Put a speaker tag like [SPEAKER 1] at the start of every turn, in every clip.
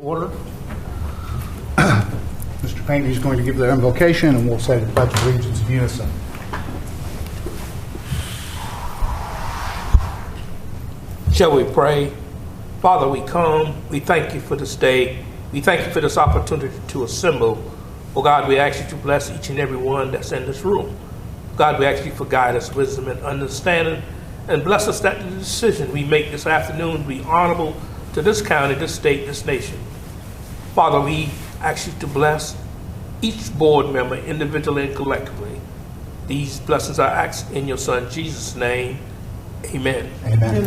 [SPEAKER 1] Order. Mr. Payne is going to give the invocation, and we'll say the Pledge of Allegiance in unison.
[SPEAKER 2] Shall we pray? Father, we come. We thank you for this day. We thank you for this opportunity to assemble. Oh God, we ask you to bless each and every one that's in this room. God, we ask you for guidance, wisdom, and understanding, and bless us that the decision we make this afternoon be honorable to this county, this state, this nation. Father, we ask you to bless each board member individually and collectively. These blessings are asked in your Son, Jesus' name. Amen.
[SPEAKER 1] Amen.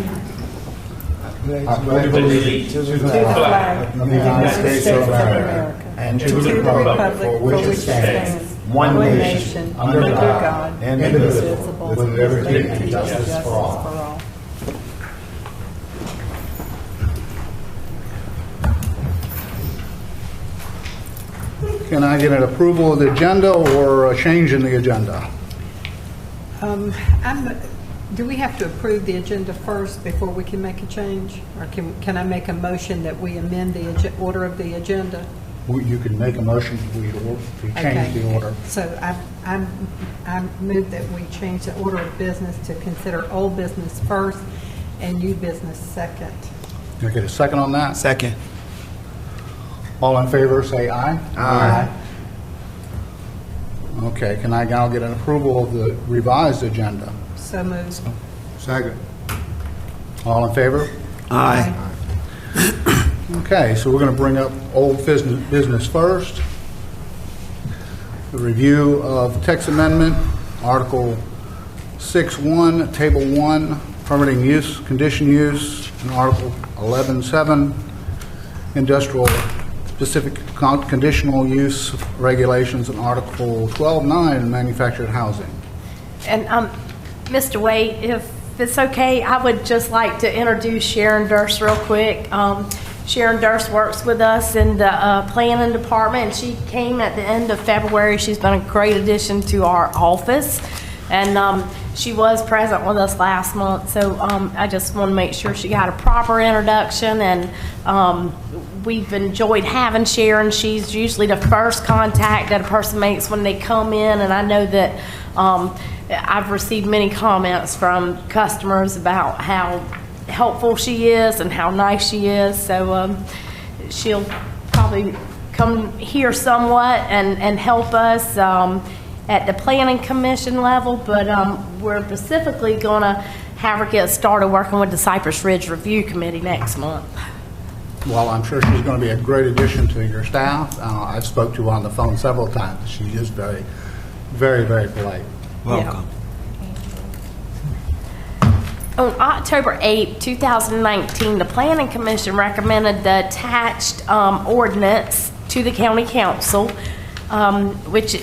[SPEAKER 3] I pledge allegiance to the flag of the United States of America and to the republic for which it stands, one nation, under God, indivisible, with liberty and justice for all.
[SPEAKER 1] Can I get an approval of the agenda or a change in the agenda?
[SPEAKER 4] Do we have to approve the agenda first before we can make a change? Or can I make a motion that we amend the order of the agenda?
[SPEAKER 1] You can make a motion to change the order.
[SPEAKER 4] So I move that we change the order of business to consider old business first and new business second.
[SPEAKER 1] Can I get a second on that?
[SPEAKER 3] Second.
[SPEAKER 1] All in favor, say aye.
[SPEAKER 4] Aye.
[SPEAKER 1] Okay, can I now get an approval of the revised agenda?
[SPEAKER 4] So moved.
[SPEAKER 1] Second. All in favor?
[SPEAKER 3] Aye.
[SPEAKER 1] Okay, so we're going to bring up old business first. The review of text amendment, Article 6.1, Table 1, permitting use, condition use, and Article 11.7, industrial specific conditional use regulations, and Article 12.9, manufactured housing.
[SPEAKER 5] And Mr. Wade, if it's okay, I would just like to introduce Sharon Durst real quick. Sharon Durst works with us in the planning department, and she came at the end of February. She's been a great addition to our office, and she was present with us last month, so I just want to make sure she got a proper introduction, and we've enjoyed having Sharon. She's usually the first contact that a person makes when they come in, and I know that I've received many comments from customers about how helpful she is and how nice she is, so she'll probably come here somewhat and help us at the planning commission level, but we're specifically going to have her get started working with the Cypress Ridge Review Committee next month.
[SPEAKER 1] Well, I'm sure she's going to be a great addition to your staff. I've spoke to her on the phone several times. She is very, very, very polite.
[SPEAKER 3] Welcome.
[SPEAKER 5] On October 8, 2019, the Planning Commission recommended the attached ordinance to the County Council, which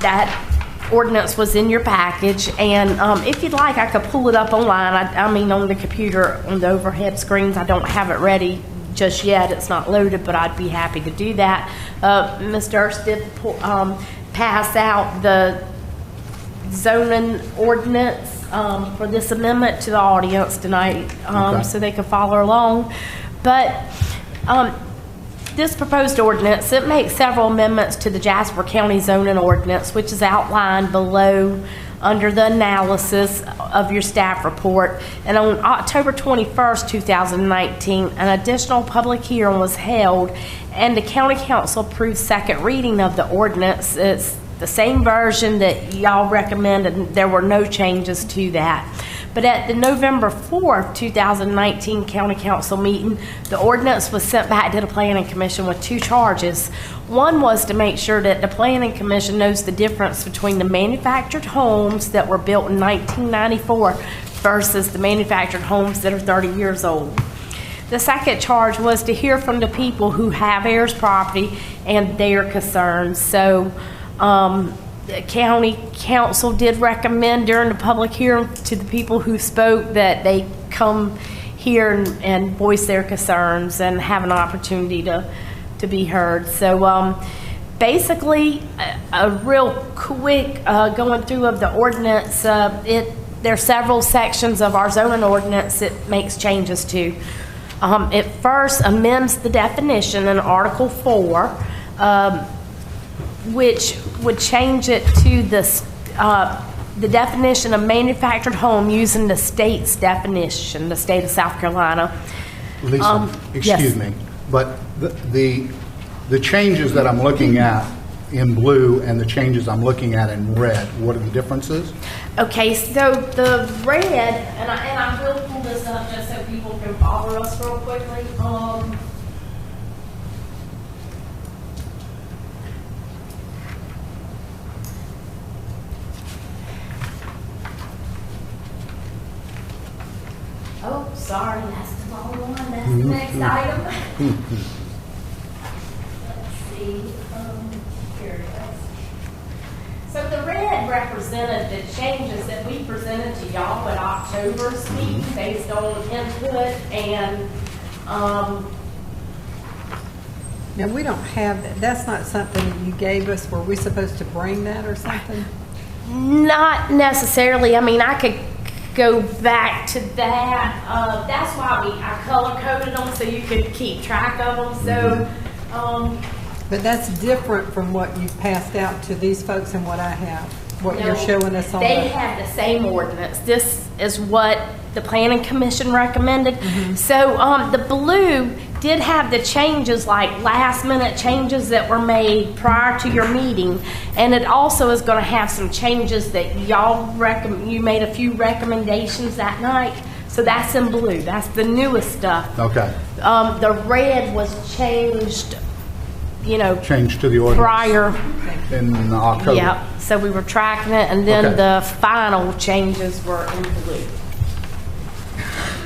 [SPEAKER 5] that ordinance was in your package. And if you'd like, I could pull it up online. I mean, on the computer, on the overhead screens. I don't have it ready just yet. It's not loaded, but I'd be happy to do that. Ms. Durst did pass out the zoning ordinance for this amendment to the audience tonight,
[SPEAKER 1] Okay.
[SPEAKER 5] so they can follow along. But this proposed ordinance, it makes several amendments to the Jasper County zoning ordinance, which is outlined below under the analysis of your staff report. And on October 21st, 2019, an additional public hearing was held, and the County Council approved second reading of the ordinance. It's the same version that y'all recommended. There were no changes to that. But at the November 4th, 2019 County Council meeting, the ordinance was sent back to the Planning Commission with two charges. One was to make sure that the Planning Commission knows the difference between the manufactured homes that were built in 1994 versus the manufactured homes that are 30 years old. The second charge was to hear from the people who have heirs property and their concerns. So the County Council did recommend during the public hearing to the people who spoke that they come here and voice their concerns and have an opportunity to be heard. So basically, a real quick going through of the ordinance, there are several sections of our zoning ordinance it makes changes to. It first amends the definition in Article 4, which would change it to the definition of manufactured home using the state's definition, the state of South Carolina.
[SPEAKER 1] Lisa, excuse
[SPEAKER 5] yes.
[SPEAKER 1] me, but the changes that I'm looking at in blue and the changes I'm looking at in red, what are the differences?
[SPEAKER 5] Okay, so the red, and I will pull this up just so people can follow us real quickly. Oh, sorry, that's the wrong one. That's the next item. Let's see. Here it is. So the red represented the changes that we presented to y'all at October's meeting based on input and
[SPEAKER 4] Now, we don't have that. That's not something that you gave us. Were we supposed to bring that or something?
[SPEAKER 5] not necessarily. I mean, I could go back to that. That's why I color coded them so you could keep track of them. So,
[SPEAKER 4] But that's different from what you've passed out to these folks and what I have, what
[SPEAKER 5] no,
[SPEAKER 4] you're showing us on
[SPEAKER 5] they
[SPEAKER 4] the...
[SPEAKER 5] have the same ordinance. This is what the Planning Commission recommended. So the blue did have the changes, like last minute changes that were made prior to your meeting. And it also is going to have some changes that y'all you made a few recommendations that night. So that's in blue. That's the newest stuff.
[SPEAKER 1] Okay.
[SPEAKER 5] The red was changed, you know,
[SPEAKER 1] Change to the ordinance
[SPEAKER 5] prior.
[SPEAKER 1] in October.
[SPEAKER 5] Yeah, so we were tracking it, and then
[SPEAKER 1] Okay.
[SPEAKER 5] the final changes were in blue.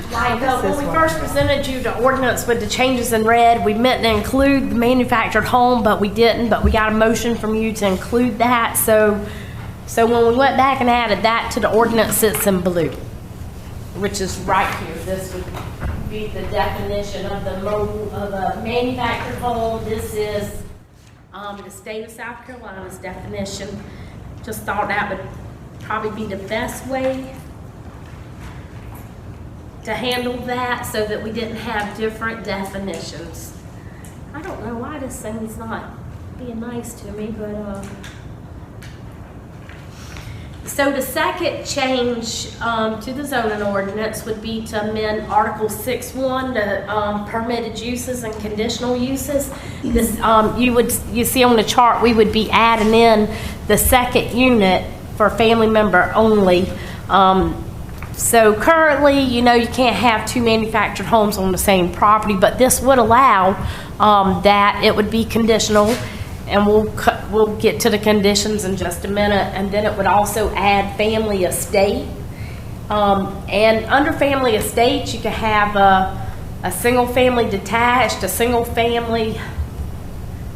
[SPEAKER 5] Like when we first presented you the ordinance with the changes in red, we meant to include the manufactured home, but we didn't. But we got a motion from you to include that. So when we went back and added that to the ordinance, it's in blue, which is right here. This would be the definition of the manufactured home. This is the state of South Carolina's definition. Just thought that would probably be the best way to handle that so that we didn't have different definitions. I don't know why this thing's not being nice to me, but so the second change to the zoning ordinance would be to amend Article 6.1 to permitted uses and conditional uses. This you see on the chart, we would be adding in the second unit for family member only. So currently, you know, you can't have two manufactured homes on the same property, but this would allow that it would be conditional. And we'll get to the conditions in just a minute. And then it would also add family estate. And under family estate, you can have a single family detached, a single family,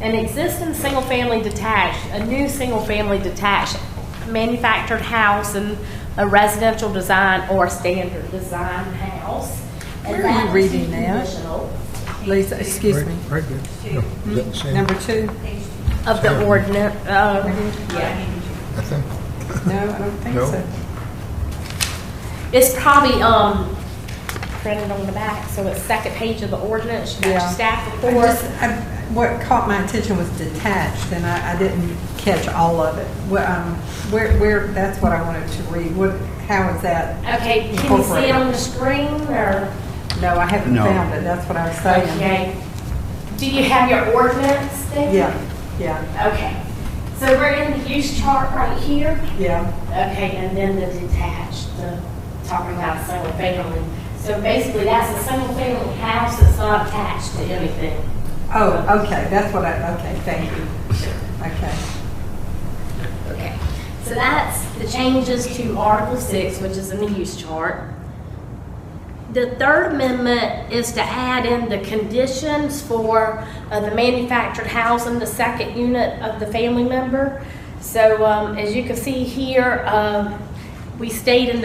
[SPEAKER 5] an existing single family detached, a new single family detached, manufactured house, and a residential design or a standard design house. And
[SPEAKER 4] Where are you reading that?
[SPEAKER 5] conditional
[SPEAKER 4] Lisa, excuse me.
[SPEAKER 3] Right there.
[SPEAKER 4] Number 2?
[SPEAKER 5] of the ordinance. Yeah.
[SPEAKER 3] I think.
[SPEAKER 4] No, I don't think
[SPEAKER 3] No.
[SPEAKER 4] so.
[SPEAKER 5] It's probably printed on the back, so it's second page of the ordinance. You got your staff report.
[SPEAKER 4] What caught my attention was detached, and I didn't catch all of it. Where that's what I wanted to read. How is that?
[SPEAKER 5] Okay, can you see it on the screen or?
[SPEAKER 4] No, I haven't
[SPEAKER 1] No.
[SPEAKER 4] found it. That's what I was saying.
[SPEAKER 5] Okay. Do you have your ordinance there?
[SPEAKER 4] Yeah.
[SPEAKER 5] Okay. So we're in the use chart right here.
[SPEAKER 4] Yeah.
[SPEAKER 5] Okay, and then the detached, talking about single family. So basically, that's a single family house that's not attached to anything.
[SPEAKER 4] Oh, okay. That's what okay, thank you. Okay.
[SPEAKER 5] Okay. So that's the changes to Article 6, which is in the use chart. The third amendment is to add in the conditions for the manufactured house and the second unit of the family member. So as you can see here, we state in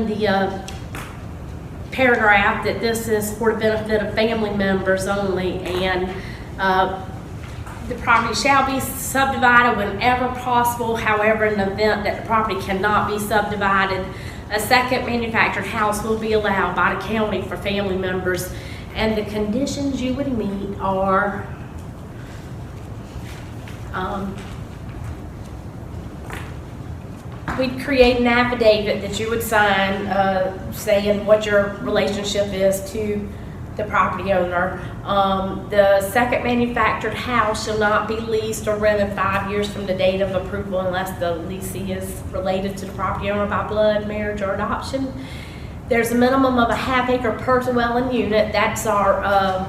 [SPEAKER 5] the paragraph that this is for the benefit of family members only, and the property shall be subdivided whenever possible. However, in the event that the property cannot be subdivided, a second manufactured house will be allowed by the county for family members, And the conditions you would meet are we'd create an affidavit that you would sign saying what your relationship is to the property owner. The second manufactured house shall not be leased or rented 5 years from the date of approval unless the leasee is related to the property owner by blood, marriage, or adoption. There's a minimum of a ½ acre per dwelling unit. That's our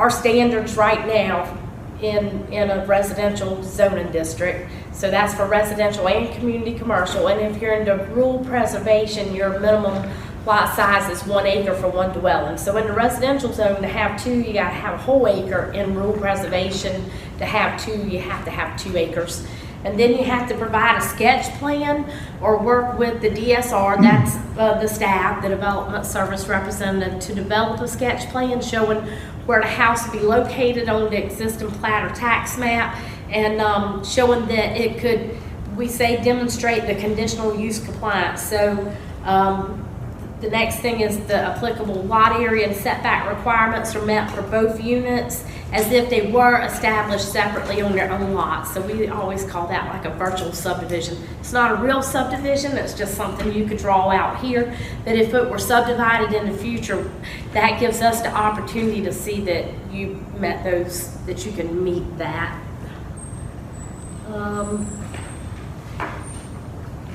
[SPEAKER 5] standards right now in a residential zoning district. So that's for residential and community commercial. And if you're into rural preservation, your minimum lot size is 1 acre for one dwelling. So in the residential zone, to have 2, you gotta have a whole acre. In rural preservation, to have 2, you have to have 2 acres. And then you have to provide a sketch plan or work with the DSR, that's the staff, the development service representative, to develop a sketch plan showing where the house will be located on the existing plat or tax map, and showing that it could, we say, demonstrate the conditional use compliance. So the next thing is the applicable lot area and setback requirements are met for both units as if they were established separately on their own lots. So we always call that like a virtual subdivision. It's not a real subdivision, it's just something you could draw out here, that if it were subdivided in the future, that gives us the opportunity to see that you met those, that you can meet that.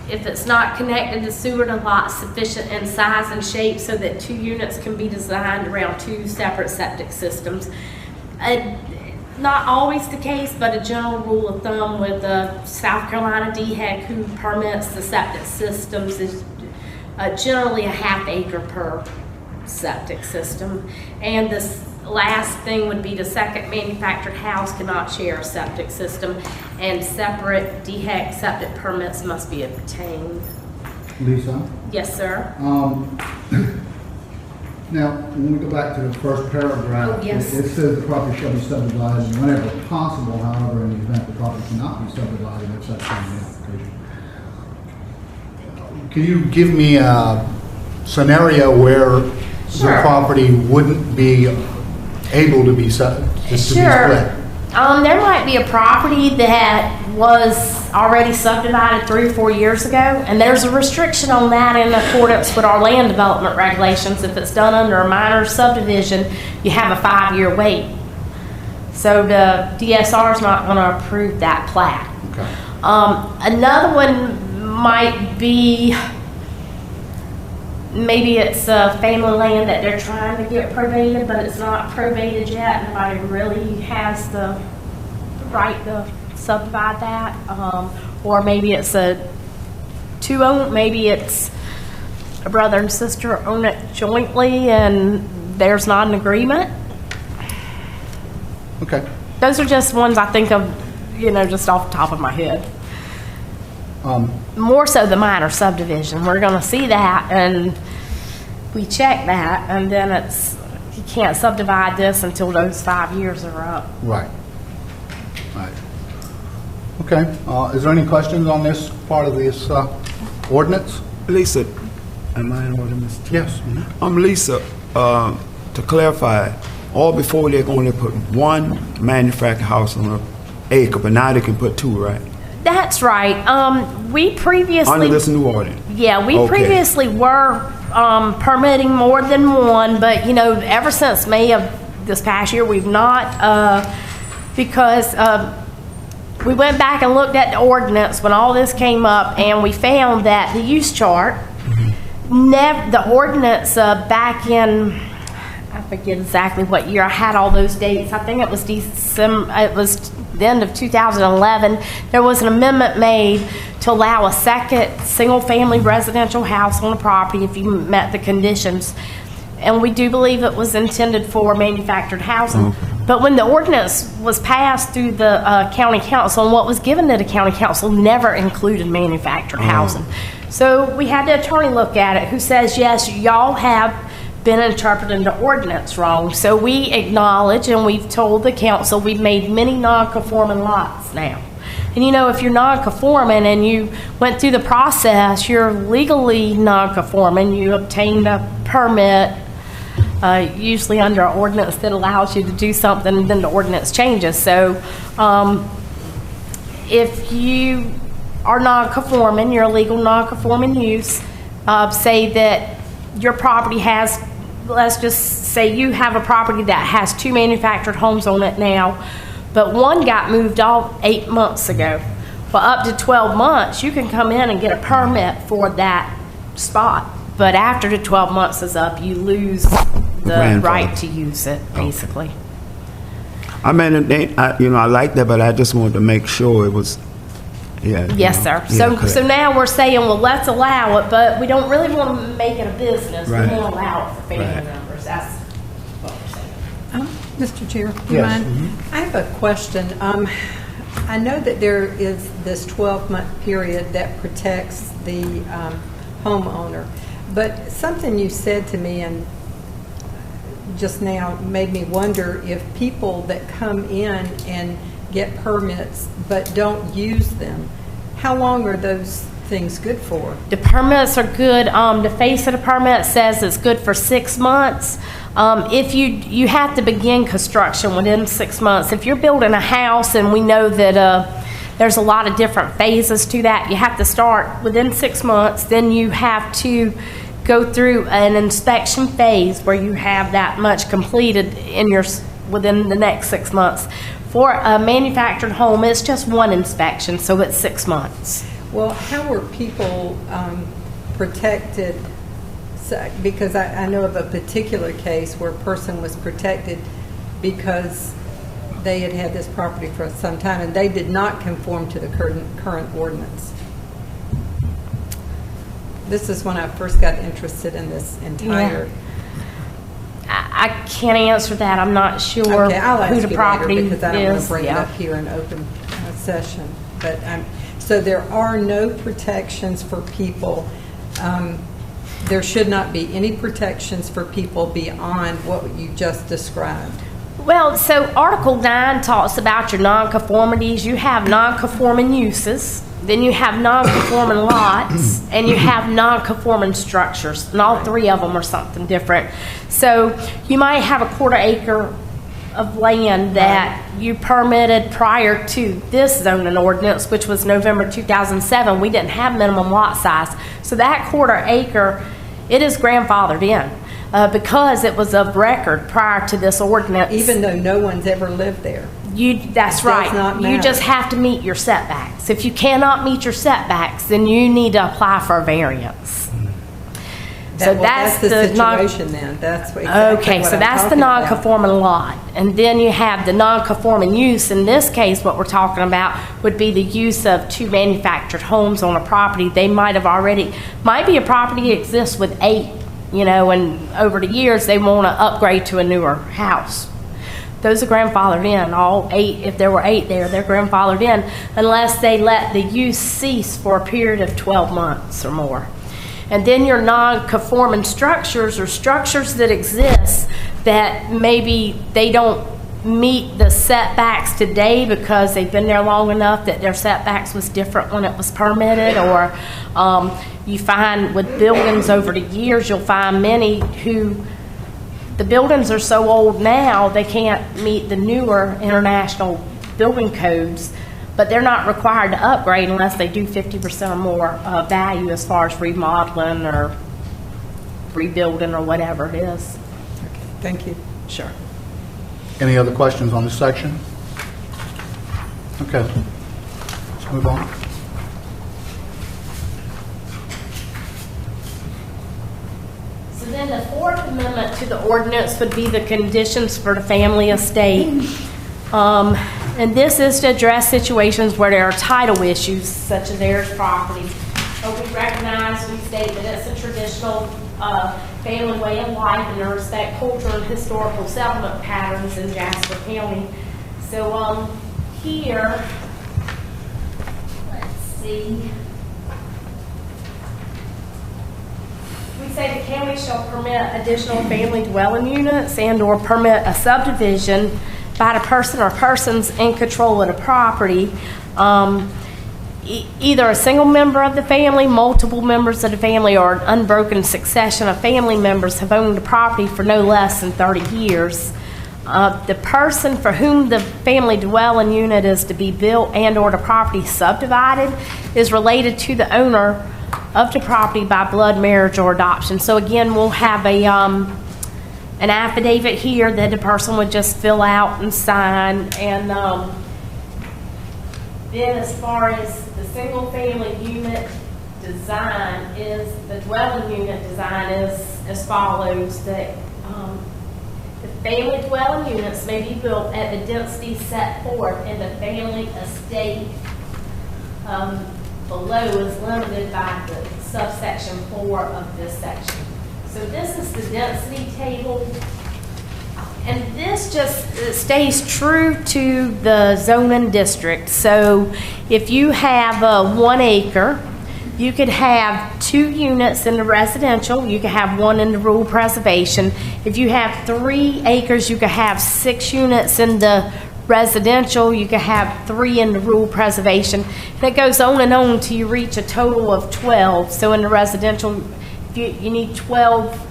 [SPEAKER 5] If it's not connected to sewer, the lot sufficient in size and shape so that 2 units can be designed around 2 separate septic systems. Not always the case, but a general rule of thumb with the South Carolina DHEC, who permits the septic systems, is generally a ½ acre per septic system. And this last thing would be the second manufactured house cannot share a septic system, and separate DHEC septic permits must be obtained.
[SPEAKER 1] Lisa?
[SPEAKER 5] Yes, sir.
[SPEAKER 1] Now, when we go back to the first paragraph,
[SPEAKER 5] Oh, yes.
[SPEAKER 1] it says the property shall be subdivided whenever possible. However, in the event the property cannot be subdivided, except in the application. Can you give me a scenario where
[SPEAKER 5] Sure.
[SPEAKER 1] the property wouldn't be able to be
[SPEAKER 5] Sure.
[SPEAKER 1] split?
[SPEAKER 5] There might be a property that was already subdivided 3 or 4 years ago, and there's a restriction on that in accordance with our land development regulations. If it's done under a minor subdivision, you have a 5-year wait. So the DSR is not going to approve that plat.
[SPEAKER 1] Okay.
[SPEAKER 5] Another one might be, maybe it's a family land that they're trying to get probated, but it's not probated yet. Nobody really has the right to subdivide that. Or maybe it's a 2-owned, maybe it's a brother and sister own it jointly and there's not an agreement.
[SPEAKER 1] Okay.
[SPEAKER 5] Those are just ones I think of, just off the top of my head. More so the minor subdivision. We're going to see that, and we check that, and then you can't subdivide this until those 5 years are up.
[SPEAKER 1] Right. Right. Okay. Is there any questions on this part of this ordinance?
[SPEAKER 6] Lisa, am I in order, Mr.
[SPEAKER 1] Yes.
[SPEAKER 6] Lisa, to clarify, all before they only put 1 manufactured house on an acre, but now they can put 2, right?
[SPEAKER 5] That's right. We previously...
[SPEAKER 6] Under this new ordinance?
[SPEAKER 5] Yeah, we previously were permitting more than 1, but, ever since May of this past year, we've not, because we went back and looked at the ordinance when all this came up, and we found that the use chart, the ordinance back in, I forget exactly what year, I had all those dates. I think it was the end of 2011, there was an amendment made to allow a second single-family residential house on the property if you met the conditions. And we do believe it was intended for manufactured housing. But when the ordinance was passed through the county council, and what was given to the county council never included manufactured housing. So we had the attorney look at it, who says, yes, y'all have been interpreting the ordinance wrong. So we acknowledge, and we've told the council, we've made many non-conforming lots now. And if you're non-conforming and you went through the process, you're legally non-conforming, you obtained a permit, usually under an ordinance that allows you to do something, and then the ordinance changes. So if you are non-conforming, you're a legal non-conforming use, say that your property has, let's just say you have a property that has 2 manufactured homes on it now, but one got moved off 8 months ago. Well, up to 12 months, you can come in and get a permit for that spot. But after the 12 months is up, you lose the right to use it, basically.
[SPEAKER 6] I mean, I like that, but I just wanted to make sure it was, yeah.
[SPEAKER 5] Yes, sir. So now we're saying, well, let's allow it, but we don't really want to make it a business.
[SPEAKER 6] Right.
[SPEAKER 5] We want to allow it for family members. That's what we're saying.
[SPEAKER 4] Mr. Chair, do you mind? I have a question. I know that there is this 12-month period that protects the homeowner, but something you said to me and just now made me wonder if people that come in and get permits but don't use them, how long are those things good for?
[SPEAKER 5] The permits are good. The face of the permit says it's good for 6 months. If you have to begin construction within 6 months. If you're building a house, and we know that there's a lot of different phases to that, you have to start within 6 months. Then you have to go through an inspection phase where you have that much completed within the next 6 months. For a manufactured home, it's just one inspection, so it's 6 months.
[SPEAKER 4] Well, how were people protected? Because I know of a particular case where a person was protected because they had had this property for some time and they did not conform to the current ordinance. This is when I first got interested in this entire...
[SPEAKER 5] I can't answer that. I'm not sure
[SPEAKER 4] okay, I'll ask
[SPEAKER 5] who the property
[SPEAKER 4] because I don't want to
[SPEAKER 5] is.
[SPEAKER 4] bring it up here in open session. But so there are no protections for people. There should not be any protections for people beyond what you just described.
[SPEAKER 5] Well, so Article 9 talks about your nonconformities. You have nonconforming uses, then you have nonconforming lots, and you have nonconforming structures, and all 3 of them are something different. So you might have a 1/4 acre of land that you permitted prior to this zoning ordinance, which was November 2007. We didn't have minimum lot size. So that 1/4 acre, it is grandfathered in because it was of record prior to this ordinance.
[SPEAKER 4] Even though no one's ever lived there.
[SPEAKER 5] That's right. You just have to meet your setbacks. If you cannot meet your setbacks, then you need to apply for a variance. So
[SPEAKER 4] that's the situation then. That's what
[SPEAKER 5] okay, so that's the non-conforming lot. And then you have the non-conforming use. In this case, what we're talking about would be the use of 2 manufactured homes on a property. They might be a property that exists with 8, and over the years they want to upgrade to a newer house. Those are grandfathered in, all 8. If there were 8 there, they're grandfathered in unless they let the use cease for a period of 12 months or more. And then your non-conforming structures or structures that exist that maybe they don't meet the setbacks today because they've been there long enough that their setbacks was different when it was permitted, or you find with buildings over the years, you'll find many who the buildings are so old now they can't meet the newer international building codes, but they're not required to upgrade unless they do 50% or more value as far as remodeling or rebuilding or whatever it is.
[SPEAKER 4] Okay, thank you.
[SPEAKER 5] Sure.
[SPEAKER 1] Any other questions on this section? Okay, let's move on.
[SPEAKER 5] So then the 4th amendment to the ordinance would be the conditions for the family estate. And this is to address situations where there are title issues, such as heirs property. We recognize, we state that it's a traditional family way of life and to respect cultural and historical settlement patterns in Jasper County. So here, let's see. We say the county shall permit additional family dwelling units and or permit a subdivision by the person or persons in control of the property either a single member of the family, multiple members of the family, or an unbroken succession of family members have owned the property for no less than 30 years. The person for whom the family dwelling unit is to be built and or the property subdivided is related to the owner of the property by blood, marriage, or adoption. So again, we'll have an affidavit here that the person would just fill out and sign. And then as far as the single family unit design is, the dwelling unit design is as follows, that the family dwelling units may be built at the density set forth in the family estate below is limited by the subsection 4 of this section. So this is the density table, and this just stays true to the zoning district. So if you have 1 acre, you could have 2 units in the residential, you could have 1 in the rural preservation. If you have 3 acres, you could have 6 units in the residential, you could have 3 in the rural preservation. And it goes on and on till you reach a total of 12. So in the residential, you need 12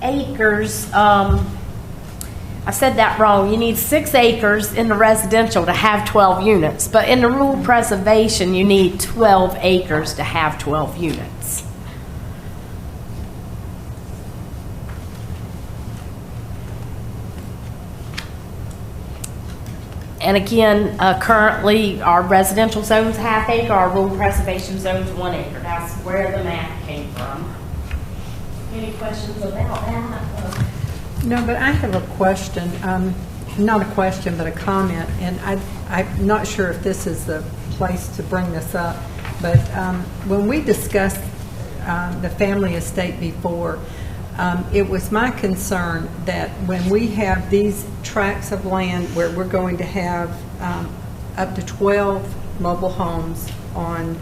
[SPEAKER 5] acres. I said that wrong. You need 6 acres in the residential to have 12 units. But in the rural preservation, you need 12 acres to have 12 units. And again, currently our residential zone's ½ acre, our rural preservation zone's 1 acre. That's where the map came from. Any questions about that?
[SPEAKER 4] No, but I have a question, not a question, but a comment, and I'm not sure if this is the place to bring this up, but when we discussed the family estate before, it was my concern that when we have these tracts of land where we're going to have up to 12 mobile homes on,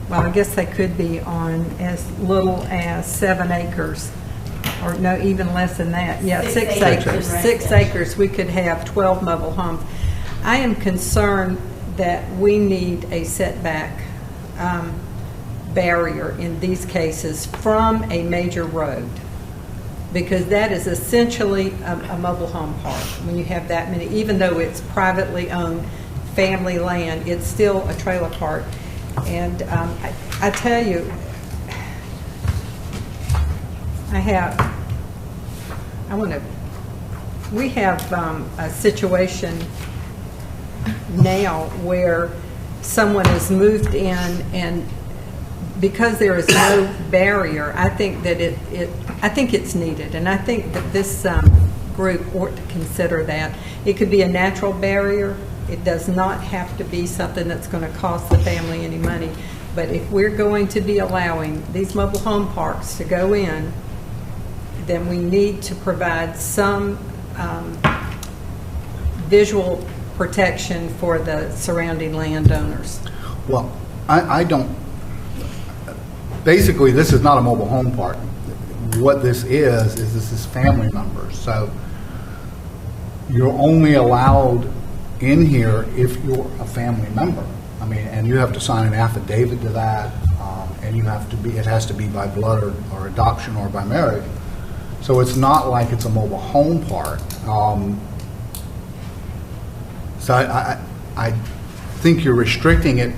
[SPEAKER 4] well, I guess they could be on as little as 7 acres, or no, even less than that. Yeah, 6 acres. 6 acres, we could have 12 mobile homes. I am concerned that we need a setback barrier in these cases from a major road, because that is essentially a mobile home park. When you have that many, even though it's privately owned family land, it's still a trailer park. And I tell you, we have a situation now where someone has moved in, and because there is no barrier, I think that I think it's needed, and I think that this group ought to consider that. It could be a natural barrier. It does not have to be something that's going to cost the family any money. But if we're going to be allowing these mobile home parks to go in, then we need to provide some visual protection for the surrounding landowners.
[SPEAKER 1] Well, I don't, basically this is not a mobile home park. What this is family members. So you're only allowed in here if you're a family member. I mean, and you have to sign an affidavit to that, and you have to be, it has to be by blood or adoption or by marriage. So it's not like it's a mobile home park. So I think you're restricting it.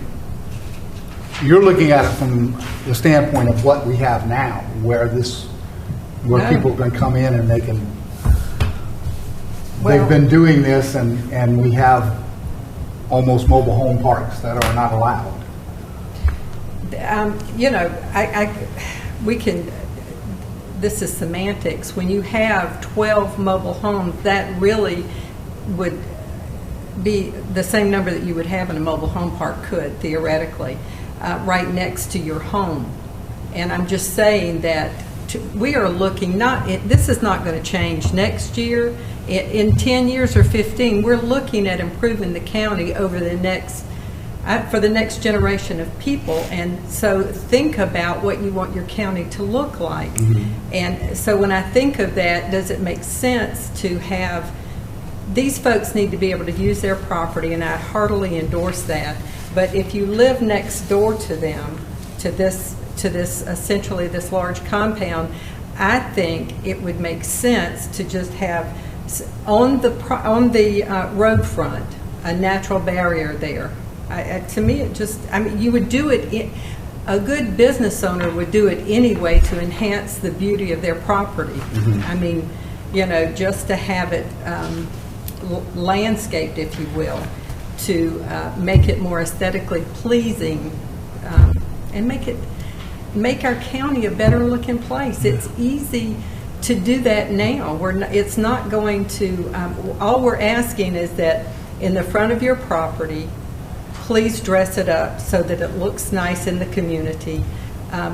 [SPEAKER 1] You're looking at it from the standpoint of what we have now, where people can come in and they can. They've been doing this, and we have almost mobile home parks that are not allowed.
[SPEAKER 4] You know, we can. This is semantics. When you have 12 mobile homes, that really would be the same number that you would have in a mobile home park could, theoretically, right next to your home. And I'm just saying that we are looking, this is not going to change next year. In 10 years or 15, we're looking at improving the county over the next, for the next generation of people. And so think about what you want your county to look like. Mm-hmm. And so when I think of that, does it make sense to have these folks need to be able to use their property, and I heartily endorse that. But if you live next door to them, to this essentially this large compound, I think it would make sense to just have on the road front a natural barrier there. To me, it just, I mean, you would do it. A good business owner would do it anyway to enhance the beauty of their property. I mean, you know, just to have it landscaped, if you will, to make it more aesthetically pleasing, and make our county a better looking place. It's easy to do that now. It's not going to, all we're asking is that in the front of your property, please dress it up so that it looks nice in the community.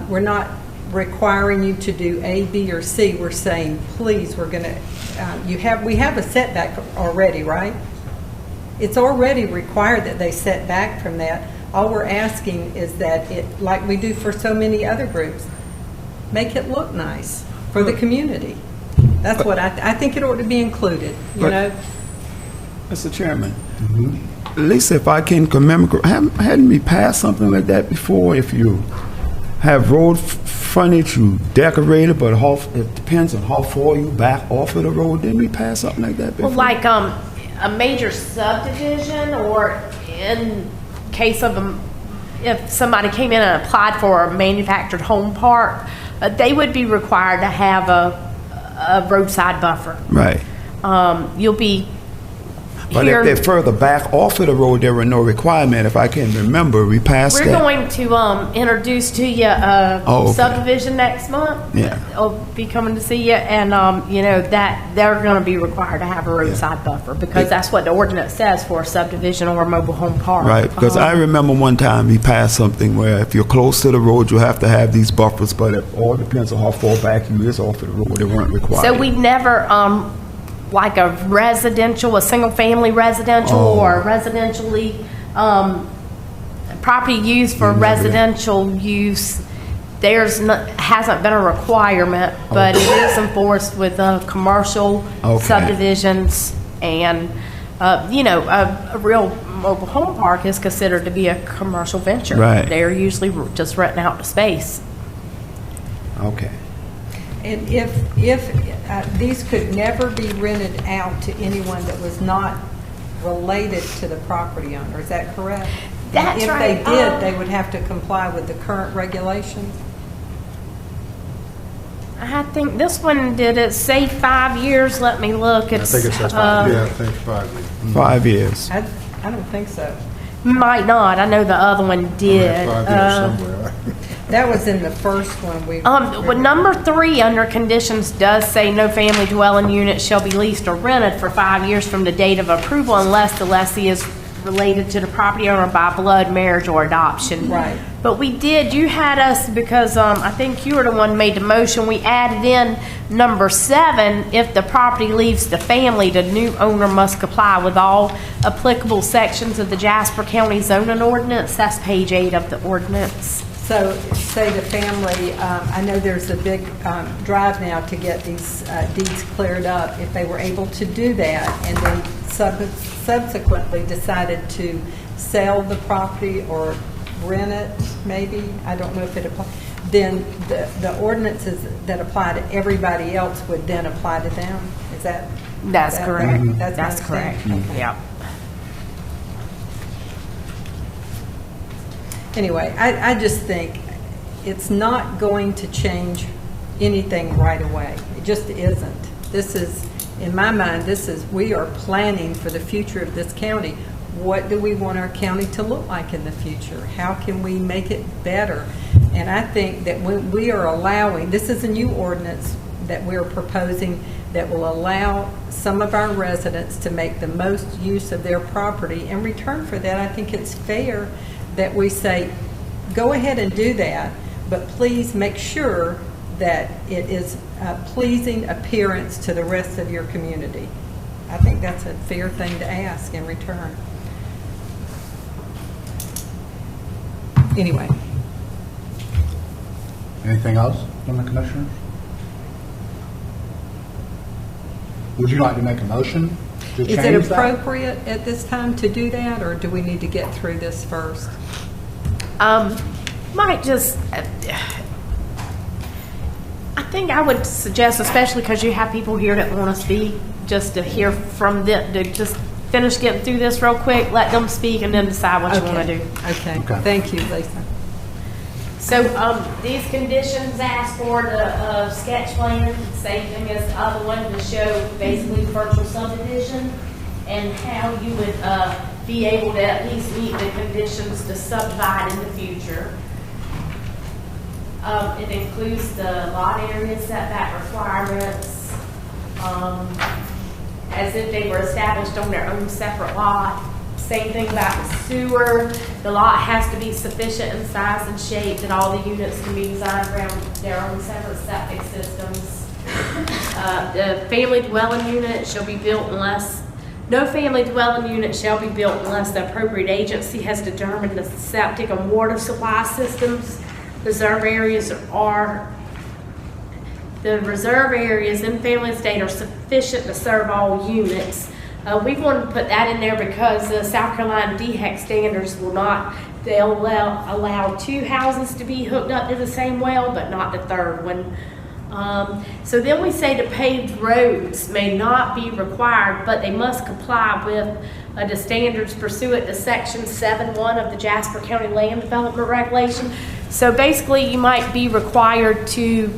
[SPEAKER 4] We're not requiring you to do A, B, or C. We're saying, please, we're going to, we have a setback already, right? It's already required that they set back from that. All we're asking is that it, like we do for so many other groups, make it look nice for the community. That's what I think it ought to be included, you know?
[SPEAKER 6] Mr. Chairman, at least if I can commemorate, hadn't we passed something like that before? If you have road frontage, you decorate it, but it depends on how far you back off of the road. Didn't we pass something like that before?
[SPEAKER 5] Well, like a major subdivision, or in case of if somebody came in and applied for a manufactured home park, they would be required to have a roadside buffer.
[SPEAKER 6] Right.
[SPEAKER 5] You'll be
[SPEAKER 6] But
[SPEAKER 5] here,
[SPEAKER 6] if they're further back off of the road, there were no requirement. If I can remember, we passed
[SPEAKER 5] we're
[SPEAKER 6] that.
[SPEAKER 5] going to introduce to you a
[SPEAKER 6] okay.
[SPEAKER 5] subdivision next month.
[SPEAKER 6] Yeah.
[SPEAKER 5] I'll be coming to see you, and you know that they're going to be required to have a roadside buffer, because that's what the ordinance says for a subdivision or a mobile home park.
[SPEAKER 6] Right, because I remember one time we passed something where if you're close to the road, you have to have these buffers, but it all depends on how far back you is off of the road. They weren't required.
[SPEAKER 5] So we never, like a single-family residential or residentially property used for residential use, hasn't been a requirement, but it is enforced with commercial subdivisions, and you know, a real mobile home park is considered to be a commercial venture.
[SPEAKER 6] Right.
[SPEAKER 5] They're usually just renting out the space.
[SPEAKER 6] Okay.
[SPEAKER 4] And if these could never be rented out to anyone that was not related to the property owner, is that correct?
[SPEAKER 5] That's
[SPEAKER 4] if
[SPEAKER 5] right.
[SPEAKER 4] If they did, they would have to comply with the current regulations?
[SPEAKER 5] I think this one, did it say 5 years? Let me look.
[SPEAKER 1] I think it says 5 years.
[SPEAKER 7] Yeah, I think 5 years.
[SPEAKER 6] 5 years.
[SPEAKER 4] I don't think so.
[SPEAKER 5] Might not. I know the other one did.
[SPEAKER 7] 5 years somewhere.
[SPEAKER 4] That was in the first one we...
[SPEAKER 5] Well, number 3 under conditions does say no family dwelling unit shall be leased or rented for 5 years from the date of approval unless the lessee is related to the property owner by blood, marriage, or adoption.
[SPEAKER 4] Right.
[SPEAKER 5] But you had us, because I think you were the one who made the motion, we added in number 7, if the property leaves the family, the new owner must comply with all applicable sections of the Jasper County zoning ordinance. That's page 8 of the ordinance.
[SPEAKER 4] So, say the family, I know there's a big drive now to get these deeds cleared up. If they were able to do that and then subsequently decided to sell the property or rent it, maybe, I don't know if it applies, then the ordinances that apply to everybody else would then apply to them?
[SPEAKER 5] That's correct.
[SPEAKER 4] Right?
[SPEAKER 5] That's correct.
[SPEAKER 4] Okay.
[SPEAKER 5] Yeah.
[SPEAKER 4] Anyway, I just think it's not going to change anything right away. It just isn't. This is, in my mind, we are planning for the future of this county. What do we want our county to look like in the future? How can we make it better? And I think that when we are allowing, this is a new ordinance that we're proposing that will allow some of our residents to make the most use of their property. In return for that, I think it's fair that we say, go ahead and do that, but please make sure that it is a pleasing appearance to the rest of your community. I think that's a fair thing to ask in return. Anyway.
[SPEAKER 1] Anything else from the commissioners? Would you like to make a motion? to
[SPEAKER 4] Is it
[SPEAKER 1] change that?
[SPEAKER 4] appropriate at this time to do that, or do we need to get through this first?
[SPEAKER 5] Might just, I think I would suggest, especially because you have people here that want to speak, just to hear from them, to just finish getting through this real quick, let them speak, and then decide what you want to do.
[SPEAKER 4] Okay,
[SPEAKER 1] Okay.
[SPEAKER 4] thank you, Lisa.
[SPEAKER 5] So these conditions ask for the sketch plan, same thing as the other one, to show basically virtual subdivision and how you would be able to at least meet the conditions to subdivide in the future. It includes the lot area setback requirements, as if they were established on their own separate lot. Same thing about the sewer. The lot has to be sufficient in size and shape that all the units can be designed around their own separate septic systems. The family dwelling unit shall be built unless, no family dwelling unit shall be built unless the appropriate agency has determined the septic and water supply systems. Reserve areas the reserve areas in family estate are sufficient to serve all units. We want to put that in there because the South Carolina DHEC standards will not, they'll allow 2 houses to be hooked up to the same well, but not the third one. So then we say the paved roads may not be required, but they must comply with the standards pursuant to Section 7.1 of the Jasper County Land Development Regulation. So basically, you might be required to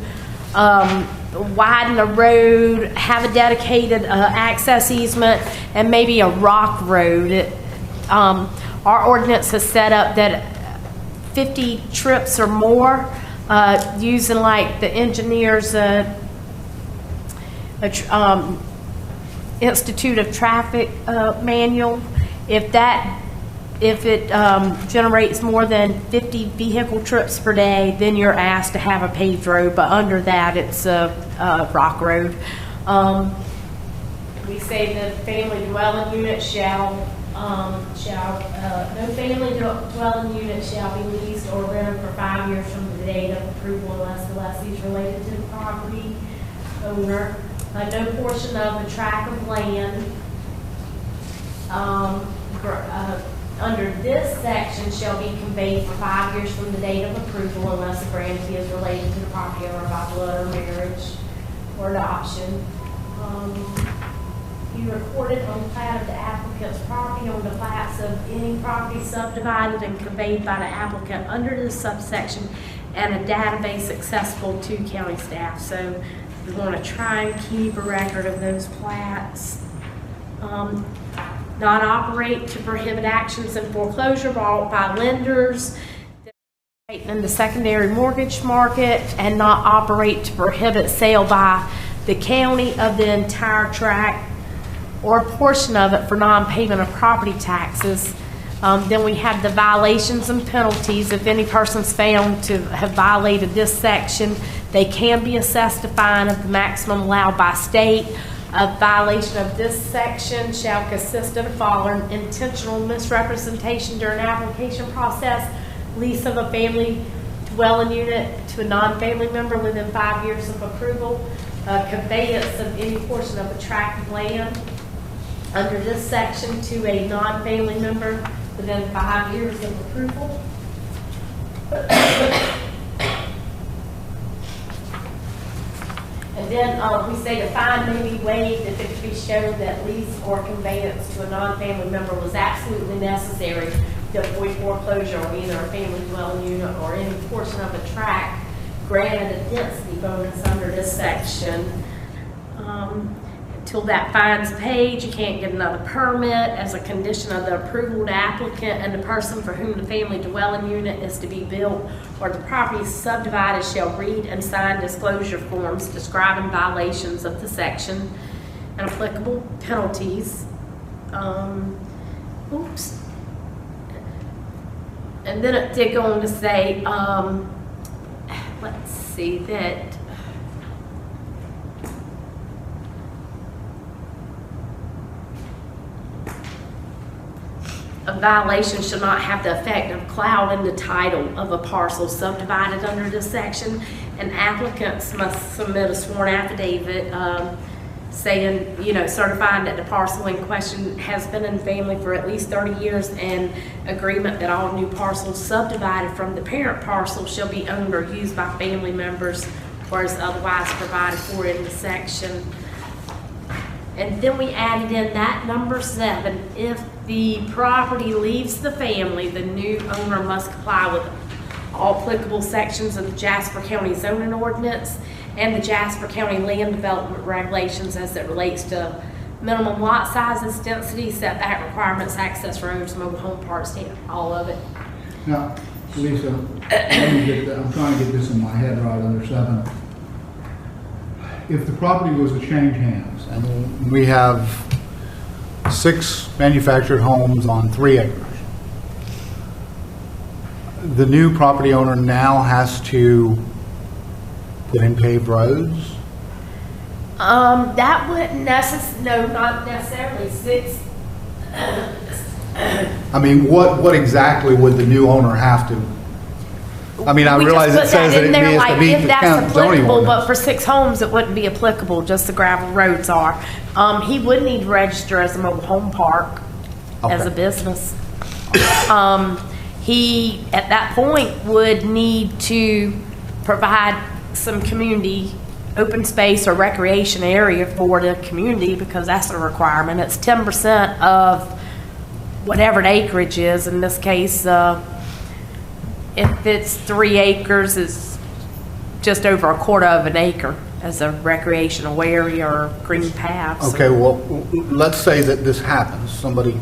[SPEAKER 5] widen a road, have a dedicated access easement, and maybe a rock road. Our ordinance has set up that 50 trips or more, using like the engineer's Institute of Traffic manual. If it generates more than 50 vehicle trips per day, then you're asked to have a paved road, but under that, it's a rock road. We say the family dwelling unit no family dwelling unit shall be leased or rented for 5 years from the date of approval unless the lessee is related to the property owner. No portion of the tract of land under this section shall be conveyed for 5 years from the date of approval unless the grantee is related to the property owner by blood or marriage or adoption. Be recorded on the plat of the applicant's property on the plats of any property subdivided and conveyed by the applicant under this subsection and a database accessible to county staff. So we want to try and keep a record of those plats. Not operate to prohibit actions in foreclosure brought by lenders in the secondary mortgage market, and not operate to prohibit sale by the county of the entire tract or a portion of it for non-payment of property taxes. Then we have the violations and penalties. If any person's found to have violated this section, they can be assessed a fine of the maximum allowed by state. A violation of this section shall consist of the following: intentional misrepresentation during application process, lease of a family dwelling unit to a non-family member within 5 years of approval, conveyance of any portion of a tract of land under this section to a non-family member within 5 years of approval. And then we say the fine may be waived if it can be shown that lease or conveyance to a non-family member was absolutely necessary to avoid foreclosure on either a family dwelling unit or any portion of a tract granted a density bonus under this section. Until that fine's paid, you can't get another permit. As a condition of the approval, the applicant and the person for whom the family dwelling unit is to be built or the property subdivided shall read and sign disclosure forms describing violations of the section and applicable penalties. Oops. And then it did go on to say, let's see, that a violation should not have the effect of clouding the title of a parcel subdivided under this section, and applicants must submit a sworn affidavit saying, certifying that the parcel in question has been in the family for at least 30 years, and agreement that all new parcels subdivided from the parent parcel shall be owned or used by family members or as otherwise provided for in the section. And then we added in that number 7, if the property leaves the family, the new owner must comply with all applicable sections of the Jasper County zoning ordinance and the Jasper County land development regulations as it relates to minimum lot sizes, density, setback requirements, access roads, mobile home parks, all of it.
[SPEAKER 1] Now, Lisa, I'm trying to get this in my head right under 7. If the property was to change hands, and we have 6 manufactured homes on 3 acres, the new property owner now has to put in paved roads?
[SPEAKER 5] That wouldn't not necessarily 6.
[SPEAKER 1] I mean, what exactly would the new owner have to? I mean, I realize it says that it needs to meet the county zoning ordinance.
[SPEAKER 5] But for 6 homes, it wouldn't be applicable, just the gravel roads are. He would need to register as a mobile home park, as a business. He, at that point, would need to provide some community open space or recreation area for the community, because that's a requirement. It's 10% of whatever the acreage is. In this case, if it's 3 acres, it's just over 1/4 of an acre as a recreational area or green paths.
[SPEAKER 1] Okay, well, let's say that this happens. Somebody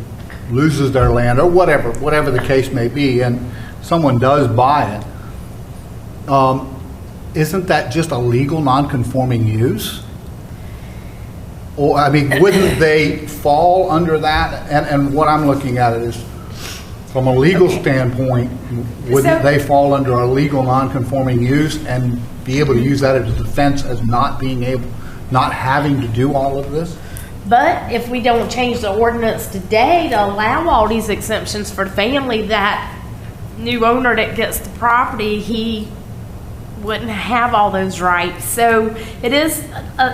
[SPEAKER 1] loses their land or whatever the case may be, and someone does buy it. Isn't that just a legal non-conforming use? Or, I mean, wouldn't they fall under that? And what I'm looking at it is, from a legal standpoint, wouldn't they fall under a legal non-conforming use and be able to use that as a defense as not having to do all of this?
[SPEAKER 5] But if we don't change the ordinance today to allow all these exemptions for the family, that new owner that gets the property, he wouldn't have all those rights. So it is,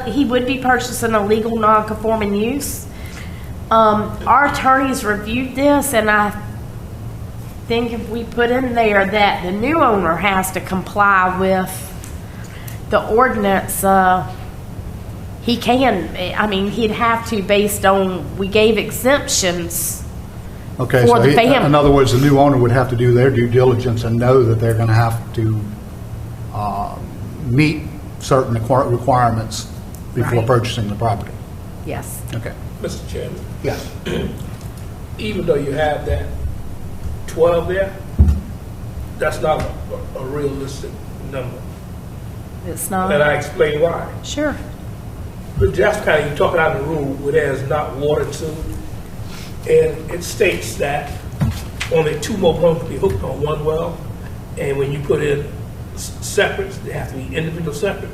[SPEAKER 5] he would be purchasing a legal non-conforming use. Our attorneys reviewed this, and I think if we put in there that the new owner has to comply with the ordinance, he can. I mean, he'd have to, based on, we gave exemptions
[SPEAKER 1] Okay,
[SPEAKER 5] for
[SPEAKER 1] so
[SPEAKER 5] the family.
[SPEAKER 1] in other words, the new owner would have to do their due diligence and know that they're going to have to meet certain requirements before
[SPEAKER 5] Right.
[SPEAKER 1] purchasing the property.
[SPEAKER 5] Yes.
[SPEAKER 1] Okay.
[SPEAKER 2] Mr. Chairman,
[SPEAKER 1] Yes.
[SPEAKER 2] even though you have that 12 there, that's not a realistic number.
[SPEAKER 5] It's not.
[SPEAKER 2] And I explain why.
[SPEAKER 5] Sure.
[SPEAKER 2] The Jasper County, you're talking out of the rule where there's not water to, and it states that only 2 mobile homes can be hooked on 1 well, and when you put in separate, they have to be individual separate.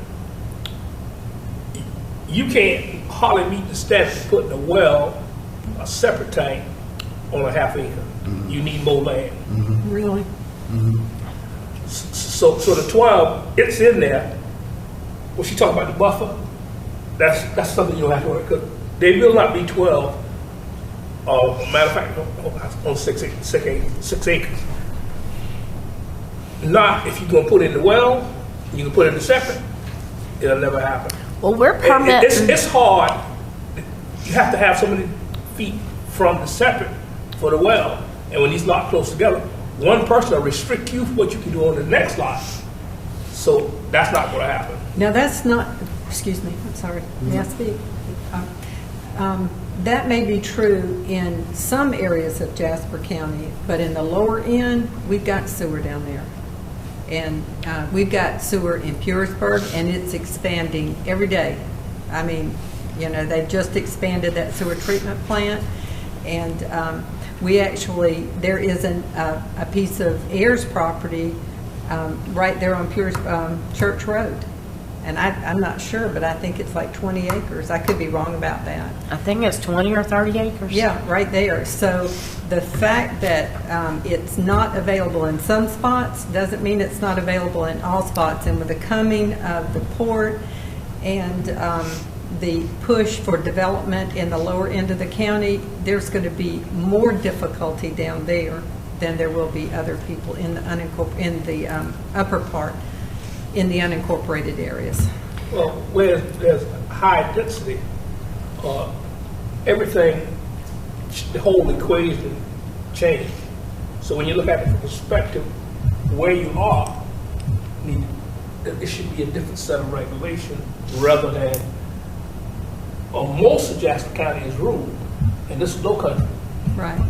[SPEAKER 2] You can't hardly meet the standard of putting a separate tank on a 1/2 acre. Mm-hmm. You need more land.
[SPEAKER 1] Mm-hmm.
[SPEAKER 4] Really?
[SPEAKER 1] Mm-hmm.
[SPEAKER 2] So the 12, it's in there. When she talking about the buffer, that's something you'll have to work, because they will not be 12. Matter of fact, on 6 acres. Not if you're going to put in the well, you can put it in separate. It'll never happen.
[SPEAKER 5] Well, we're permitting.
[SPEAKER 2] It's hard. You have to have so many feet from the separate for the well. And when these lots close together, one person will restrict you for what you can do on the next lot. So that's not going to happen.
[SPEAKER 4] Now, that's not, excuse me, I'm sorry, may I speak? That may be true in some areas of Jasper County, but in the lower end, we've got sewer down there. And we've got sewer in Purisburg, and it's expanding every day. I mean, they just expanded that sewer treatment plant, and there is a piece of Ayers property right there on Church Road. And I'm not sure, but I think it's like 20 acres. I could be wrong about that.
[SPEAKER 5] I think it's 20 or 30 acres.
[SPEAKER 4] Yeah, right there. So the fact that it's not available in some spots doesn't mean it's not available in all spots. And with the coming of the port and the push for development in the lower end of the county, there's going to be more difficulty down there than there will be other people in the upper part, in the unincorporated areas.
[SPEAKER 2] Well, where there's high density, everything, the whole equation changed. So when you look at it from the perspective where you are, it should be a different set of regulation rather than most of Jasper County is rural, and this is low country.
[SPEAKER 4] Right.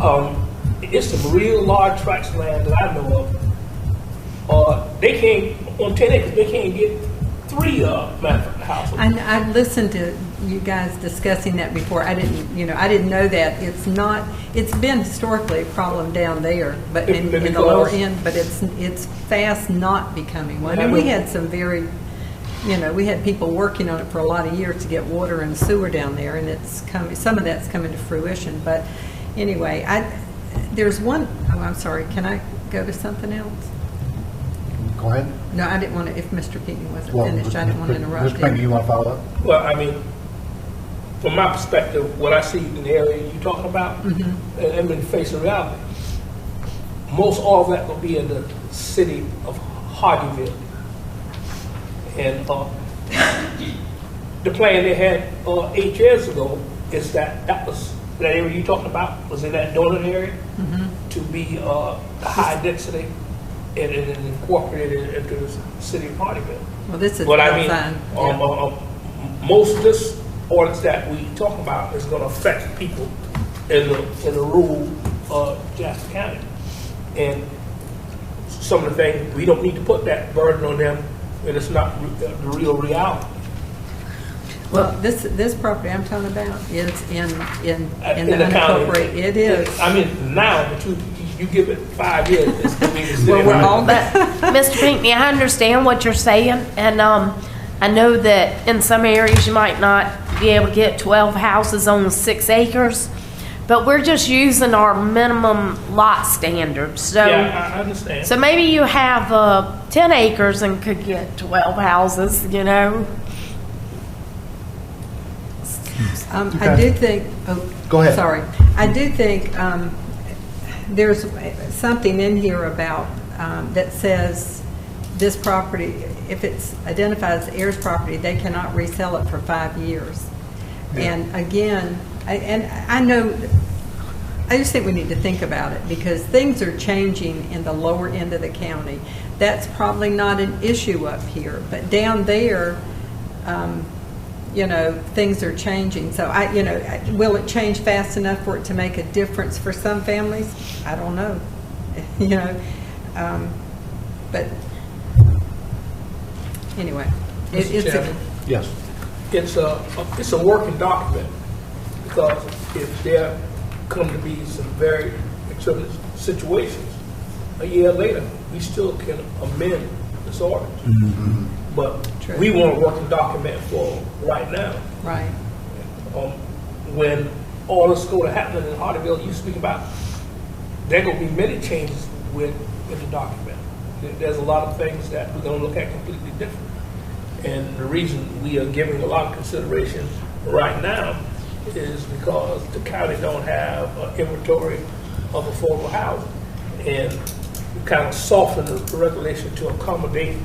[SPEAKER 2] It's some real large tracts of land that I know of. They can't, on 10 acres, they can't get 3 Manfred houses.
[SPEAKER 4] I listened to you guys discussing that before. I didn't know that. It's been historically a problem down there, but in the lower end, but it's fast not becoming one. And we had some very, we had people working on it for a lot of years to get water and sewer down there, and some of that's coming to fruition. But anyway, there's one, I'm sorry, can I go to something else?
[SPEAKER 1] Go ahead.
[SPEAKER 4] No, I didn't want to, if Mr. Keating wasn't finished, I didn't want to interrupt
[SPEAKER 1] Mr. Pinckney,
[SPEAKER 4] him.
[SPEAKER 1] you want to follow up?
[SPEAKER 2] Well, I mean, from my perspective, what I see in the area you're talking about, and been facing reality, most all of that will be in the city of Hardyville. And the plan they had 8 years ago is that area you're talking about was in that northern area to be high density and incorporated into the city of Hardyville.
[SPEAKER 4] Well, this is
[SPEAKER 2] But I mean,
[SPEAKER 4] yeah.
[SPEAKER 2] most of this ordinance that we talk about is going to affect people in the rural Jasper County. And some of the things, we don't need to put that burden on them when it's not the real reality.
[SPEAKER 4] Well, this property I'm talking about is in
[SPEAKER 2] In
[SPEAKER 4] the
[SPEAKER 2] the county.
[SPEAKER 4] unincorporated. It is.
[SPEAKER 2] I mean, now, but you give it 5 years, it's going to be the city.
[SPEAKER 4] Well, we're all
[SPEAKER 5] But, Mr. Pinckney, I understand what you're saying, and I know that in some areas you might not be able to get 12 houses on 6 acres, but we're just using our minimum lot standards. So,
[SPEAKER 2] Yeah, I understand.
[SPEAKER 5] so maybe you have 10 acres and could get 12 houses,
[SPEAKER 4] I do think. Oh,
[SPEAKER 1] Go ahead.
[SPEAKER 4] Sorry, I do think there's something in here about that says this property, if it's identified as heirs property, they cannot resell it for 5 years. Yeah. And again, I know. I just think we need to think about it because things are changing in the lower end of the county. That's probably not an issue up here, but down there, things are changing. So will it change fast enough for it to make a difference for some families? I don't know. But anyway,
[SPEAKER 1] Yes.
[SPEAKER 2] It's a working document because if there come to be some very extreme situations, a year later we still can amend this ordinance.
[SPEAKER 1] Mm-hmm.
[SPEAKER 2] But
[SPEAKER 4] True.
[SPEAKER 2] we want a working document for right now.
[SPEAKER 4] right.
[SPEAKER 2] When all this is going to happen in Hardyville, you speak about, there are going to be many changes with the document. There's a lot of things that we're going to look at completely different. And the reason we are giving a lot of consideration right now is because the county don't have an inventory of affordable housing. And we kind of soften the regulation to accommodate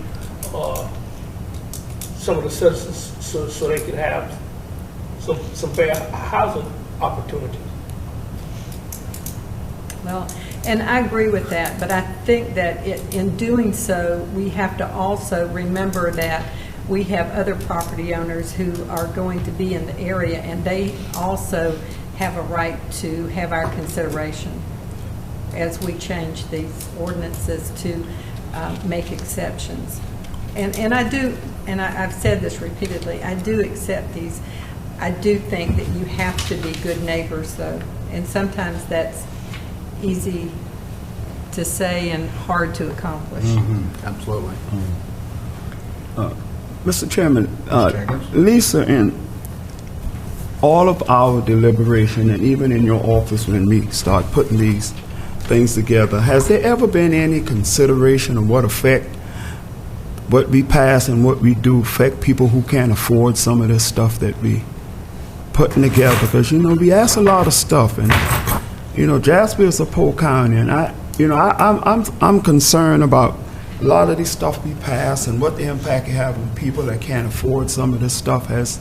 [SPEAKER 2] some of the citizens so they can have some fair housing opportunities.
[SPEAKER 4] Well, and I agree with that, but I think that in doing so, we have to also remember that we have other property owners who are going to be in the area, and they also have a right to have our consideration as we change these ordinances to make exceptions. And I do, and I've said this repeatedly, I do accept these. I do think that you have to be good neighbors, though, and sometimes that's easy to say and hard to accomplish.
[SPEAKER 1] Mm-hmm. Absolutely.
[SPEAKER 6] Mr. Chairman,
[SPEAKER 1] Jenkins?
[SPEAKER 6] Lisa, in all of our deliberation, and even in your office when we start putting these things together, has there ever been any consideration of what effect what we pass and what we do affect people who can't afford some of this stuff that we putting together. Because, you know, we ask a lot of stuff, and, you know, Jasper is a poor county, and I'm concerned about a lot of this stuff we pass and what the impact it have on people that can't afford some of this stuff. Has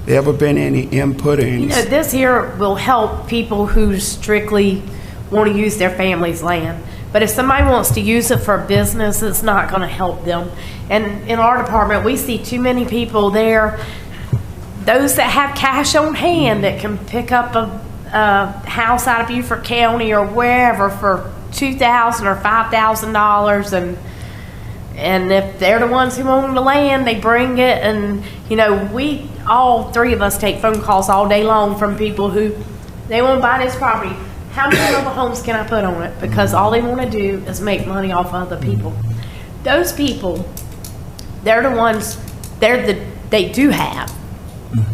[SPEAKER 6] there ever been any input or any?
[SPEAKER 5] You know, this here will help people who strictly want to use their family's land. But if somebody wants to use it for a business, it's not going to help them. And in our department, we see too many people there, those that have cash on hand that can pick up a house out of Beaufort County or wherever for $2,000 or $5,000, and if they're the ones who own the land, they bring it. And, you know, we, all three of us, take phone calls all day long from people who, they want to buy this property. How many mobile homes can I put on it? Because all they want to do is make money off other people. Those people, they're the ones, they do have.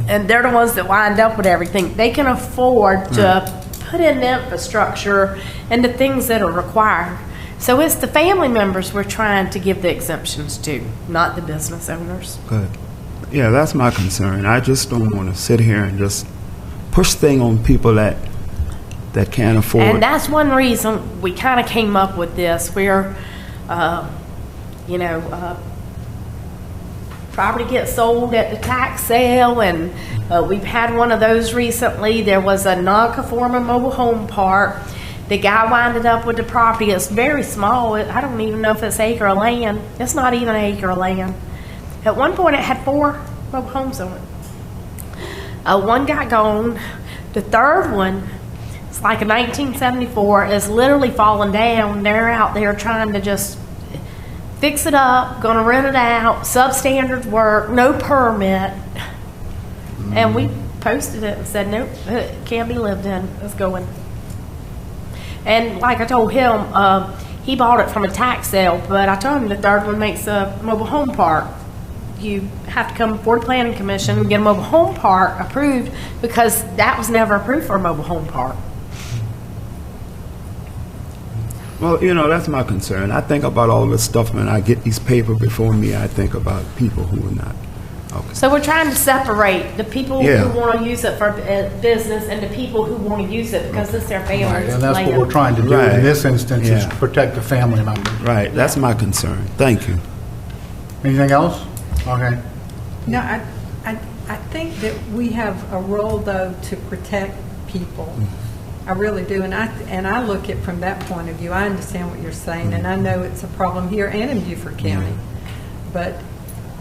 [SPEAKER 5] And they're the ones that wind up with everything. They can afford to put in the infrastructure and the things that are required. So it's the family members we're trying to give the exemptions to, not the business owners.
[SPEAKER 6] Good. Yeah, that's my concern. I just don't want to sit here and just push things on people that can't afford.
[SPEAKER 5] And that's one reason we kind of came up with this, where, property gets sold at the tax sale, and we've had one of those recently. There was a non-conforming mobile home park. The guy winded up with the property. It's very small. I don't even know if it's an acre of land. It's not even an acre of land. At one point, it had 4 mobile homes on it. One got gone. The third one, it's like a 1974, is literally falling down. They're out there trying to just fix it up, going to rent it out, substandard work, no permit. And we posted it and said, nope, it can't be lived in. It's going. And like I told him, he bought it from a tax sale, but I told him the third one makes a mobile home park. You have to come before the planning commission and get a mobile home park approved, because that was never approved for a mobile home park.
[SPEAKER 6] Well, you know, that's my concern. I think about all this stuff when I get these papers before me. I think about people who are not. Okay.
[SPEAKER 5] So we're trying to separate the people who want to use it for business and the people who want to use it because it's their family's
[SPEAKER 1] Right, and that's
[SPEAKER 5] land.
[SPEAKER 1] what we're trying to do
[SPEAKER 6] Right.
[SPEAKER 1] in this instance, is
[SPEAKER 6] Yeah.
[SPEAKER 1] protect the family members.
[SPEAKER 6] Right, that's my concern. Thank you.
[SPEAKER 1] Anything else? Okay.
[SPEAKER 4] No, I think that we have a role, though, to protect people. I really do, and I look at it from that point of view. I understand what you're saying, and I know it's a problem here and in Beaufort County. But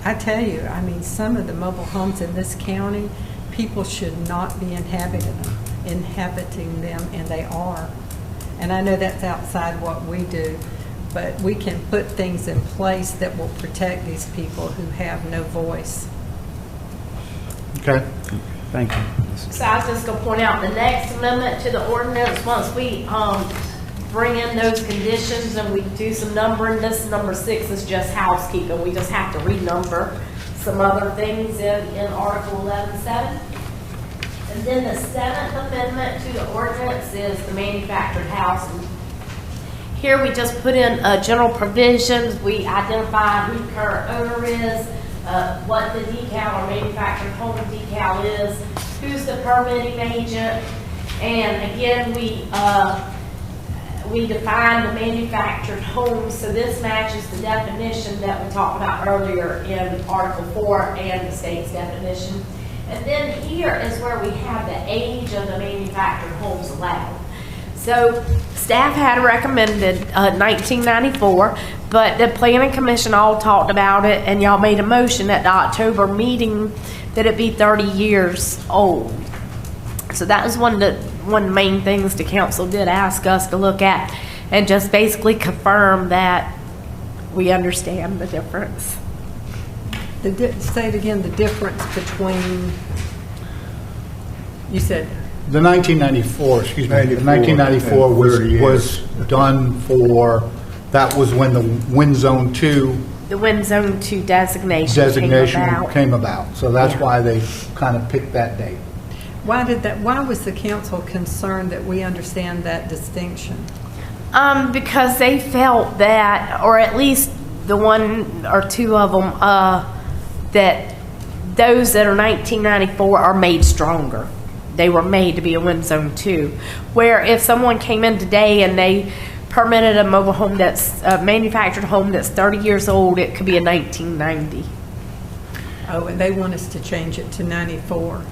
[SPEAKER 4] I tell you, I mean, some of the mobile homes in this county, people should not be inhabiting them, and they are. And I know that's outside what we do, but we can put things in place that will protect these people who have no voice.
[SPEAKER 1] Okay.
[SPEAKER 6] Thank you.
[SPEAKER 5] So I was just going to point out the next amendment to the ordinance, once we bring in those conditions and we do some numbering, this number 6 is just housekeeping. We just have to renumber some other things in Article 11.7. And then the 7th amendment to the ordinance is the manufactured house. And here we just put in general provisions. We identify who the current owner is, what the decal or manufactured home decal is, who's the permitting agent, and again we define the manufactured home, so this matches the definition that we talked about earlier in Article 4 and the state's definition. And then here is where we have the age of the manufactured homes allowed. So staff had recommended 1994, but the Planning Commission all talked about it, and y'all made a motion at the October meeting that it be 30 years old. So that was one of the main things the council did ask us to look at, and just basically confirm that we understand the difference.
[SPEAKER 4] Say it again, the difference between, you said,
[SPEAKER 1] The 1994, excuse me, the 1994 was done for, that was when the Wind Zone 2
[SPEAKER 5] The Wind Zone 2 designation
[SPEAKER 1] came about. So that's
[SPEAKER 5] Yeah.
[SPEAKER 1] why they kind of picked that date.
[SPEAKER 4] why was the council concerned that we understand that distinction?
[SPEAKER 5] Because they felt that, or at least the one or two of them, that those that are 1994 are made stronger. They were made to be a wind zone 2. Where if someone came in today and they permitted a mobile home that's a manufactured home that's 30 years old, it could be a 1990.
[SPEAKER 4] Oh, and they want us to change it to 94.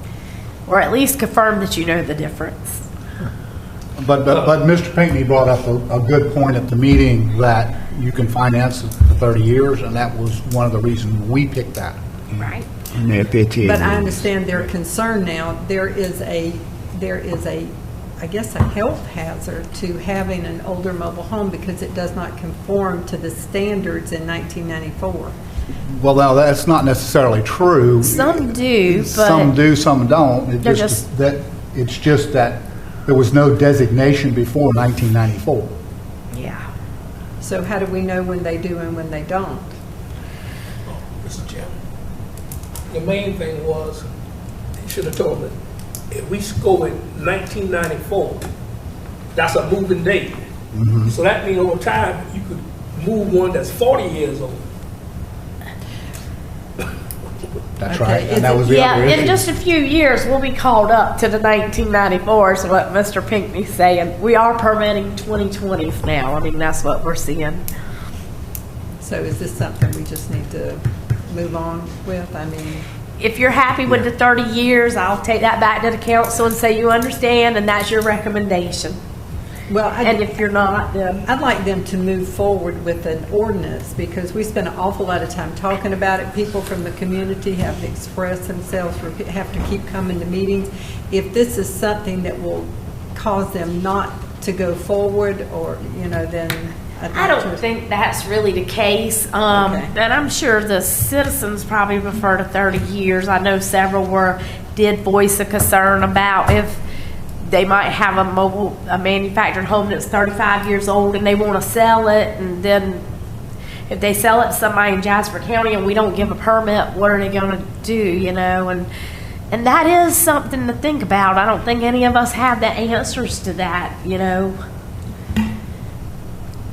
[SPEAKER 5] Or at least confirm that you know the difference.
[SPEAKER 1] But Mr. Pinckney brought up a good point at the meeting that you can finance it for 30 years, and that was one of the reasons we picked that.
[SPEAKER 5] Right.
[SPEAKER 6] And they're 58
[SPEAKER 4] But I
[SPEAKER 6] years.
[SPEAKER 4] understand their concern now. There is a, I guess, a health hazard to having an older mobile home because it does not conform to the standards in 1994.
[SPEAKER 1] Well, now, that's not necessarily true.
[SPEAKER 5] Some do, but
[SPEAKER 1] Some do, some don't.
[SPEAKER 5] They're just-
[SPEAKER 1] It's just that there was no designation before 1994.
[SPEAKER 5] yeah.
[SPEAKER 4] So how do we know when they do and when they don't?
[SPEAKER 2] Mr. Chairman, the main thing was, he should have told me, if we go with 1994, that's a moving date. So that means over time, you could move one that's 40 years old.
[SPEAKER 1] That's
[SPEAKER 4] Okay,
[SPEAKER 1] right.
[SPEAKER 4] is
[SPEAKER 1] And that
[SPEAKER 4] it-
[SPEAKER 1] was the
[SPEAKER 5] Yeah,
[SPEAKER 1] other
[SPEAKER 5] in
[SPEAKER 1] issue.
[SPEAKER 5] just a few years, we'll be called up to the 1994 is what Mr. Pinckney's saying. We are permitting 2020s now. I mean, that's what we're seeing.
[SPEAKER 4] So is this something we just need to move on with? I mean,
[SPEAKER 5] If you're happy with the 30 years, I'll take that back to the council and say you understand, and that's your recommendation.
[SPEAKER 4] well,
[SPEAKER 5] And if you're not, then
[SPEAKER 4] I'd like them to move forward with an ordinance because we spend an awful lot of time talking about it. People from the community have to express themselves, have to keep coming to meetings. If this is something that will cause them not to go forward or, then I'd
[SPEAKER 5] I
[SPEAKER 4] like
[SPEAKER 5] don't
[SPEAKER 4] to.
[SPEAKER 5] think that's really the case.
[SPEAKER 4] Okay.
[SPEAKER 5] And I'm sure the citizens probably prefer to 30 years. I know several did voice a concern about if they might have a manufactured home that's 35 years old and they want to sell it, and then if they sell it to somebody in Jasper County and we don't give a permit, what are they going to do, and that is something to think about. I don't think any of us have the answers to that,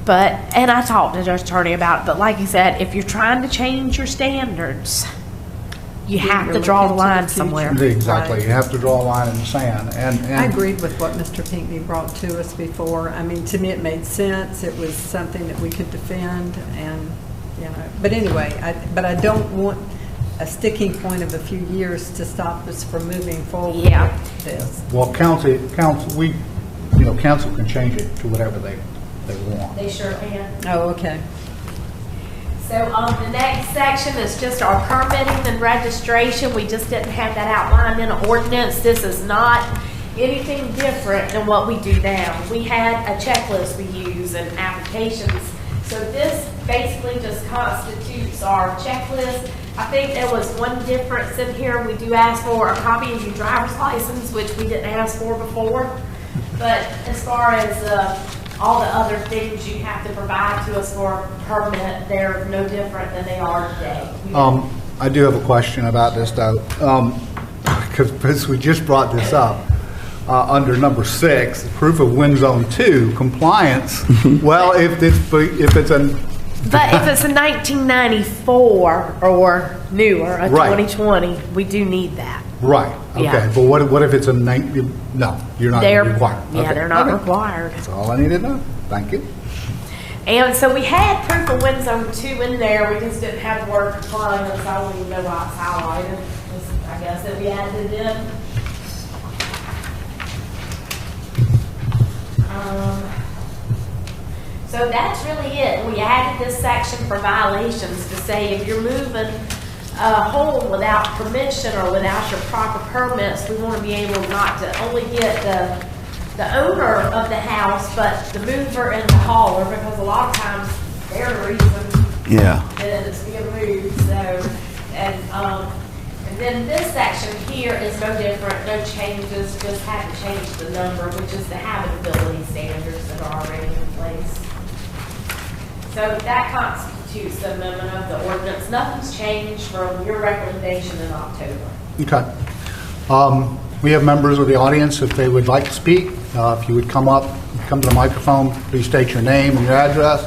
[SPEAKER 5] But, and I talked to the attorney about it, but like he said, if you're trying to change your standards, you have to
[SPEAKER 4] you're
[SPEAKER 5] draw the
[SPEAKER 4] looking to the
[SPEAKER 5] line
[SPEAKER 4] future.
[SPEAKER 5] somewhere.
[SPEAKER 1] Exactly.
[SPEAKER 4] Right.
[SPEAKER 1] You have to draw a line in the sand. And
[SPEAKER 4] I agreed with what Mr. Pinckney brought to us before. I mean, to me, it made sense. It was something that we could defend, and But anyway, I don't want a sticking point of a few years to stop us from moving forward
[SPEAKER 5] Yeah.
[SPEAKER 4] with this.
[SPEAKER 1] Well, council can change it to whatever they want.
[SPEAKER 5] They sure can.
[SPEAKER 4] Oh, okay.
[SPEAKER 5] So the next section is just our permitting and registration. We just didn't have that outlined in an ordinance. This is not anything different than what we do now. We had a checklist we use and applications. So this basically just constitutes our checklist. I think there was one difference in here. We do ask for a copy of your driver's license, which we didn't ask for before. But as far as all the other things you have to provide to us for a permit, they're no different than they are today.
[SPEAKER 1] I do have a question about this, though, because we just brought this up. Under number 6, proof of wind zone 2 compliance. Well, if it's a
[SPEAKER 5] But if it's a 1994 or newer, a
[SPEAKER 1] Right.
[SPEAKER 5] 2020, we do need that.
[SPEAKER 1] right, okay,
[SPEAKER 5] Yeah.
[SPEAKER 1] but what if it's a no, you're not required.
[SPEAKER 5] Yeah,
[SPEAKER 1] Okay.
[SPEAKER 5] they're not
[SPEAKER 1] Okay.
[SPEAKER 5] required.
[SPEAKER 1] That's all I needed to know. Thank you.
[SPEAKER 5] And so we had proof of wind zone 2 in there. We just didn't have the word compliance. I don't even know why it's highlighted. I guess that we added it in. So that's really it. We added this section for violations to say if you're moving a home without permission or without your proper permits, we want to be able not to only get the owner of the house, but the mover and the hauler, because a lot of times they're the reason
[SPEAKER 6] Yeah.
[SPEAKER 5] that it's being moved. So, and then this section here is no different, no changes, just have to change the number, which is the habitability standards that are already in place. So that constitutes the amendment of the ordinance. Nothing's changed from your recommendation in October.
[SPEAKER 1] Okay. We have members of the audience, if they would like to speak. If you would come to the microphone, please state your name and your address.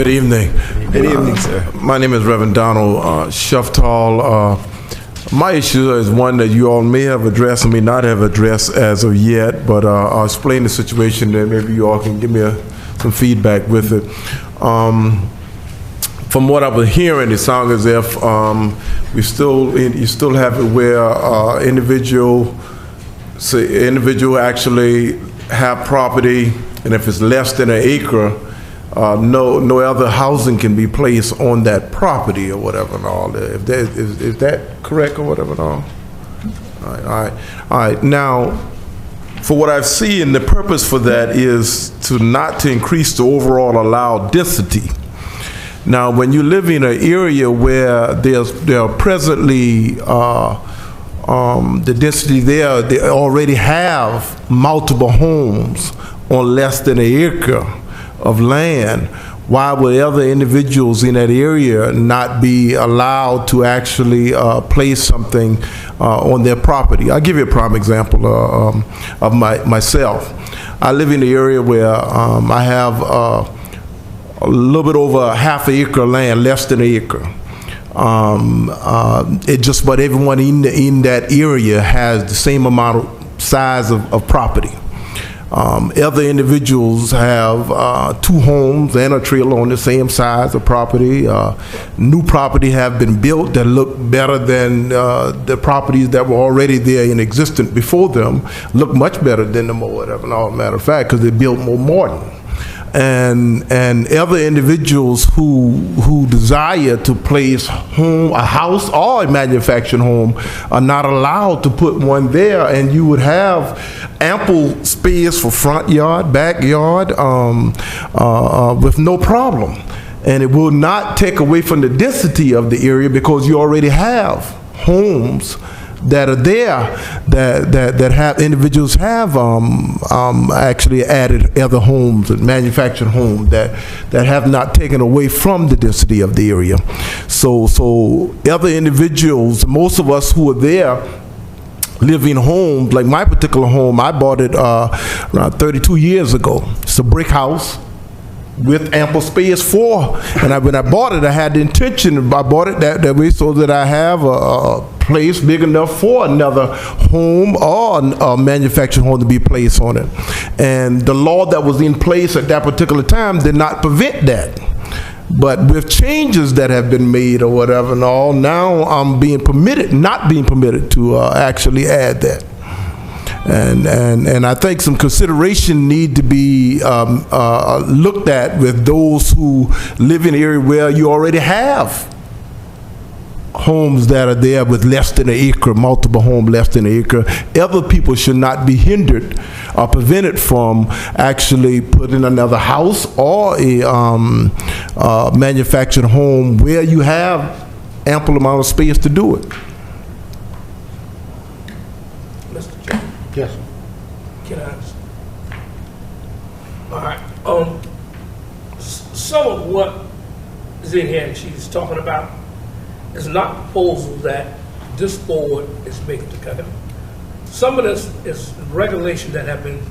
[SPEAKER 8] Good evening.
[SPEAKER 6] Good evening, sir.
[SPEAKER 8] My name is Reverend Donald Shuftal. My issue is one that you all may have addressed and may not have addressed as of yet, but I'll explain the situation and maybe you all can give me some feedback with it. From what I was hearing, it sounds as if you still have it where individual actually have property, and if it's less than an acre, no other housing can be placed on that property or whatever and all. Is that correct or whatever and all? All right. Now, for what I've seen, the purpose for that is not to increase the overall allowed density. Now, when you live in an area where there are presently the density there, they already have multiple homes on less than an acre of land, why would other individuals in that area not be allowed to actually place something on their property? I'll give you a prime example of myself. I live in the area where I have a little bit over half an acre of land, less than an acre. It just about everyone in that area has the same amount of size of property. Other individuals have 2 homes and a trailer on the same size of property. New property have been built that look better than the properties that were already there in existence before them, look much better than them or whatever, and all matter of fact, because they built more modern. And other individuals who desire to place a house or a manufactured home are not allowed to put one there, and you would have ample space for front yard, backyard, with no problem. And it will not take away from the density of the area because you already have homes that are there that have individuals have actually added other homes and manufactured homes that have not taken away from the density of the area. So other individuals, most of us who are there live in homes, like my particular home, I bought it around 32 years ago. It's a brick house with ample space for, and when I bought it, I had the intention, I bought it that way so that I have a place big enough for another home or a manufactured home to be placed on it. And the law that was in place at that particular time did not prevent that. But with changes that have been made or whatever and all, now I'm not being permitted to actually add that. And I think some consideration need to be looked at with those who live in an area where you already have homes that are there with less than an acre, multiple homes less than an acre. Other people should not be hindered or prevented from actually putting another house or a manufactured home where you have ample amount of space to do it.
[SPEAKER 2] Mr. Chairman.
[SPEAKER 1] Yes.
[SPEAKER 2] Can I ask? All right. Some of what is in here and she's talking about is not proposals that this board is making to cut out. Some of this is regulation that have been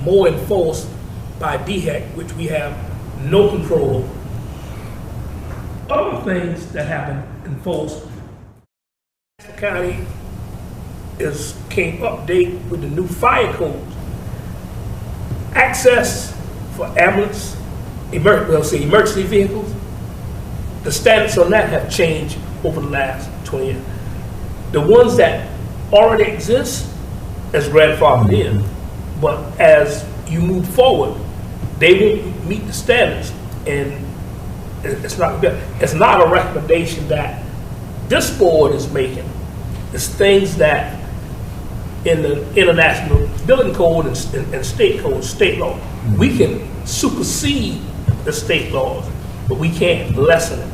[SPEAKER 2] more enforced by DHEC, which we have no control over. Other things that have been enforced, Jasper County can't update with the new fire codes. Access for ambulance, emergency vehicles, the standards on that have changed over the last 20 years. The ones that already exist is grandfathered in, but as you move forward, they won't meet the standards, and it's not a recommendation that this board is making. It's things that in the International Building Code and state code, state law, we can supersede the state laws, but we can't lessen it.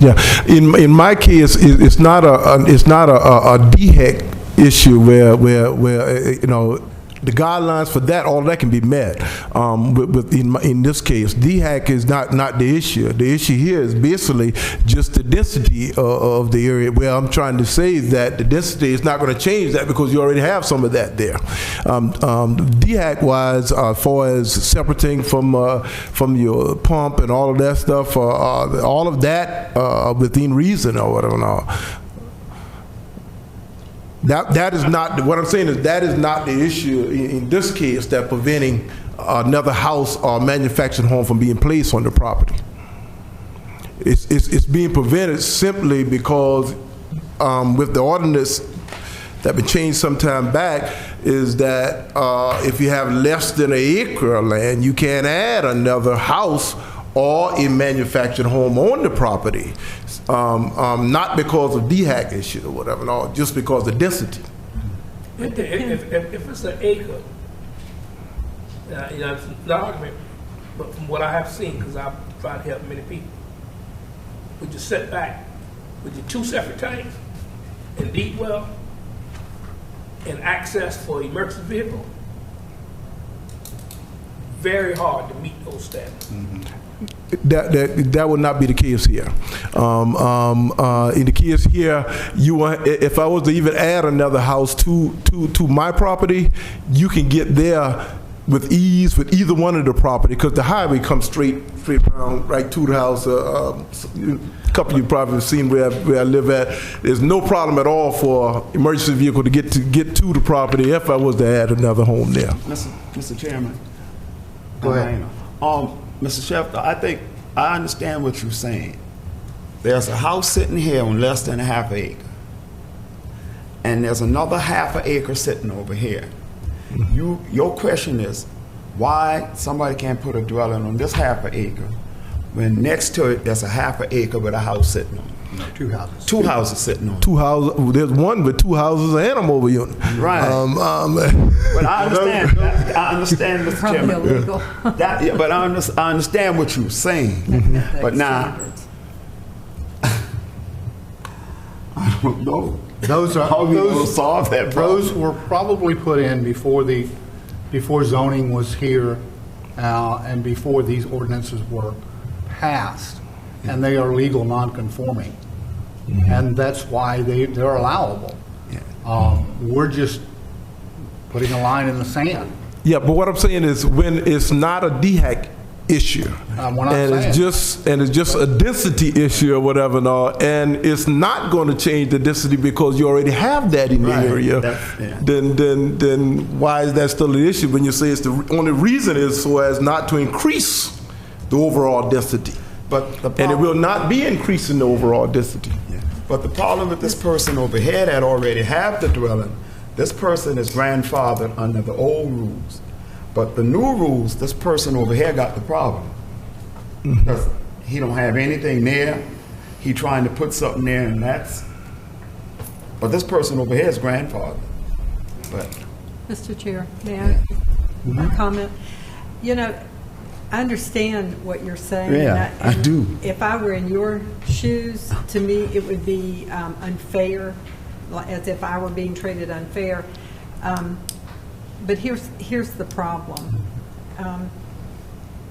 [SPEAKER 8] Yeah, in my case, it's not a DHEC issue where the guidelines for that, all that can be met. In this case, DHAC is not the issue. The issue here is basically just the density of the area. Where I'm trying to say is that the density is not going to change that because you already have some of that there. DHAC wise, as far as separating from your pump and all of that stuff, all of that within reason or whatever. No. That is not, what I'm saying is that is not the issue in this case that preventing another house or manufactured home from being placed on the property. It's being prevented simply because with the ordinance that been changed some time back is that if you have less than an acre of land, you can't add another house or a manufactured home on the property. Not because of DHAC issue or whatever, no, just because of density.
[SPEAKER 2] If it's an acre, it's an argument, but from what I have seen, because I've tried to help many people, with your setback, with your 2 separate tanks, and deep well, and access for emergency vehicle, very hard to meet those standards.
[SPEAKER 8] That would not be the case here. In the case here, if I was to even add another house to my property, you can get there with ease with either one of the property because the highway comes straight around right to the house. A couple of you probably have seen where I live at. There's no problem at all for emergency vehicle to get to the property if I was to add another home there.
[SPEAKER 6] Mr. Chairman.
[SPEAKER 1] Go ahead.
[SPEAKER 6] Mr. Shefter, I think I understand what you're saying. There's a house sitting here on less than a half acre. And there's another half an acre sitting over here. Your question is why somebody can't put a dwelling on this half an acre when next to it there's a half an acre with a house sitting on it.
[SPEAKER 1] No, 2 houses.
[SPEAKER 6] 2 houses sitting on it.
[SPEAKER 8] 2 houses. There's one with 2 houses and a mobile unit.
[SPEAKER 6] Right. But I understand. I understand, Mr.
[SPEAKER 4] Probably
[SPEAKER 6] Chairman.
[SPEAKER 4] illegal.
[SPEAKER 6] But I understand what you're saying. But now, I don't know. How we will solve that problem.
[SPEAKER 1] Those were probably put in before zoning was here and before these ordinances were passed, and they are legal non-conforming, and that's why they're allowable. We're just putting a line in the sand.
[SPEAKER 8] Yeah, but what I'm saying is when it's not a DHAC issue, and it's just a density issue or whatever, and it's not going to change the density because you already have that in the area. Then why is that still an issue when you say it's the only reason is so as not to increase the overall density? And it will not be increasing the overall density.
[SPEAKER 6] Yeah. But the problem with this person over here that already have the dwelling, this person is grandfathered under the old rules. But the new rules, this person over here got the problem. Because he don't have anything there. He trying to put something there, and but this person over here is grandfathered. But
[SPEAKER 4] Mr. Chair, may I comment? I understand what you're saying.
[SPEAKER 6] Yeah, I do.
[SPEAKER 4] If I were in your shoes, to me, it would be unfair, as if I were being treated unfair. But here's the problem.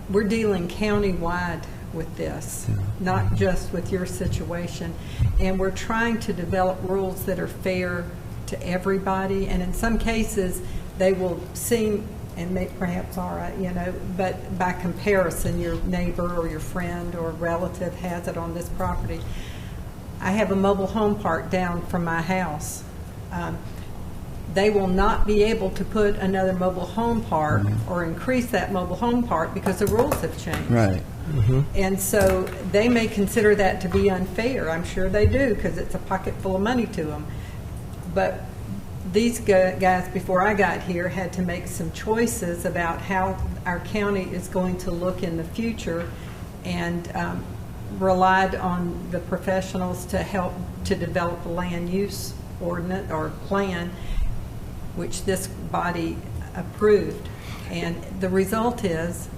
[SPEAKER 4] We're dealing countywide with this, not just with your situation. And we're trying to develop rules that are fair to everybody. And in some cases, they will seem and perhaps all right, but by comparison, your neighbor or your friend or relative has it on this property. I have a mobile home park down from my house. They will not be able to put another mobile home park or increase that mobile home park because the rules have changed.
[SPEAKER 6] Right.
[SPEAKER 4] And so they may consider that to be unfair. I'm sure they do because it's a pocket full of money to them. But these guys, before I got here, had to make some choices about how our county is going to look in the future, and relied on the professionals to help to develop a land use ordinance or plan, which this body approved. And the result is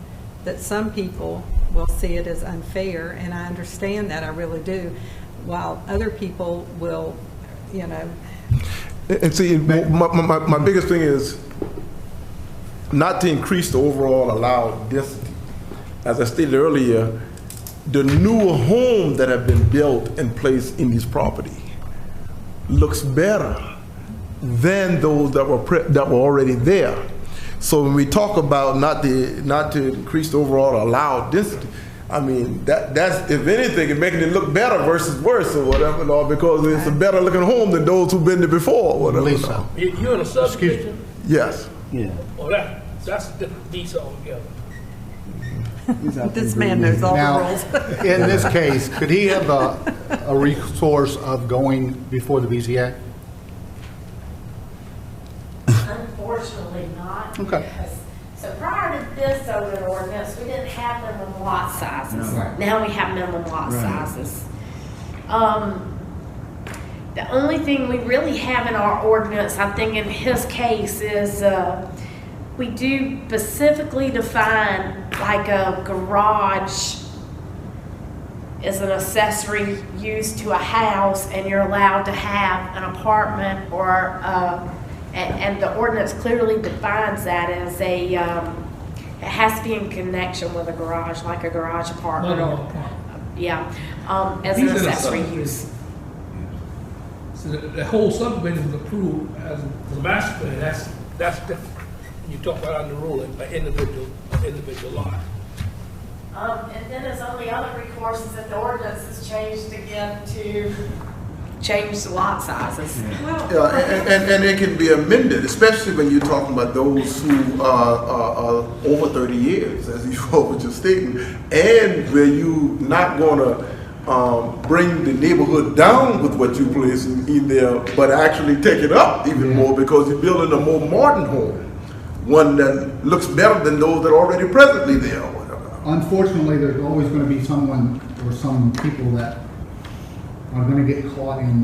[SPEAKER 4] that some people will see it as unfair, and I understand that, I really do, while other people will,
[SPEAKER 8] And see, my biggest thing is not to increase the overall allowed density. As I stated earlier, the newer homes that have been built and placed in this property looks better than those that were already there. So when we talk about not to increase the overall allowed density, I mean that's if anything, it's making it look better versus worse or whatever, because it's a better looking home than those who've been there before. Or whatever.
[SPEAKER 1] Lisa.
[SPEAKER 2] You're in a subdivision?
[SPEAKER 8] Yes.
[SPEAKER 6] Yeah.
[SPEAKER 2] Well, that's a different beast altogether.
[SPEAKER 4] This man knows all the
[SPEAKER 1] Now,
[SPEAKER 4] rules.
[SPEAKER 1] in this case, could he have a resource of going before the BZA?
[SPEAKER 5] Unfortunately not.
[SPEAKER 1] Okay.
[SPEAKER 5] Because- So prior to this zoning ordinance, we didn't have minimum lot sizes. Now we have minimum lot sizes. The only thing we really have in our ordinance, I think in his case, is we do specifically define like a garage is an accessory use to a house, and you're allowed to have an apartment or and the ordinance clearly defines that as a it has to be in connection with a garage, like a garage apartment or as an accessory use.
[SPEAKER 2] So the whole subdivision was approved as a master plan. That's different. You talk about under ruling, an individual lot.
[SPEAKER 5] And then there's only other recourse is that the ordinance is changed again to change the lot sizes.
[SPEAKER 8] And it can be amended, especially when you're talking about those who are over 30 years, as you were just stating, and where you're not going to bring the neighborhood down with what you place in there, but actually take it up even more because you're building a more modern home, one that looks better than those that are already presently there. Or whatever.
[SPEAKER 1] Unfortunately, there's always going to be someone or some people that are going to get caught in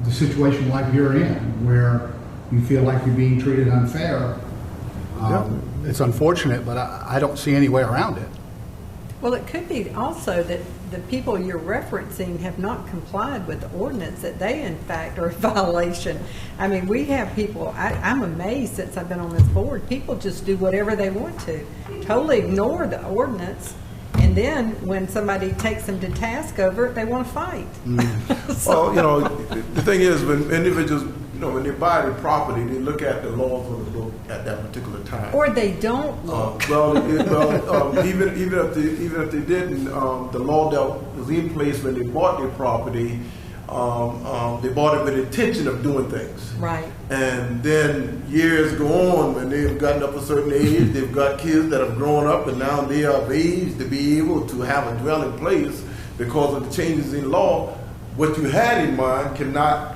[SPEAKER 1] the situation like you're in, where you feel like you're being treated unfair. It's unfortunate, but I don't see any way around it.
[SPEAKER 4] Well, it could be also that the people you're referencing have not complied with the ordinance, that they in fact are in violation. I mean, we have people, I'm amazed since I've been on this board, people just do whatever they want to, totally ignore the ordinance, and then when somebody takes them to task over it, they want to fight.
[SPEAKER 8] Well, the thing is, when individuals, when they buy the property, they look at the laws on the book at that particular time.
[SPEAKER 4] Or they don't look.
[SPEAKER 8] Even if they didn't, the law that was in place when they bought their property, they bought it with the intention of doing things.
[SPEAKER 4] Right.
[SPEAKER 8] And then years go on, when they've gotten up a certain age, they've got kids that have grown up, and now they are of age to be able to have a dwelling place because of the changes in law. What you had in mind cannot.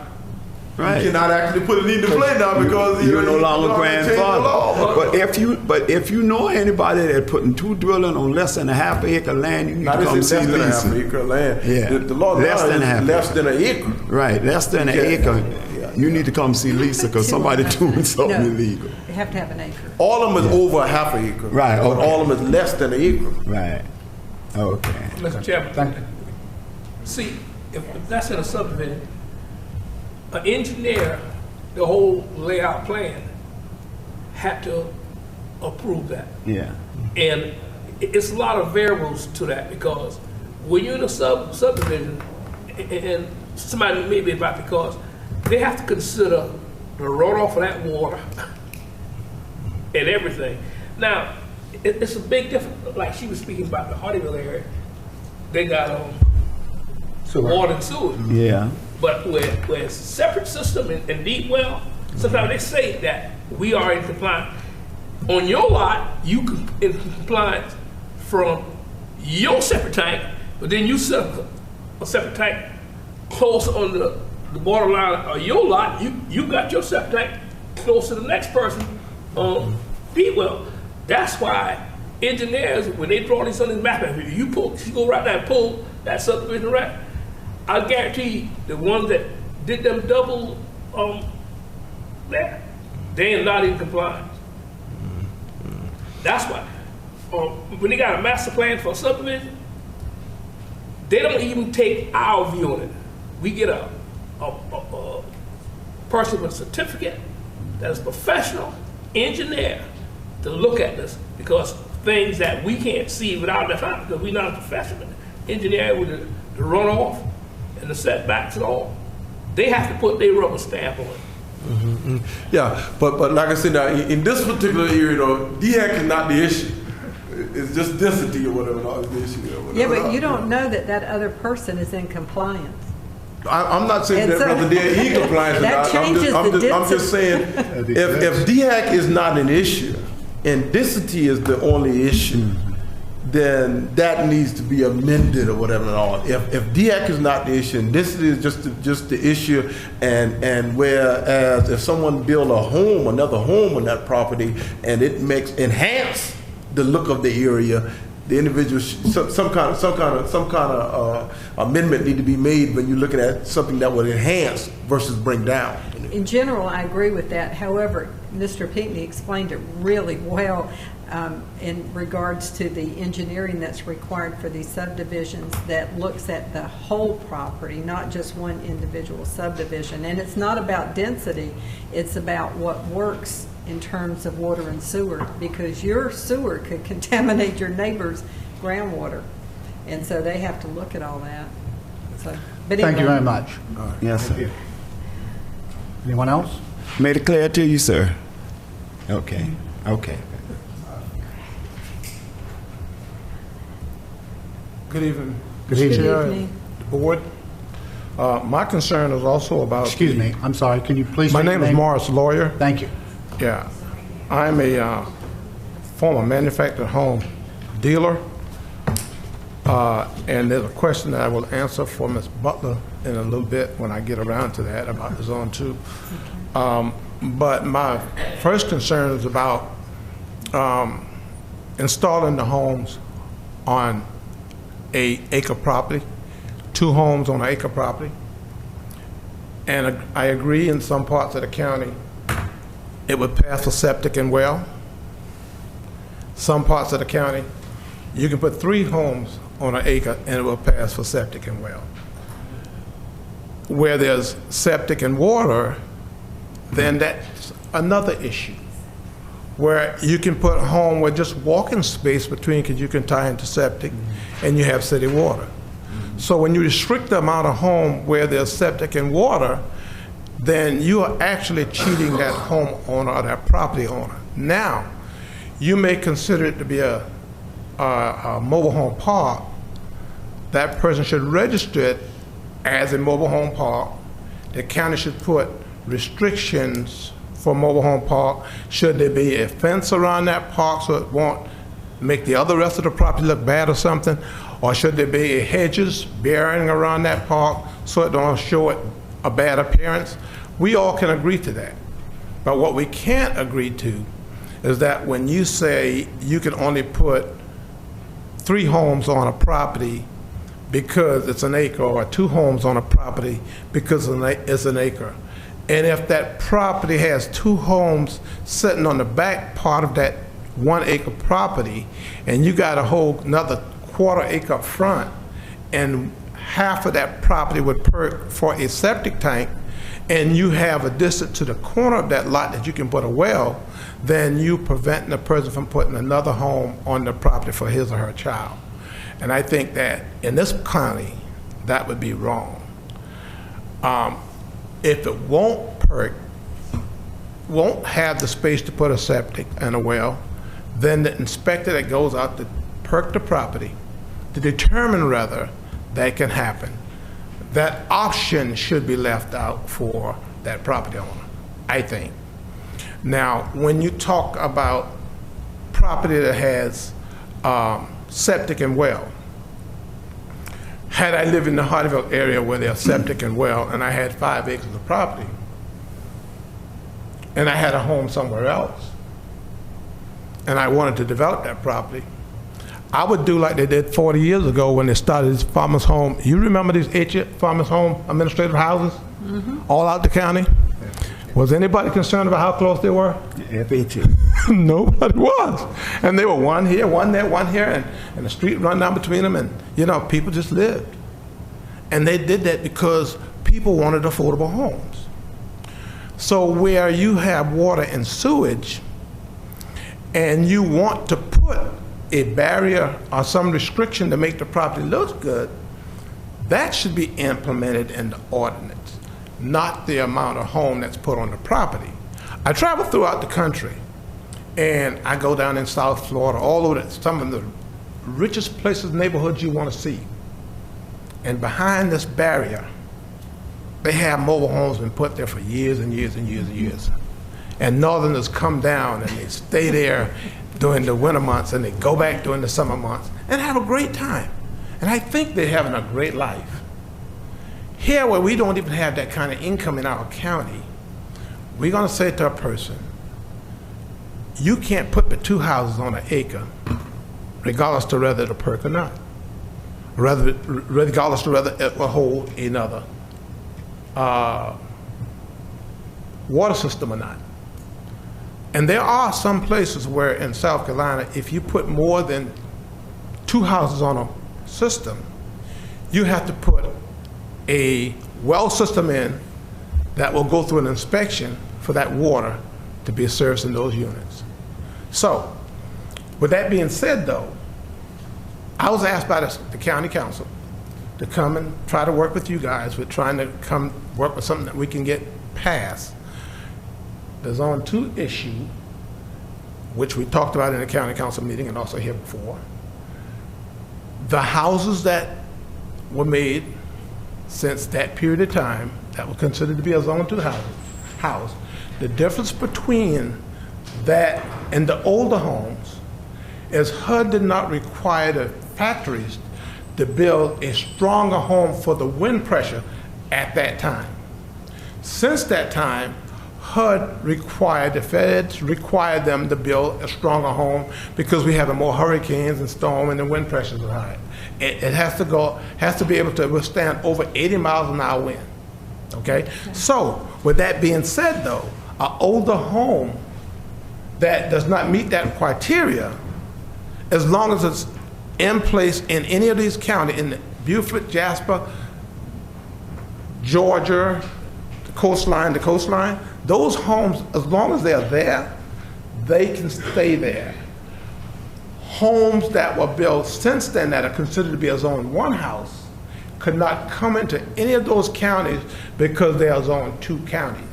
[SPEAKER 6] Right.
[SPEAKER 8] You cannot actually put it into play now because
[SPEAKER 6] you're no longer grandfather.
[SPEAKER 8] But
[SPEAKER 6] But if you know anybody that's putting two dwelling on less than a half acre land, you need to come see
[SPEAKER 8] less than a half
[SPEAKER 6] Lisa.
[SPEAKER 8] acre land.
[SPEAKER 6] Yeah.
[SPEAKER 8] The law
[SPEAKER 6] Less
[SPEAKER 8] now
[SPEAKER 6] than
[SPEAKER 8] is
[SPEAKER 6] half
[SPEAKER 8] less than an acre.
[SPEAKER 6] Right, less than an acre. You need to come see Lisa because somebody doing something
[SPEAKER 4] No,
[SPEAKER 6] illegal.
[SPEAKER 4] you have to have an acre.
[SPEAKER 8] All of them is over a half an acre.
[SPEAKER 6] Right,
[SPEAKER 8] But
[SPEAKER 6] okay.
[SPEAKER 8] all of them is less than an acre.
[SPEAKER 6] Right. Okay.
[SPEAKER 2] Mr. Chairman,
[SPEAKER 1] Thank you.
[SPEAKER 2] see, if that's in a subdivision, an engineer, the whole layout plan, had to approve that.
[SPEAKER 6] Yeah.
[SPEAKER 2] And it's a lot of variables to that, because when you're in a subdivision, and somebody may be about, because they have to consider the runoff of that water and everything. Now, it's a big difference. Like she was speaking about the Hardyville area, they got water and sewer.
[SPEAKER 6] Yeah.
[SPEAKER 2] But where it's a separate system and deep well, sometimes they say that we are in compliance. On your lot, you in compliance from your separate tank, but then you set a separate tank close on the borderline of your lot. You got your separate tank close to the next person on deep well. That's why engineers, when they draw these on this map, if you go right there and pull that subdivision right, I guarantee the ones that did them double that, they are not in compliance. That's why when they got a master plan for a subdivision, they don't even take our view on it. We get a person with a certificate that is professional, engineer to look at this, because things that we can't see without the time, because we're not a professional engineer with the runoff and the setbacks and all. They have to put their rubber stamp on it.
[SPEAKER 8] Yeah, but like I said, now, in this particular area, though, DHEC is not the issue. It's just density or whatever, not the issue.
[SPEAKER 4] Yeah, but you don't know that that other person is in compliance.
[SPEAKER 8] I'm not saying
[SPEAKER 4] And
[SPEAKER 8] that
[SPEAKER 4] so-
[SPEAKER 8] whether they're e-compliant or
[SPEAKER 4] That
[SPEAKER 8] not.
[SPEAKER 4] changes
[SPEAKER 8] I'm
[SPEAKER 4] the
[SPEAKER 8] just saying, if DHEC is not an issue and density is the only issue, then that needs to be amended or whatever and all. If DHEC is not the issue and density is just the issue, and whereas if someone build another home on that property, and it enhance the look of the area, the individual some kind of amendment need to be made when you're looking at something that would enhance versus bring down.
[SPEAKER 4] In general, I agree with that. However, Mr. Pinckney explained it really well in regards to the engineering that's required for these subdivisions that looks at the whole property, not just one individual subdivision. And it's not about density, it's about what works in terms of water and sewer, because your sewer could contaminate your neighbor's groundwater. And so they have to look at all that. So, but
[SPEAKER 1] Thank you
[SPEAKER 4] anyway.
[SPEAKER 1] very much.
[SPEAKER 6] Yes, sir.
[SPEAKER 1] Anyone else?
[SPEAKER 6] Made it clear to you, sir? Okay, okay.
[SPEAKER 7] Good evening.
[SPEAKER 1] Good evening.
[SPEAKER 7] Chair and
[SPEAKER 4] evening.
[SPEAKER 7] the board. My concern is also about.
[SPEAKER 1] Excuse me, I'm sorry, can you please
[SPEAKER 7] My
[SPEAKER 1] state your
[SPEAKER 7] name is Morris Lawyer.
[SPEAKER 1] Thank you.
[SPEAKER 7] Yeah. I'm a former manufactured home dealer. And there's a question that I will answer for Ms. Butler in a little bit when I get around to that about the Zone 2. But my first concern is about installing the homes on a acre property, 2 homes on an acre property. And I agree in some parts of the county it would pass for septic and well. Some parts of the county, you can put 3 homes on an acre and it will pass for septic and well. Where there's septic and water, then that's another issue. Where you can put a home with just walking space between, because you can tie into septic and you have city water. So when you restrict the amount of home where there's septic and water, then you are actually cheating that homeowner or that property owner. Now, you may consider it to be a mobile home park. That person should register it as a mobile home park. The county should put restrictions for mobile home park. Should there be a fence around that park so it won't make the other rest of the property look bad or something? Or should there be hedges bearing around that park so it don't show it a bad appearance? We all can agree to that. But what we can't agree to is that when you say you can only put 3 homes on a property because it's an acre, or 2 homes on a property because it's an acre. And if that property has 2 homes sitting on the back part of that 1 acre property, and you got a whole another 1/4 acre up front, and half of that property would perk for a septic tank, and you have a distance to the corner of that lot that you can put a well, then you preventing the person from putting another home on the property for his or her child. And I think that in this county, that would be wrong. If it won't perk, won't have the space to put a septic and a well, then the inspector that goes out to perk the property to determine whether that can happen, that option should be left out for that property owner, I think. Now, when you talk about property that has septic and well, had I lived in the Hardyville area where there's septic and well, and I had 5 acres of property, and I had a home somewhere else, and I wanted to develop that property, I would do like they did 40 years ago when they started this farmers home. You remember these 8 farmers home administrative houses all out the county? Was anybody concerned about how close they were? Nobody was. And they were one here, one there, one here, and the street run down between them, and you know, people just lived. And they did that because people wanted affordable homes. So where you have water and sewage, and you want to put a barrier or some restriction to make the property look good, that should be implemented in the ordinance, not the amount of home that's put on the property. I travel throughout the country, and I go down in South Florida, all over some of the richest places, neighborhoods you want to see. And behind this barrier, they have mobile homes been put there for years and years and years and years. And Northerners come down and they stay there during the winter months and they go back during the summer months and have a great time. And I think they're having a great life. Here, where we don't even have that kind of income in our county, we're going to say to a person, you can't put the 2 houses on an acre, regardless to whether it'll perk or not, regardless to whether it will hold another water system or not. And there are some places where in South Carolina, if you put more than 2 houses on a system, you have to put a well system in that will go through an inspection for that water to be serviced in those units. So, with that being said though, I was asked by the county council to come and try to work with you guys with trying to come work with something that we can get passed. The Zone 2 issue, which we talked about in the county council meeting and also here before. The houses that were made since that period of time that were considered to be a Zone 2 house, the difference between that and the older homes is HUD did not require the factories to build a stronger home for the wind pressure at that time. Since that time, HUD required, the feds required them to build a stronger home because we have more hurricanes and storm and the wind pressures are high. It has to be able to withstand over 80 miles an hour wind, okay? So, with that being said though, an older home that does not meet that criteria, as long as it's in place in any of these counties, in Beaufort, Jasper, Georgia, the coastline, those homes, as long as they're there, they can stay there. Homes that were built since then that are considered to be a Zone 1 house could not come into any of those counties because they are Zone 2 counties.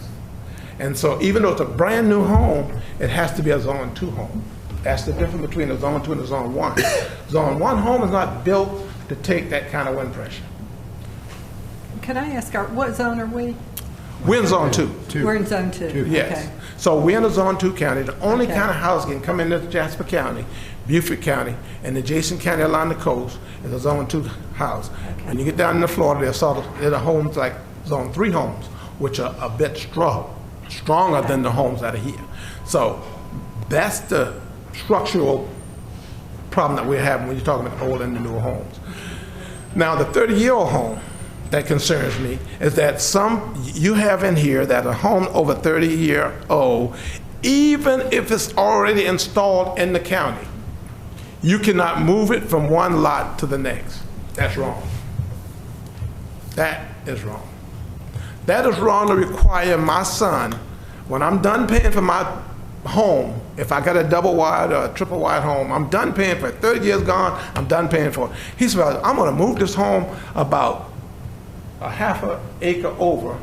[SPEAKER 7] And so even though it's a brand new home, it has to be a Zone 2 home. That's the difference between a Zone 2 and a Zone 1. Zone 1 home is not built to take that kind of wind pressure.
[SPEAKER 4] Could I ask, what zone are we?
[SPEAKER 7] We're in Zone 2.
[SPEAKER 4] We're in Zone 2.
[SPEAKER 7] Yes.
[SPEAKER 4] Okay.
[SPEAKER 7] So we're in a Zone 2 county. The only kind of house can come into Jasper County, Beaufort County, and the adjacent county along the coast is a Zone 2 house.
[SPEAKER 4] Okay.
[SPEAKER 7] When you get down into Florida, there are homes like Zone 3 homes, which are a bit stronger than the homes that are here. So that's the structural problem that we're having when you're talking about old and the newer homes. Now, the 30-year-old home that concerns me is that you have in here that a home over 30-year-old, even if it's already installed in the county, you cannot move it from one lot to the next. That's wrong. That is wrong. That is wrong to require my son, when I'm done paying for my home, if I got a double wide or a triple wide home, I'm done paying for it. 30 years gone, I'm done paying for it. He said, well, I'm going to move this home about a half an acre over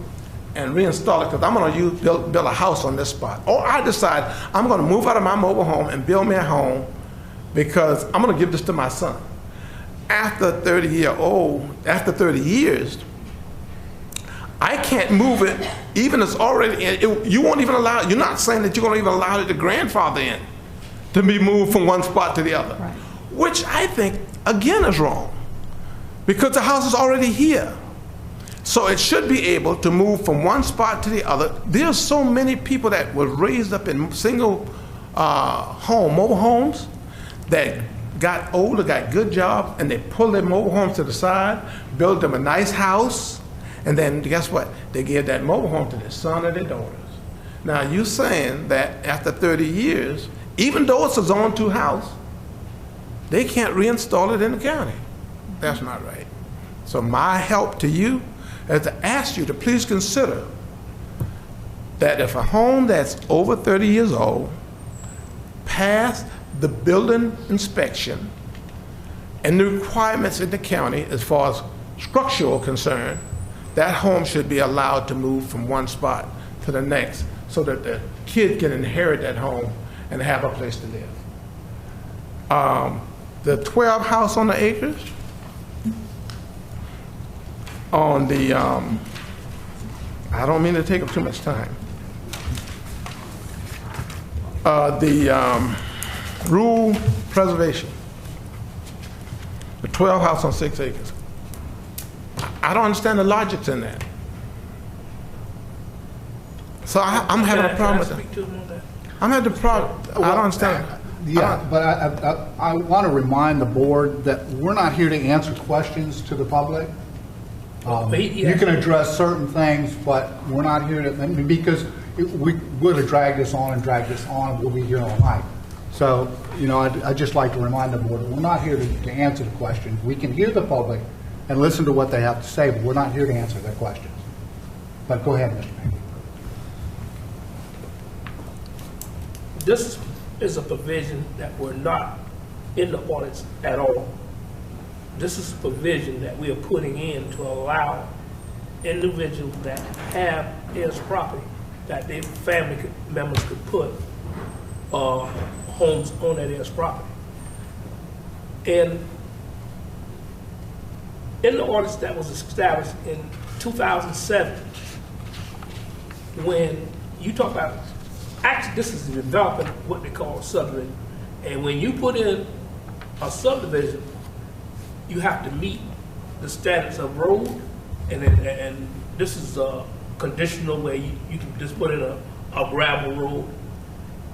[SPEAKER 7] and reinstall it because I'm going to build a house on this spot. Or I decide I'm going to move out of my mobile home and build me a home because I'm going to give this to my son. After 30 years, I can't move it, even it's already, you won't even allow, you're not saying that you're going to even allow the grandfather in to be moved from one spot to the other, right. Which I think, again, is wrong because the house is already here. So it should be able to move from one spot to the other. There's so many people that were raised up in single mobile homes that got older, got good jobs, and they pulled their mobile homes to the side, built them a nice house, and then guess what? They gave that mobile home to their son or their daughters. Now you're saying that after 30 years, even though it's a Zone 2 house, they can't reinstall it in the county. That's not right. So my help to you is to ask you to please consider that if a home that's over 30 years old pass the building inspection and the requirements in the county as far as structural concern, that home should be allowed to move from one spot to the next so that the kid can inherit that home and have a place to live. The 12 house on the acres, on the, I don't mean to take up too much time. The rural preservation, the 12 house on 6 acres. I don't understand the logic in that. So I'm having a problem with that. I'm having a problem. I don't understand.
[SPEAKER 1] Yeah, but I want to remind the board that we're not here to answer questions to the public. You can address certain things, but we're not here to, because we would have dragged this on and dragged this on, we'll be here all night. So, you know, I'd just like to remind the board, we're not here to answer the questions. We can hear the public and listen to what they have to say, but we're not here to answer their questions. But go ahead, Mr. Mayor.
[SPEAKER 2] This is a provision that we're not in the ordinance at all. This is a provision that we are putting in to allow individuals that have heirs property, that their family members could put homes on that heirs property. And in the ordinance that was established in 2007, when you talk about, actually this is developing what they call a subdivision. And when you put in a subdivision, you have to meet the standards of road, and this is a conditional where you can just put in a gravel road.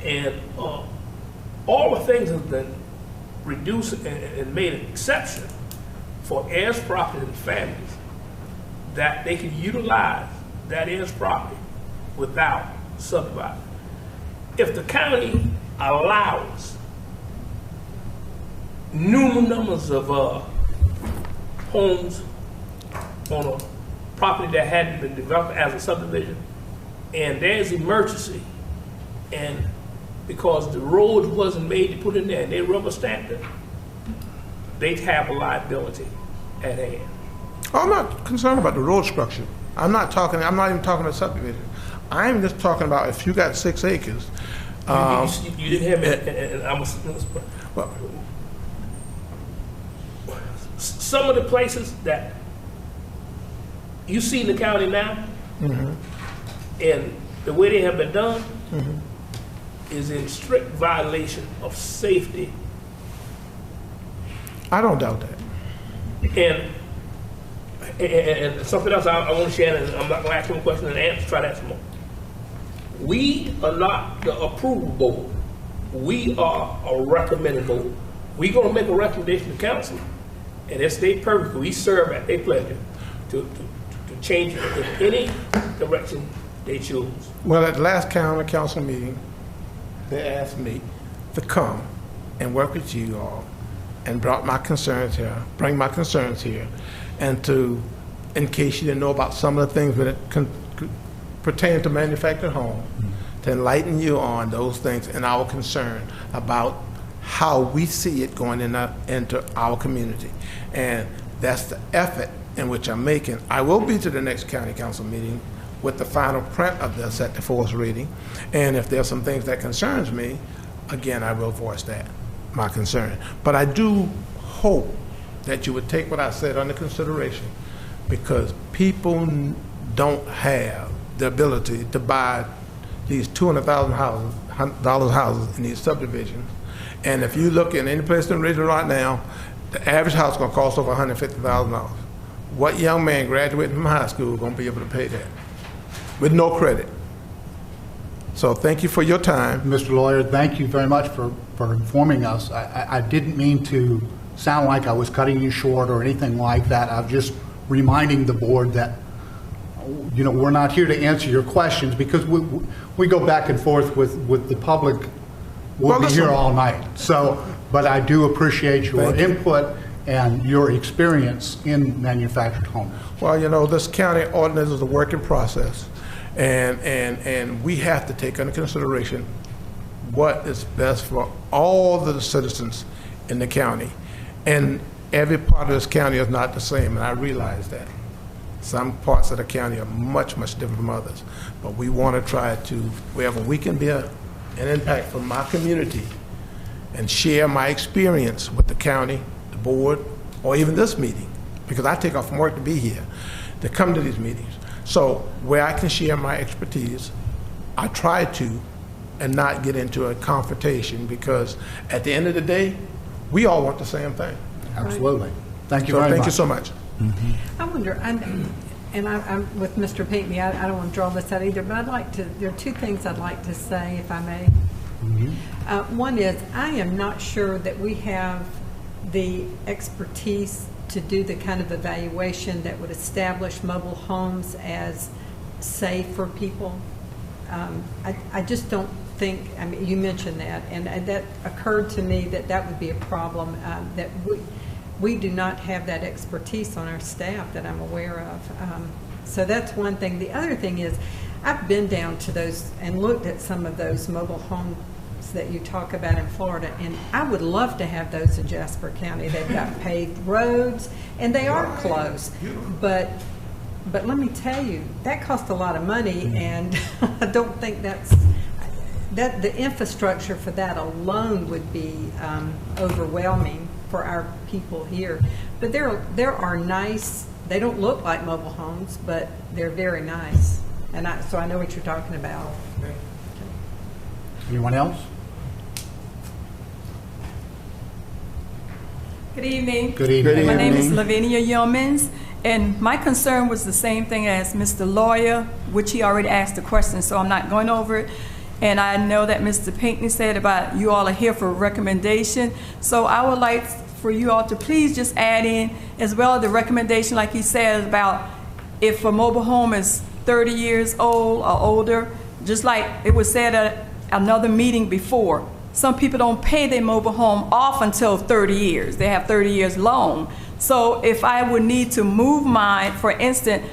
[SPEAKER 2] And all the things have been reduced and made an exception for heirs property and families that they can utilize that heirs property without subdividing. If the county allows numerous of homes on a property that hadn't been developed as a subdivision, and there's emergency, and because the road wasn't made to put in there and they rubber stamped it, they have a liability at hand.
[SPEAKER 7] I'm not concerned about the road structure. I'm not even talking about subdivision. I'm just talking about if you got 6 acres.
[SPEAKER 2] You didn't have it, and well, some of the places that you see in the county now, and the way they have been done, is in strict violation of safety.
[SPEAKER 7] I don't doubt that.
[SPEAKER 2] And something else I want to share, and I'm not going to ask you a question and answer, try to answer more. We are not the approval board. We are a recommending board. We're going to make a recommendation to council, and if they perfect, we serve at their pleasure to change it in any direction they choose.
[SPEAKER 7] Well, at the last county council meeting, they asked me to come and work with you all and bring my concerns here, and to, in case you didn't know about some of the things that pertain to manufactured home, to enlighten you on those things and our concern about how we see it going into our community. And that's the effort in which I'm making. I will be to the next county council meeting with the final print of this at the 4th reading. And if there's some things that concerns me, again, I will voice that, my concern. But I do hope that you would take what I said under consideration, because people don't have the ability to buy these $200,000 houses in these subdivisions. And if you look in any place in the region right now, the average house is going to cost over $150,000. What young man graduating from high school is going to be able to pay that with no credit? So thank you for your time.
[SPEAKER 1] Mr. Lawyer, thank you very much for informing us. I didn't mean to sound like I was cutting you short or anything like that. I'm just reminding the board that, you know, we're not here to answer your questions, because we go back and forth with the public. We'll be here all night. So, but I do appreciate your input and your experience in manufactured homes.
[SPEAKER 7] Well, you know, this county ordinance is a working process, and we have to take under consideration what is best for all the citizens in the county. And every part of this county is not the same, and I realize that. Some parts of the county are much, much different from others. But we want to try to, wherever we can be an impact for my community and share my experience with the county, the board, or even this meeting, because I take off from work to be here, to come to these meetings. So where I can share my expertise, I try to, and not get into a confrontation, because at the end of the day, we all want the same thing.
[SPEAKER 1] Absolutely. Thank you
[SPEAKER 7] So
[SPEAKER 1] very much.
[SPEAKER 7] thank you so much.
[SPEAKER 4] I wonder, I'm with Mr. Pinckney, I don't want to draw this out either, but I'd like to, there are two things I'd like to say, if I may. One is, I am not sure that we have the expertise to do the kind of evaluation that would establish mobile homes as safe for people. I just don't think, I mean, you mentioned that, and that occurred to me that that would be a problem, that we do not have that expertise on our staff that I'm aware of. So that's one thing. The other thing is, I've been down to those and looked at some of those mobile homes that you talk about in Florida, and I would love to have those in Jasper County. They've got paved roads, and they are close. But let me tell you, that costs a lot of money, and I don't think that the infrastructure for that alone would be overwhelming for our people here. But there are nice, they don't look like mobile homes, but they're very nice. And so I know what you're talking about.
[SPEAKER 1] Anyone else?
[SPEAKER 9] Good evening.
[SPEAKER 1] Good evening.
[SPEAKER 9] My name is Lavinia Yeomans, and my concern was the same thing as Mr. Lawyer, which he already asked the question, so I'm not going over it. And I know that Mr. Pinckney said about you all are here for recommendation, so I would like for you all to please just add in as well the recommendation, like he said, about if a mobile home is 30 years old or older, just like it was said at another meeting before. Some people don't pay their mobile home off until 30 years. They have 30 years loan. So if I would need to move mine, for instance,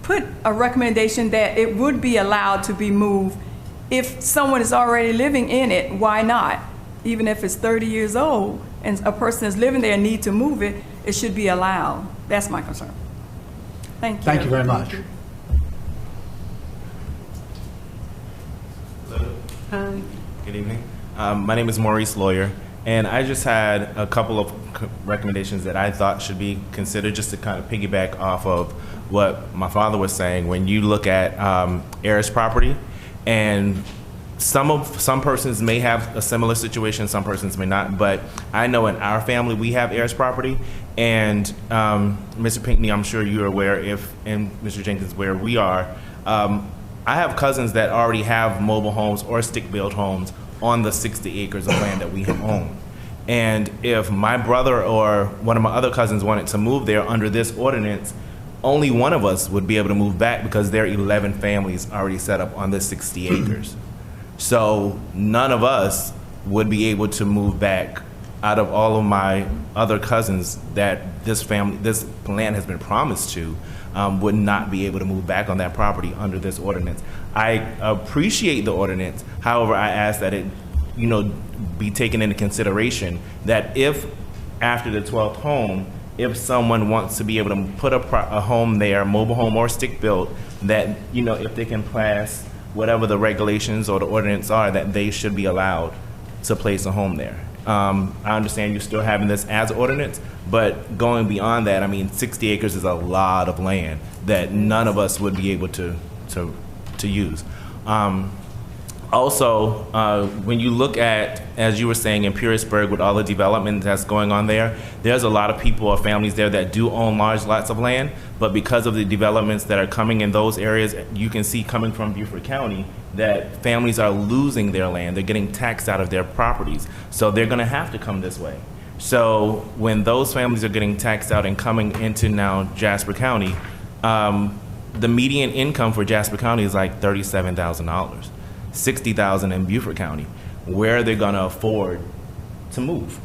[SPEAKER 9] put a recommendation that it would be allowed to be moved. If someone is already living in it, why not? Even if it's 30 years old and a person is living there and need to move it, it should be allowed. That's my concern. Thank you.
[SPEAKER 1] Thank you very much.
[SPEAKER 4] Hi.
[SPEAKER 10] Good evening. My name is Maurice Lawyer, and I just had a couple of recommendations that I thought should be considered, just to kind of piggyback off of what my father was saying. When you look at heiress property, and some persons may have a similar situation, some persons may not, but I know in our family we have heirs property, and Mr. Pinckney, I'm sure you're aware, and Mr. Jenkins, where we are, I have cousins that already have mobile homes or stick-built homes on the 60 acres of land that we own. And if my brother or one of my other cousins wanted to move there under this ordinance, only one of us would be able to move back because there are 11 families already set up on this 60 acres. So none of us would be able to move back out of all of my other cousins that this land has been promised to, would not be able to move back on that property under this ordinance. I appreciate the ordinance. However, I ask that it, be taken into consideration that if after the 12th home, if someone wants to be able to put a home there, mobile home or stick built, that, if they can pass whatever the regulations or the ordinance are, that they should be allowed to place a home there. I understand you're still having this as ordinance, but going beyond that, 60 acres is a lot of land that none of us would be able to use. Also, when you look at, as you were saying, in Purisburg with all the development that's going on there, there's a lot of people or families there that do own large lots of land, but because of the developments that are coming in those areas, you can see coming from Beaufort County that families are losing their land. They're getting taxed out of their properties. So they're going to have to come this way. So when those families are getting taxed out and coming into now Jasper County, the median income for Jasper County is like $37,000. $60,000 in Beaufort County. Where are they going to afford to move?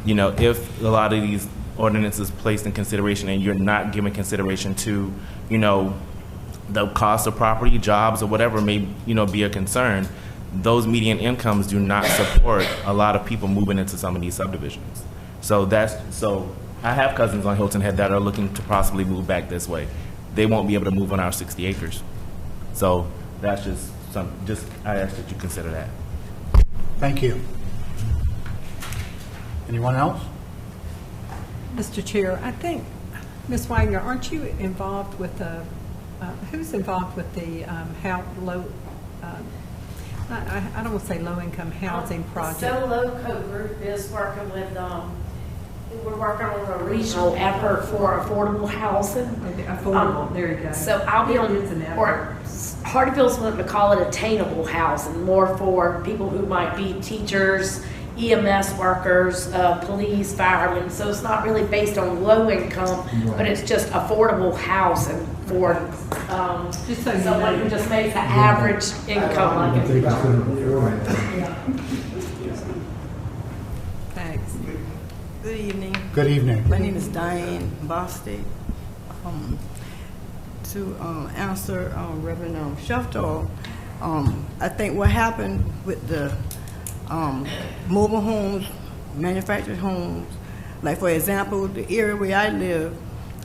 [SPEAKER 10] If a lot of these ordinances placed in consideration and you're not giving consideration to, the cost of property, jobs, or whatever may, be a concern, those median incomes do not support a lot of people moving into some of these subdivisions. So I have cousins on Hilton Head that are looking to possibly move back this way. They won't be able to move on our 60 acres. So that's I ask that you consider that.
[SPEAKER 1] Thank you. Anyone else?
[SPEAKER 4] Mr. Chair, I think, Ms. Wagner, aren't you involved with the, who's involved with the I don't want to say low-income housing project?
[SPEAKER 5] Solo Co-Group is working with, we're working on a regional effort for affordable housing.
[SPEAKER 4] Affordable, there you go.
[SPEAKER 5] So I'll be on,
[SPEAKER 4] It's an effort.
[SPEAKER 5] or Hardyville's wanting to call it attainable housing, more for people who might be teachers, EMS workers, police, firemen. So it's not really based on low income, but it's just affordable housing for
[SPEAKER 4] Just so you
[SPEAKER 5] someone
[SPEAKER 4] know.
[SPEAKER 5] who just makes an average income like it.
[SPEAKER 4] Thanks.
[SPEAKER 11] Good evening.
[SPEAKER 1] Good evening.
[SPEAKER 11] My name is Diane Bostic. To answer Reverend Sheftal, I think what happened with the mobile homes, manufactured homes, like for example, the area where I live,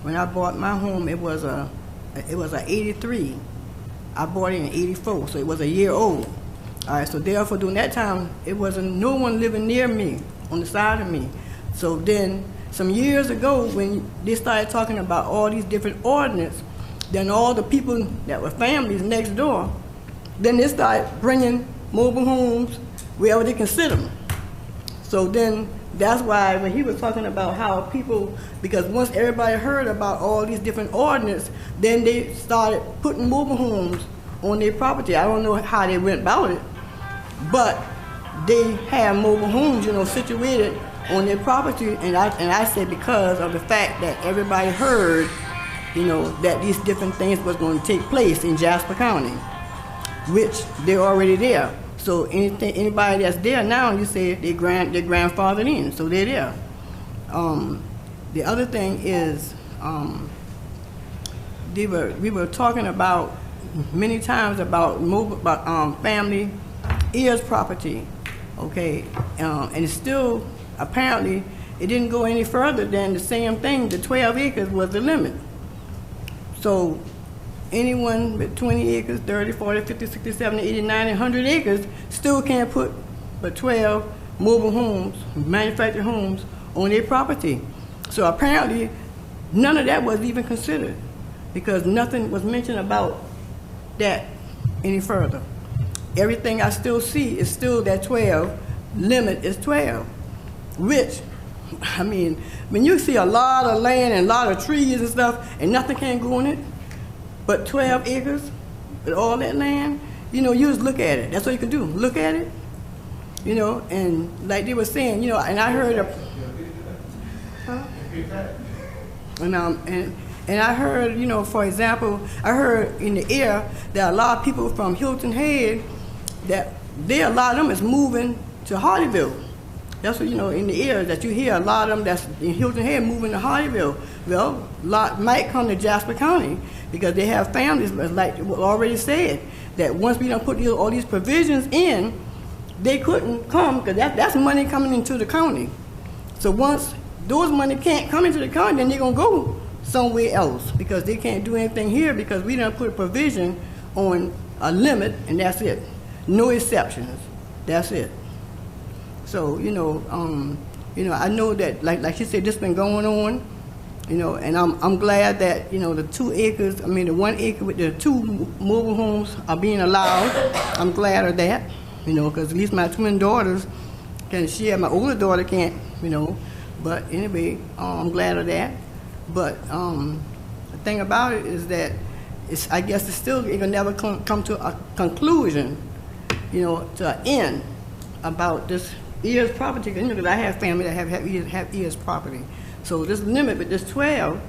[SPEAKER 11] when I bought my home, it was a 83. I bought it in 84, so it was a year old. All right, so therefore during that time, it wasn't no one living near me, on the side of me. So then some years ago, when they started talking about all these different ordinances, then all the people that were families next door, then they started bringing mobile homes wherever they can sit them. So then that's why when he was talking about how people, because once everybody heard about all these different ordinances, then they started putting mobile homes on their property. I don't know how they went about it, but they have mobile homes, situated on their property, and I say because of the fact that everybody heard, that these different things was going to take place in Jasper County, which they're already there. So anybody that's there now, you say they're grandfathered in, so they're there. The other thing is, we were talking about many times about family heirs property, okay, and it's still apparently it didn't go any further than the same thing. The 12 acres was the limit. So anyone with 20 acres, 30, 40, 50, 60, 70, 80, 90, 100 acres still can't put but 12 mobile homes, manufactured homes, on their property. So apparently, none of that was even considered because nothing was mentioned about that any further. Everything I still see is still that 12, limit is 12, which, I mean, when you see a lot of land and a lot of trees and stuff and nothing can go on it, but 12 acres with all that land, you just look at it. That's what you can do. Look at it, and like they were saying, and I heard and I heard, for example, I heard in the air that a lot of people from Hilton Head, that a lot of them is moving to Hardyville. That's what, in the air that you hear a lot of them that's in Hilton Head moving to Hardyville. Well, a lot might come to Jasper County because they have families, like already said, that once we don't put all these provisions in, they couldn't come because that's money coming into the county. So once those money can't come into the county, then they're going to go somewhere else because they can't do anything here because we don't put a provision on a limit, and that's it. No exceptions. That's it. So, I know that, like she said, this been going on, and I'm glad that, the 2 acres, the 1 acre with the 2 mobile homes are being allowed. I'm glad of that, because at least my twin daughters can share. My older daughter can't, but anyway, I'm glad of that. But the thing about it is that I guess it can never come to a conclusion, to an end about this heirs property, because I have family that have heirs property. So this limit with this 12,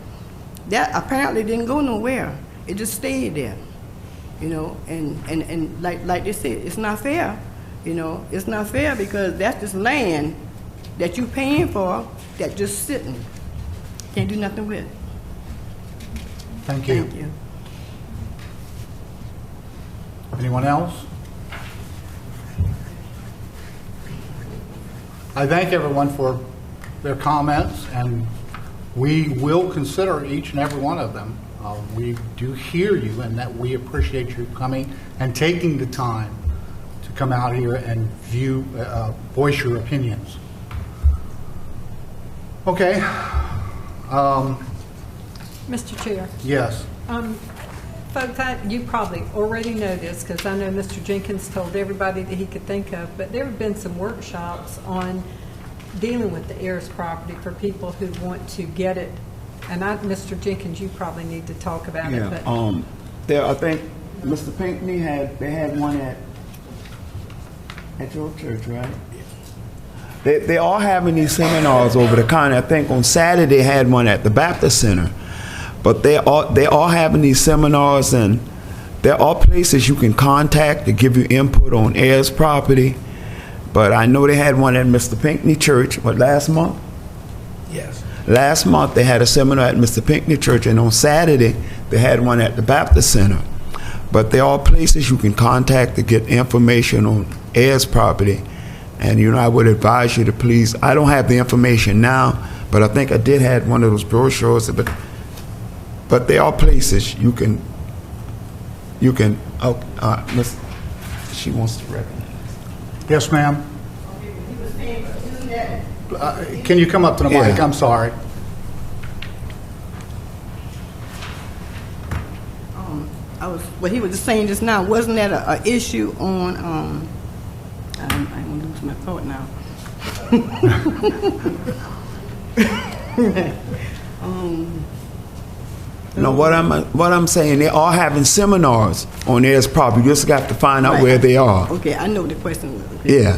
[SPEAKER 11] that apparently didn't go nowhere. It just stayed there, and like they said, it's not fair. It's not fair because that's just land that you paying for that just sitting. Can't do nothing with.
[SPEAKER 1] Thank you.
[SPEAKER 11] Thank you.
[SPEAKER 1] I thank everyone for their comments, and we will consider each and every one of them. We do hear you, and that we appreciate you coming and taking the time to come out here and voice your opinions. Okay.
[SPEAKER 4] Mr. Chair.
[SPEAKER 1] Yes.
[SPEAKER 4] Folks, you probably already know this because I know Mr. Jenkins told everybody that he could think of, but there have been some workshops on dealing with the heirs property for people who want to get it. And Mr. Jenkins, you probably need to talk about it. But
[SPEAKER 6] There, I think Mr. Pinckney they had one at your church, right? They are having these seminars over the county. I think on Saturday they had one at the Baptist Center. But they are having these seminars, and there are places you can contact to give you input on heirs property. But I know they had one at Mr. Pinckney Church, last month?
[SPEAKER 2] Yes.
[SPEAKER 6] Last month they had a seminar at Mr. Pinckney Church, and on Saturday they had one at the Baptist Center. But there are places you can contact to get information on heirs property. And, I would advise you to please, I don't have the information now, but I think I did have one of those brochures, but there are places you can, she wants to recognize.
[SPEAKER 1] Yes, ma'am. Can you come up to the mic?
[SPEAKER 6] Yeah.
[SPEAKER 1] I'm sorry.
[SPEAKER 11] What he was just saying just now, wasn't that an issue on, I'm going to lose my thought now.
[SPEAKER 6] No, what I'm saying, they are having seminars on heirs property. You just got to find out where they are.
[SPEAKER 11] Okay, I know what the question was. Okay.
[SPEAKER 6] Yeah.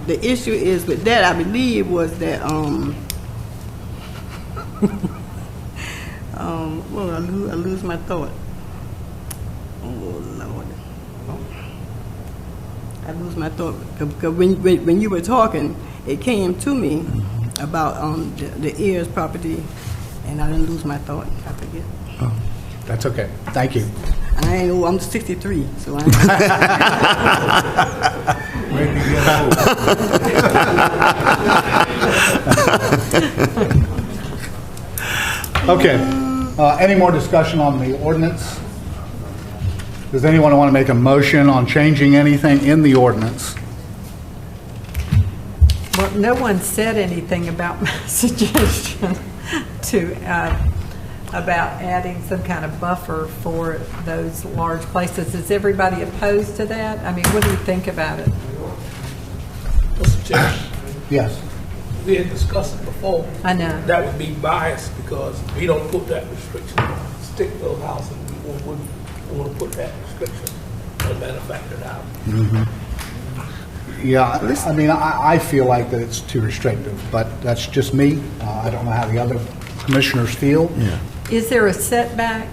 [SPEAKER 11] The issue is with that, I believe, was that, well, I lose my thought. Oh, Lord. I lose my thought. Because when you were talking, it came to me about the heirs property, and I didn't lose my thought. I forget.
[SPEAKER 1] Oh, that's okay. Thank you.
[SPEAKER 11] I ain't old. I'm 63, so I ain't.
[SPEAKER 1] Okay. Any more discussion on the ordinance? Does anyone want to make a motion on changing anything in the ordinance?
[SPEAKER 4] Well, no one said anything about my suggestion about adding some kind of buffer for those large places. Is everybody opposed to that? I mean, what do you think about it?
[SPEAKER 2] Mr. Chair,
[SPEAKER 1] Yes.
[SPEAKER 2] we had discussed it before.
[SPEAKER 4] I know.
[SPEAKER 2] That would be biased because we don't put that restriction on stick-built houses. We wouldn't want to put that restriction on manufactured houses.
[SPEAKER 1] Yeah, I mean, I feel like that it's too restrictive, but that's just me. I don't know how the other commissioners feel.
[SPEAKER 6] Yeah.
[SPEAKER 4] Is there a setback?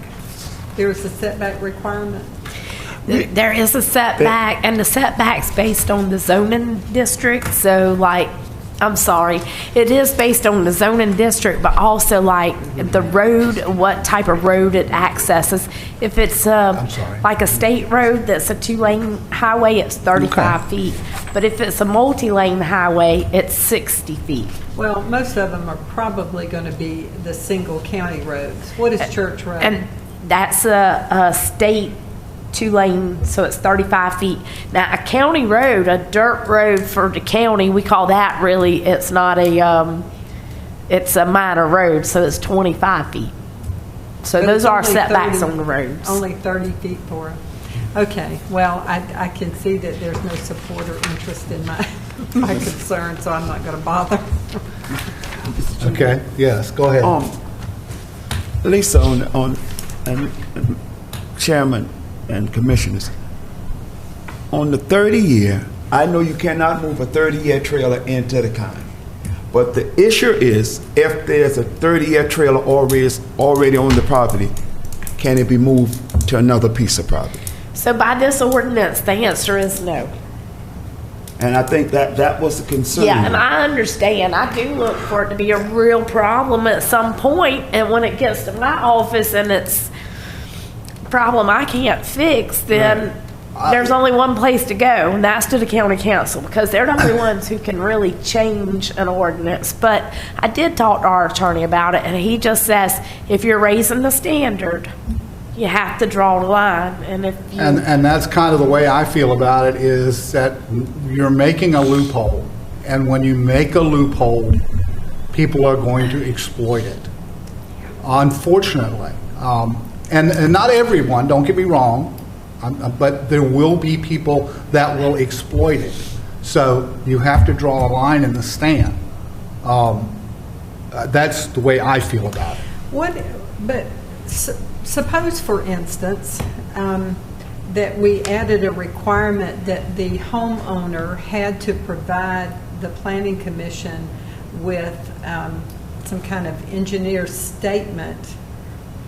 [SPEAKER 4] There is a setback requirement?
[SPEAKER 5] There is a setback, and the setback's based on the zoning district. So, it is based on the zoning district, but also the road, what type of road it accesses. If it's like a state road that's a 2-lane highway, it's 35 feet. But if it's a multi-lane highway, it's 60 feet.
[SPEAKER 4] Well, most of them are probably going to be the single county roads. What is Church Road?
[SPEAKER 5] And that's a state 2-lane, so it's 35 feet. Now, a county road, a dirt road for the county, we call that really, it's not it's a minor road, so it's 25 feet. So
[SPEAKER 4] But
[SPEAKER 5] those
[SPEAKER 4] it's
[SPEAKER 5] are
[SPEAKER 4] only
[SPEAKER 5] setbacks
[SPEAKER 4] 30
[SPEAKER 5] on the roads.
[SPEAKER 4] Only 30 feet for it. Okay, well, I can see that there's no support or interest in my concern, so I'm not going to bother.
[SPEAKER 1] Okay, yes, go ahead.
[SPEAKER 6] Lisa, and Chairman and Commissioners, on the 30-year, I know you cannot move a 30-year trailer into the county. But the issue is, if there's a 30-year trailer already on the property, can it be moved to another piece of property?
[SPEAKER 5] So by this ordinance, the answer is no.
[SPEAKER 6] And I think that was the concern.
[SPEAKER 5] Yeah, and I understand. I do look for it to be a real problem at some point, and when it gets to my office and it's a problem I can't fix, then there's only one place to go, and that's to the county council, because they're the only ones who can really change an ordinance. But I did talk to our attorney about it, and he just says, if you're raising the standard, you have to draw the line. And if you...
[SPEAKER 1] And that's kind of the way I feel about it, is that you're making a loophole. And when you make a loophole, people are going to exploit it, unfortunately. And not everyone, don't get me wrong, but there will be people that will exploit it. So you have to draw a line in the sand. That's the way I feel about it.
[SPEAKER 4] Suppose, for instance, that we added a requirement that the homeowner had to provide the Planning Commission with some kind of engineer statement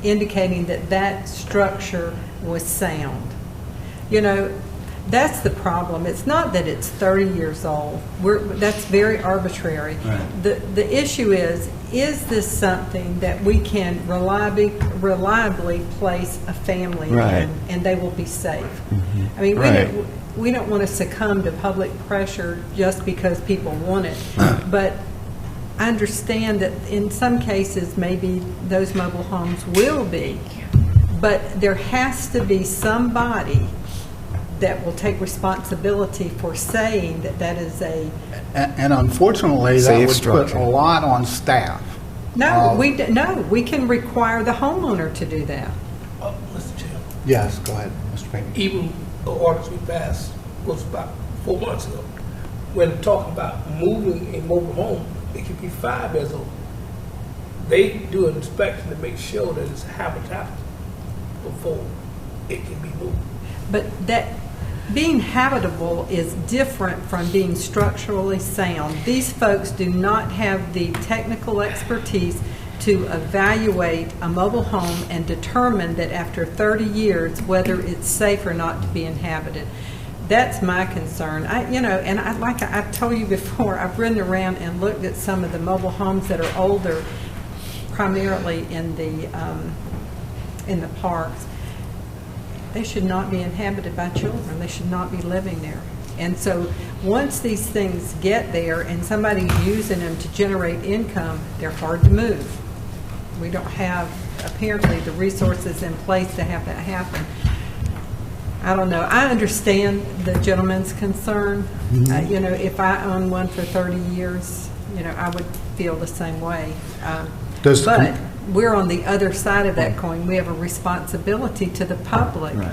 [SPEAKER 4] indicating that that structure was sound. You know, that's the problem. It's not that it's 30 years old. That's very arbitrary. Right. The issue is this something that we can reliably place a family in, and they will be safe? Mm-hmm. I mean, we don't want to succumb to public pressure just because people want it. But I understand that in some cases maybe those mobile homes will be, but there has to be somebody that will take responsibility for saying that that is a...
[SPEAKER 1] And unfortunately, that would put a lot on staff.
[SPEAKER 4] No, we can require the homeowner to do that.
[SPEAKER 2] Mr. Chairman.
[SPEAKER 1] Yes, go ahead, Mr. Payne.
[SPEAKER 2] Even the orders we passed was about 4 months ago. When talking about moving a mobile home, it could be 5 years old. They do an inspection to make sure that it's habitat before it can be moved.
[SPEAKER 4] But that being habitable is different from being structurally sound. These folks do not have the technical expertise to evaluate a mobile home and determine that after 30 years whether it's safe or not to be inhabited. That's my concern. Like I've told you before, I've ridden around and looked at some of the mobile homes that are older, primarily in the parks. They should not be inhabited by children. They should not be living there. And so once these things get there and somebody's using them to generate income, they're hard to move. We don't have, apparently, the resources in place to have that happen. I don't know. I understand the gentleman's concern. Mm-hmm. If I own one for 30 years, I would feel the same way. But we're on the other side of that coin. We have a responsibility to the public. Right.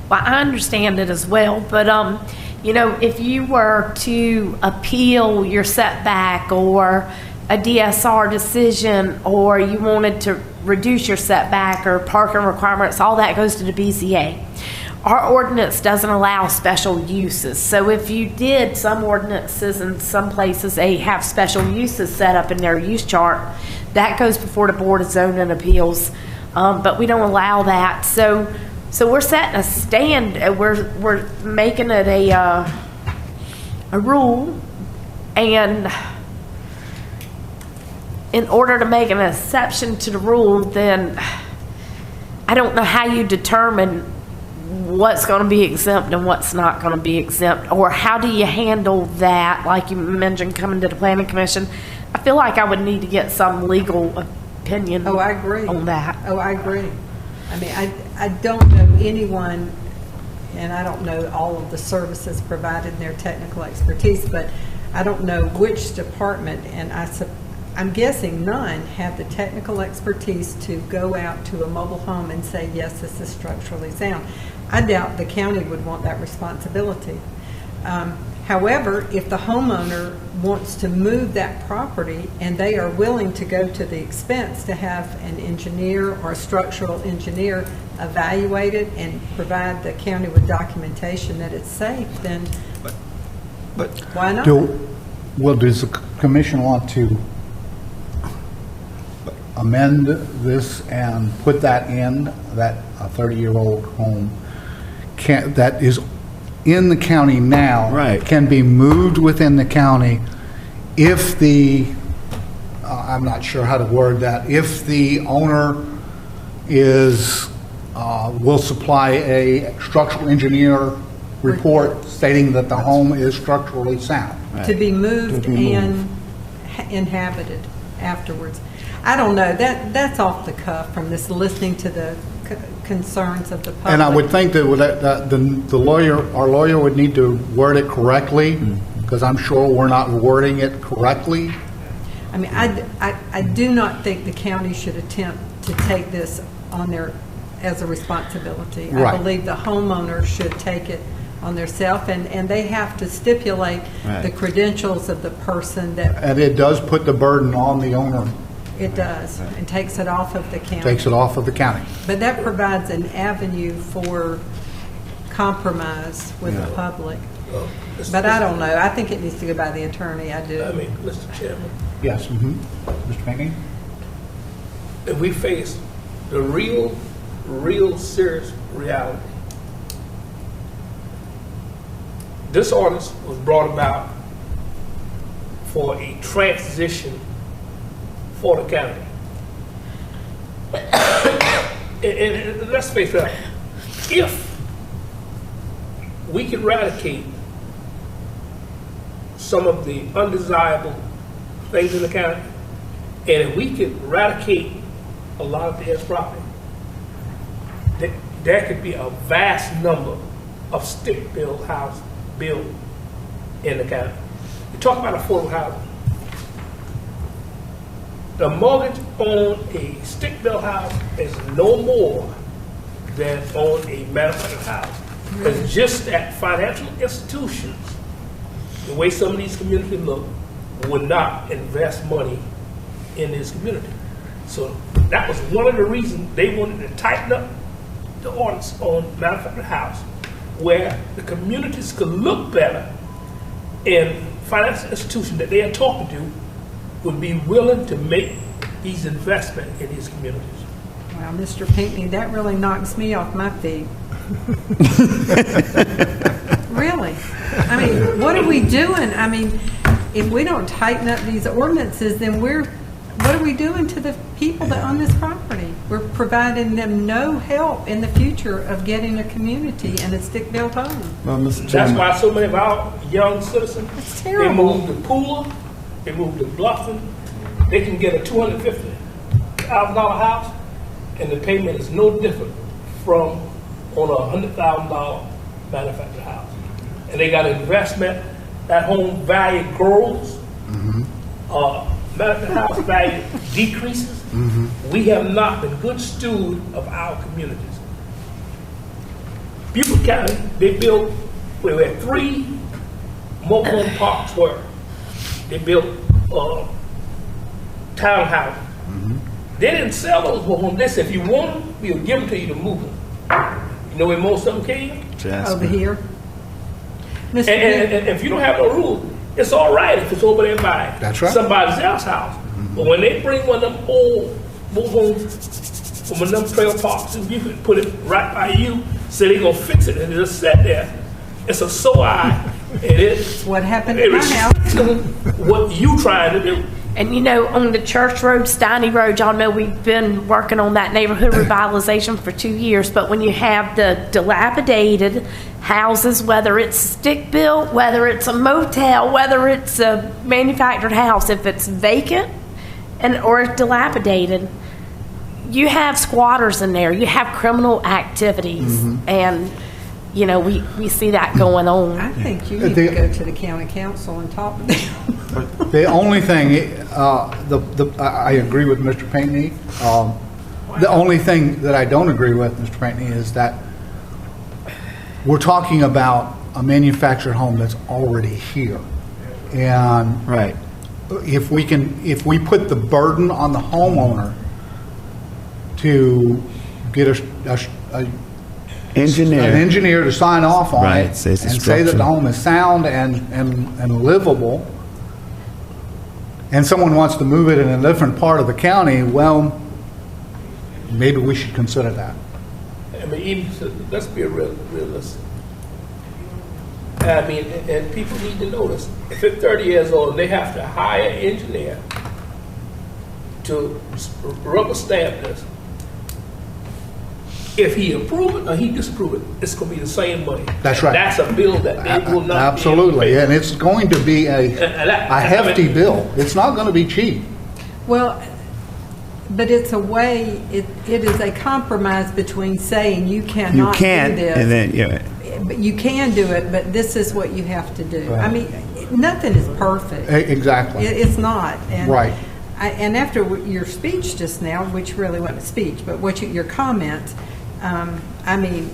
[SPEAKER 5] Well, I understand it as well, but if you were to appeal your setback or a DSR decision, or you wanted to reduce your setback or parking requirements, all that goes to the BZA. Our ordinance doesn't allow special uses. So if you did, some ordinances in some places, they have special uses set up in their use chart. That goes before the Board of Zoning Appeals, but we don't allow that. So we're setting a stand. We're making it a rule, and in order to make an exception to the rule, then I don't know how you determine what's going to be exempt and what's not going to be exempt, or how do you handle that? Like you mentioned, coming to the Planning Commission, I feel like I would need to get some legal opinion.
[SPEAKER 4] Oh, I agree
[SPEAKER 5] on that.
[SPEAKER 4] Oh, I agree. I mean, I don't know anyone, and I don't know all of the services provided in their technical expertise, but I don't know which department, and I'm guessing none have the technical expertise to go out to a mobile home and say, yes, this is structurally sound. I doubt the county would want that responsibility. However, if the homeowner wants to move that property and they are willing to go to the expense to have an engineer or a structural engineer evaluate it and provide the county with documentation that it's safe, then why not?
[SPEAKER 1] Does the commission want to amend this and put that in, that a 30-year-old home that is in the county now, right, can be moved within the county if the, I'm not sure how to word that, if the owner is, will supply a structural engineer report stating that the home is structurally sound.
[SPEAKER 4] To be moved and inhabited afterwards. I don't know, that's off the cuff from this, listening to the concerns of the public.
[SPEAKER 1] And I would think that the lawyer, our lawyer would need to word it correctly, because I'm sure we're not wording it correctly.
[SPEAKER 4] I mean, I do not think the county should attempt to take this on their, as a responsibility.
[SPEAKER 1] Right.
[SPEAKER 4] I believe the homeowner should take it on theirself, and they have to stipulate the credentials of the person that.
[SPEAKER 1] And it does put the burden on the owner.
[SPEAKER 4] It does, and takes it off of the county.
[SPEAKER 1] Takes it off of the county.
[SPEAKER 4] But that provides an avenue for compromise with the public. But I don't know. I think it needs to go by the attorney. I do.
[SPEAKER 2] I mean, Mr. Chairman,
[SPEAKER 1] Yes. Mr. Pinckney?
[SPEAKER 2] if we face the real serious reality, this ordinance was brought about for a transition for the county. And let's face it, if we can eradicate some of the undesirable things in the county, and if we can eradicate a lot of the property, there could be a vast number of stick-built houses built in the county. You talk about affordable housing. The mortgage on a stick-built house is no more than on a manufactured house. It's just that financial institutions, the way some of these communities look, would not invest money in this community. So that was one of the reasons they wanted to tighten up the ordinance on manufactured house, where the communities could look better, and financial institutions that they are talking to would be willing to make these investments in these communities.
[SPEAKER 4] Wow, Mr. Pinckney, that really knocks me off my feet. Really? I mean, what are we doing? I mean, if we don't tighten up these ordinances, then what are we doing to the people that own this property? We're providing them no help in the future of getting a community and a stick-built home.
[SPEAKER 6] Well, Mr.
[SPEAKER 2] That's
[SPEAKER 6] Chairman,
[SPEAKER 2] why so many of our young citizens,
[SPEAKER 4] It's
[SPEAKER 2] they
[SPEAKER 4] terrible.
[SPEAKER 2] move to Pooler, they move to Bluffton, they can get a $250,000 house, and the payment is no different from on a $100,000 manufactured house. And they got investment, that home value grows, manufactured house value decreases. We have not been good stewards of our communities. Beaufort County, they built where 3 mobile home parks were. They built townhouses. They didn't sell those mobile homes. They said, if you want them, we'll give them to you to move them. You know where most of them came?
[SPEAKER 6] Jasper.
[SPEAKER 4] Over here. Mr.
[SPEAKER 2] And if you don't have no rules, it's all right if it's over there by
[SPEAKER 1] That's right.
[SPEAKER 2] somebody else's house. But when they bring one of them old mobile homes from one of them trailer parks, and you can put it right by you, say they're gonna fix it, and it just sat there. It's a sore eye, and it's
[SPEAKER 4] What happened at my house?
[SPEAKER 2] what you trying to do.
[SPEAKER 5] And you know, on the Church Road, Steiny Road, y'all know we've been working on that neighborhood revitalization for 2 years, but when you have the dilapidated houses, whether it's stick-built, whether it's a motel, whether it's a manufactured house, if it's vacant or dilapidated, you have squatters in there, you have criminal activities, and you know, we see that going on.
[SPEAKER 4] I think you need to go to the county council and talk to them.
[SPEAKER 1] The only thing, I agree with Mr. Pinckney. The only thing that I don't agree with, Mr. Pinckney, is that we're talking about a manufactured home that's already here. And
[SPEAKER 6] Right.
[SPEAKER 1] if we put the burden on the homeowner to get an engineer to sign off on
[SPEAKER 6] Right,
[SPEAKER 1] it
[SPEAKER 6] say it's a
[SPEAKER 1] and say that
[SPEAKER 6] structure.
[SPEAKER 1] the home is sound and livable, and someone wants to move it in a different part of the county, well, maybe we should consider that.
[SPEAKER 2] I mean, even let's be realistic. I mean, and people need to know this. If they're 30 years old, they have to hire an engineer to rubber stamp this. if he approve it or he disapprove it, it's going to be the same money.
[SPEAKER 1] That's right.
[SPEAKER 2] That's a bill that they will not
[SPEAKER 1] Absolutely,
[SPEAKER 2] be able to
[SPEAKER 1] and it's going to be a hefty bill. It's not going to be cheap.
[SPEAKER 4] Well, but it's a way, it is a compromise between saying you cannot do this.
[SPEAKER 6] And then,
[SPEAKER 4] But you can do it, but this is what you have to do. I mean, nothing is perfect.
[SPEAKER 1] Exactly.
[SPEAKER 4] It's not. And
[SPEAKER 1] Right.
[SPEAKER 4] And after your speech just now, which really wasn't a speech, but your comment, I mean,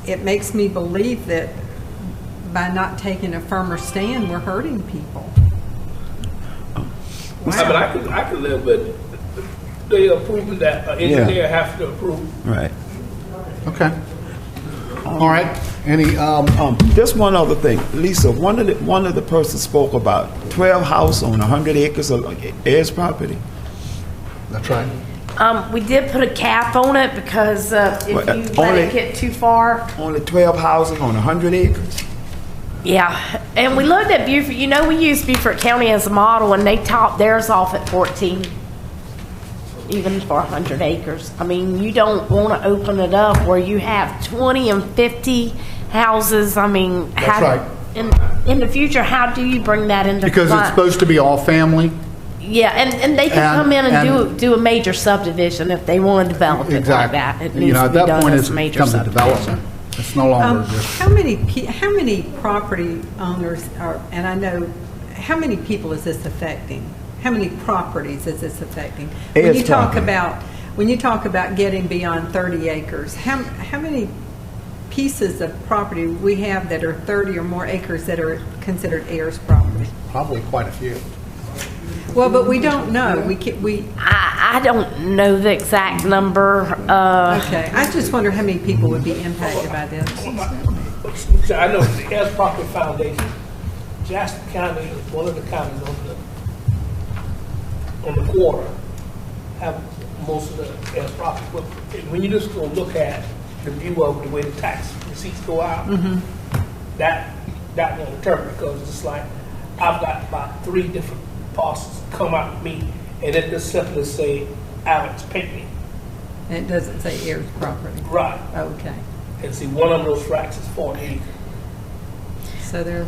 [SPEAKER 4] it makes me believe that by not taking a firmer stand, we're hurting people.
[SPEAKER 2] I mean, I could live with they approving that an engineer has to approve.
[SPEAKER 6] right.
[SPEAKER 1] Okay. All right. Any,
[SPEAKER 6] Just one other thing, Lisa. One of the persons spoke about 12 house on 100 acres of heirs property.
[SPEAKER 1] that's right.
[SPEAKER 5] We did put a cap on it because if you let it get too far.
[SPEAKER 6] Only 12 houses on 100 acres.
[SPEAKER 5] Yeah, and we looked at Beaufort. You know, we used Beaufort County as a model, and they topped theirs off at 14, even for 100 acres. I mean, you don't want to open it up where you have 20 and 50 houses. I mean,
[SPEAKER 1] That's right.
[SPEAKER 5] In the future, how do you bring that into
[SPEAKER 1] Because it's
[SPEAKER 5] compliance?
[SPEAKER 1] supposed to be all family.
[SPEAKER 5] Yeah, and they can come in and do a major subdivision if they want to develop it like that. It needs to
[SPEAKER 1] at
[SPEAKER 5] be
[SPEAKER 1] that
[SPEAKER 5] done
[SPEAKER 1] point,
[SPEAKER 5] as
[SPEAKER 1] it's
[SPEAKER 5] a major
[SPEAKER 1] becomes a
[SPEAKER 5] subdivision.
[SPEAKER 1] development. It's no longer just.
[SPEAKER 4] How many property owners are, and I know, how many people is this affecting? How many properties is this affecting? When you talk about getting beyond 30 acres, how many pieces of property we have that are 30 or more acres that are considered heirs property?
[SPEAKER 1] Probably quite a few.
[SPEAKER 4] Well, but we don't know.
[SPEAKER 5] I don't know the exact number.
[SPEAKER 4] Okay, I just wonder how many people would be impacted by this.
[SPEAKER 2] I know the Heirs Property Foundation, Jasper County is one of the counties on the quarter have most of the heirs property. But when you just go look at the view of the way the tax receipts go out, that won't determine, because it's like I've got about 3 different parcels come out to me, and it just simply say Alex Pinckney.
[SPEAKER 4] And it doesn't say heirs property.
[SPEAKER 2] Right.
[SPEAKER 4] Okay.
[SPEAKER 2] And see, one of those tracks is 40 acres.
[SPEAKER 4] So they're.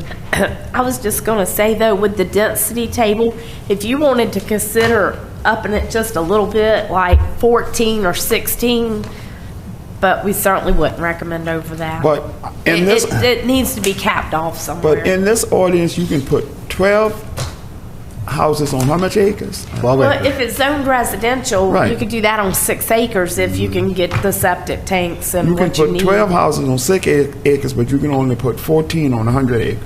[SPEAKER 5] I was just going to say, though, with the density table, if you wanted to consider upping it just a little bit, like 14 or 16, but we certainly wouldn't recommend over that.
[SPEAKER 6] But in
[SPEAKER 5] it needs to be capped off somewhere.
[SPEAKER 6] But in this ordinance, you can put 12 houses on how much acres?
[SPEAKER 5] Well, if it's zoned residential,
[SPEAKER 6] Right.
[SPEAKER 5] you could do that on 6 acres if you can get the septic tanks and
[SPEAKER 6] You can
[SPEAKER 5] what you
[SPEAKER 6] put
[SPEAKER 5] need.
[SPEAKER 6] 12 houses on 6 acres, but you can only put 14 on 100 acres.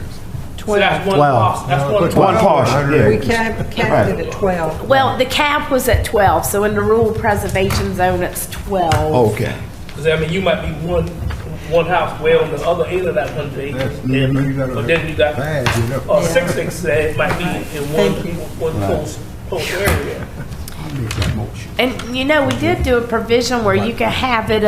[SPEAKER 2] So that's one parcel. That's
[SPEAKER 6] One parcel,
[SPEAKER 4] We
[SPEAKER 6] yeah.
[SPEAKER 4] capped it at 12.
[SPEAKER 5] Well, the cap was at 12, so in the rural preservation zone, it's 12.
[SPEAKER 6] Okay.
[SPEAKER 2] Because I mean, you might be one house way on the other end of that 100 acres, but then you got 6 acres that it might be in one close area.
[SPEAKER 5] And you know, we did do a provision where you could have it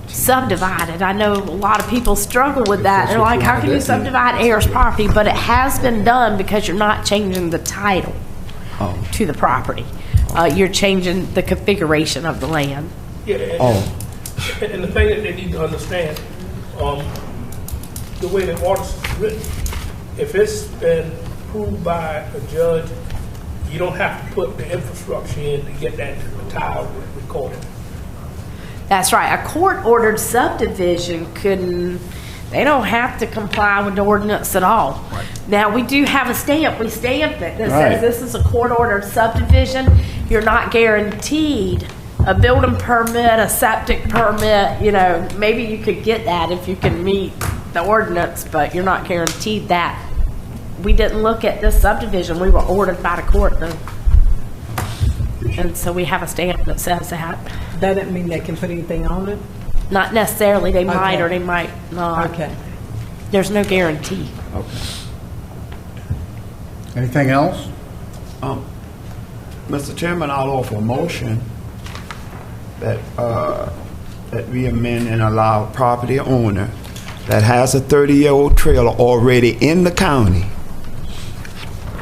[SPEAKER 5] subdivided. I know a lot of people struggle with that. They're like, how can you subdivide heirs property? But it has been done because you're not changing the title to the property. You're changing the configuration of the land.
[SPEAKER 2] Yeah. And the thing that they need to understand, the way the ordinance is written, if it's been approved by a judge, you don't have to put the infrastructure in to get that to the title recorded.
[SPEAKER 5] That's right. A court-ordered subdivision they don't have to comply with the ordinance at all. Right. Now, we do have a stamp. We stamp it that says this is a court-ordered subdivision. You're not guaranteed a building permit, a septic permit. You know, maybe you could get that if you can meet the ordinance, but you're not guaranteed that. We didn't look at this subdivision. We were ordered by the court, though. And so we have a stamp that says that.
[SPEAKER 4] That doesn't mean they can put anything on it?
[SPEAKER 5] Not necessarily. They might or they might not.
[SPEAKER 4] Okay.
[SPEAKER 5] There's no guarantee.
[SPEAKER 1] Okay. Anything else?
[SPEAKER 6] Mr. Chairman, I'll offer a motion that we amend and allow property owner that has a 30-year-old trailer already in the county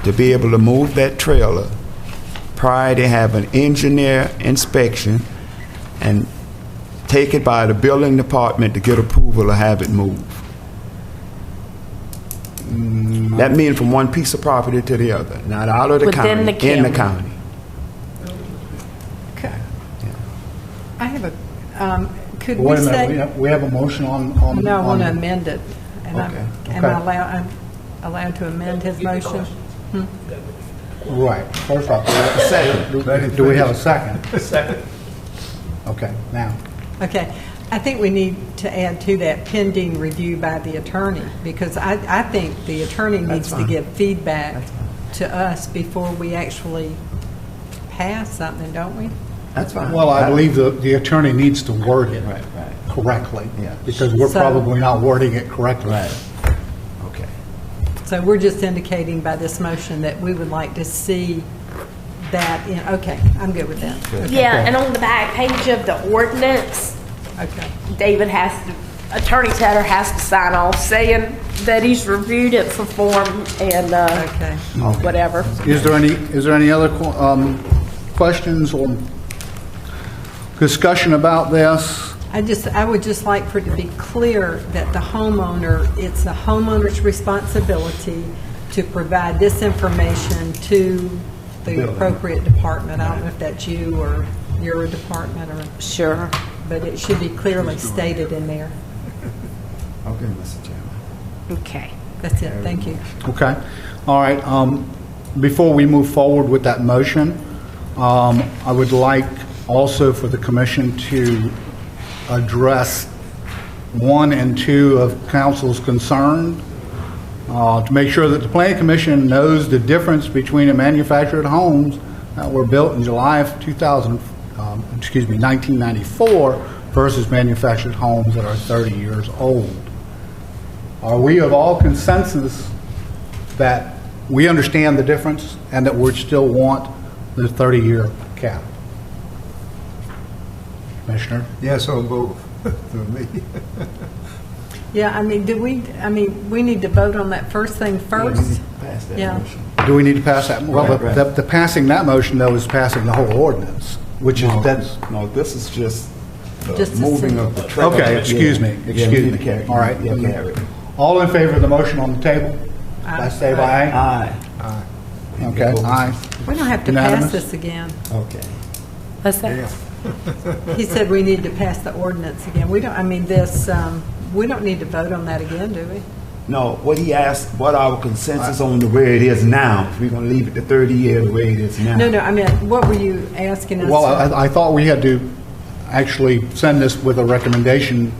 [SPEAKER 6] to be able to move that trailer prior to have an engineer inspection and take it by the building department to get approval to have it moved. That means from one piece of property to the other, not out of the
[SPEAKER 5] Within
[SPEAKER 6] county,
[SPEAKER 5] the
[SPEAKER 6] in the
[SPEAKER 5] county.
[SPEAKER 6] county.
[SPEAKER 4] Okay. I have a, could we
[SPEAKER 1] Wait a minute,
[SPEAKER 4] say?
[SPEAKER 1] we have a motion on.
[SPEAKER 4] No, I want to amend it. And
[SPEAKER 1] Okay.
[SPEAKER 4] Am I allowed to amend his motion?
[SPEAKER 1] Right, first off, do we have a second?
[SPEAKER 2] Second.
[SPEAKER 1] Okay, now,
[SPEAKER 4] Okay. I think we need to add to that pending review by the attorney, because I think the attorney needs to
[SPEAKER 6] fine.
[SPEAKER 4] give feedback to us before we actually pass something, don't we?
[SPEAKER 6] That's fine.
[SPEAKER 1] well, I believe the attorney needs to word it
[SPEAKER 6] Right.
[SPEAKER 1] correctly.
[SPEAKER 6] Yeah.
[SPEAKER 1] Because we're
[SPEAKER 4] So-
[SPEAKER 1] probably not wording it correctly.
[SPEAKER 6] Okay.
[SPEAKER 4] So we're just indicating by this motion that we would like to see that in, okay, I'm good with that. Okay.
[SPEAKER 5] Yeah, and on the back page of the ordinance,
[SPEAKER 4] Okay.
[SPEAKER 5] David has to, Attorney Tedder has to sign off saying that he's reviewed it for form and,
[SPEAKER 4] Okay.
[SPEAKER 5] whatever.
[SPEAKER 1] Is there any other questions or discussion about this?
[SPEAKER 4] I would just like for it to be clear that the homeowner, it's the homeowner's responsibility to provide this information to the appropriate department. I don't know if that's you or your department, or,
[SPEAKER 5] Sure.
[SPEAKER 4] but it should be clearly stated in there.
[SPEAKER 6] Okay, Mr. Chairman.
[SPEAKER 5] Okay.
[SPEAKER 4] That's it, thank you.
[SPEAKER 1] Okay, all right. Before we move forward with that motion, I would like also for the commission to address 1 and 2 of council's concern, to make sure that the planning commission knows the difference between a manufactured homes that were built in July of 1994 versus manufactured homes that are 30 years old. Are we of all consensus that we understand the difference and that we still want the 30-year cap? Commissioner?
[SPEAKER 3] Yes, on both, for me.
[SPEAKER 4] Yeah, I mean, we need to vote on that first thing first?
[SPEAKER 6] Pass that
[SPEAKER 4] Yeah.
[SPEAKER 6] motion.
[SPEAKER 1] Do we need to pass that? Well,
[SPEAKER 6] Right.
[SPEAKER 1] the passing that motion, though, is passing the whole ordinance, which is, that's,
[SPEAKER 6] No, this is just
[SPEAKER 4] Just a
[SPEAKER 6] moving of the trailer.
[SPEAKER 1] okay, excuse me,
[SPEAKER 6] Yeah,
[SPEAKER 1] excuse
[SPEAKER 6] you
[SPEAKER 1] me.
[SPEAKER 6] need to carry-
[SPEAKER 1] All right.
[SPEAKER 6] yeah, carry it.
[SPEAKER 1] All in favor of the motion on the table? I say aye.
[SPEAKER 6] Aye.
[SPEAKER 1] Okay, aye.
[SPEAKER 4] We don't have to
[SPEAKER 1] Unanimous?
[SPEAKER 4] pass this again.
[SPEAKER 6] Okay.
[SPEAKER 5] What's that?
[SPEAKER 4] He said we need to pass the ordinance again. We don't, we don't need to vote on that again, do we?
[SPEAKER 6] No, what he asked, what our consensus on the way it is now, if we're gonna leave it to 30 years the way it is now.
[SPEAKER 4] No, I mean, what were you asking us?
[SPEAKER 1] Well, I thought we had to actually send this with a recommendation,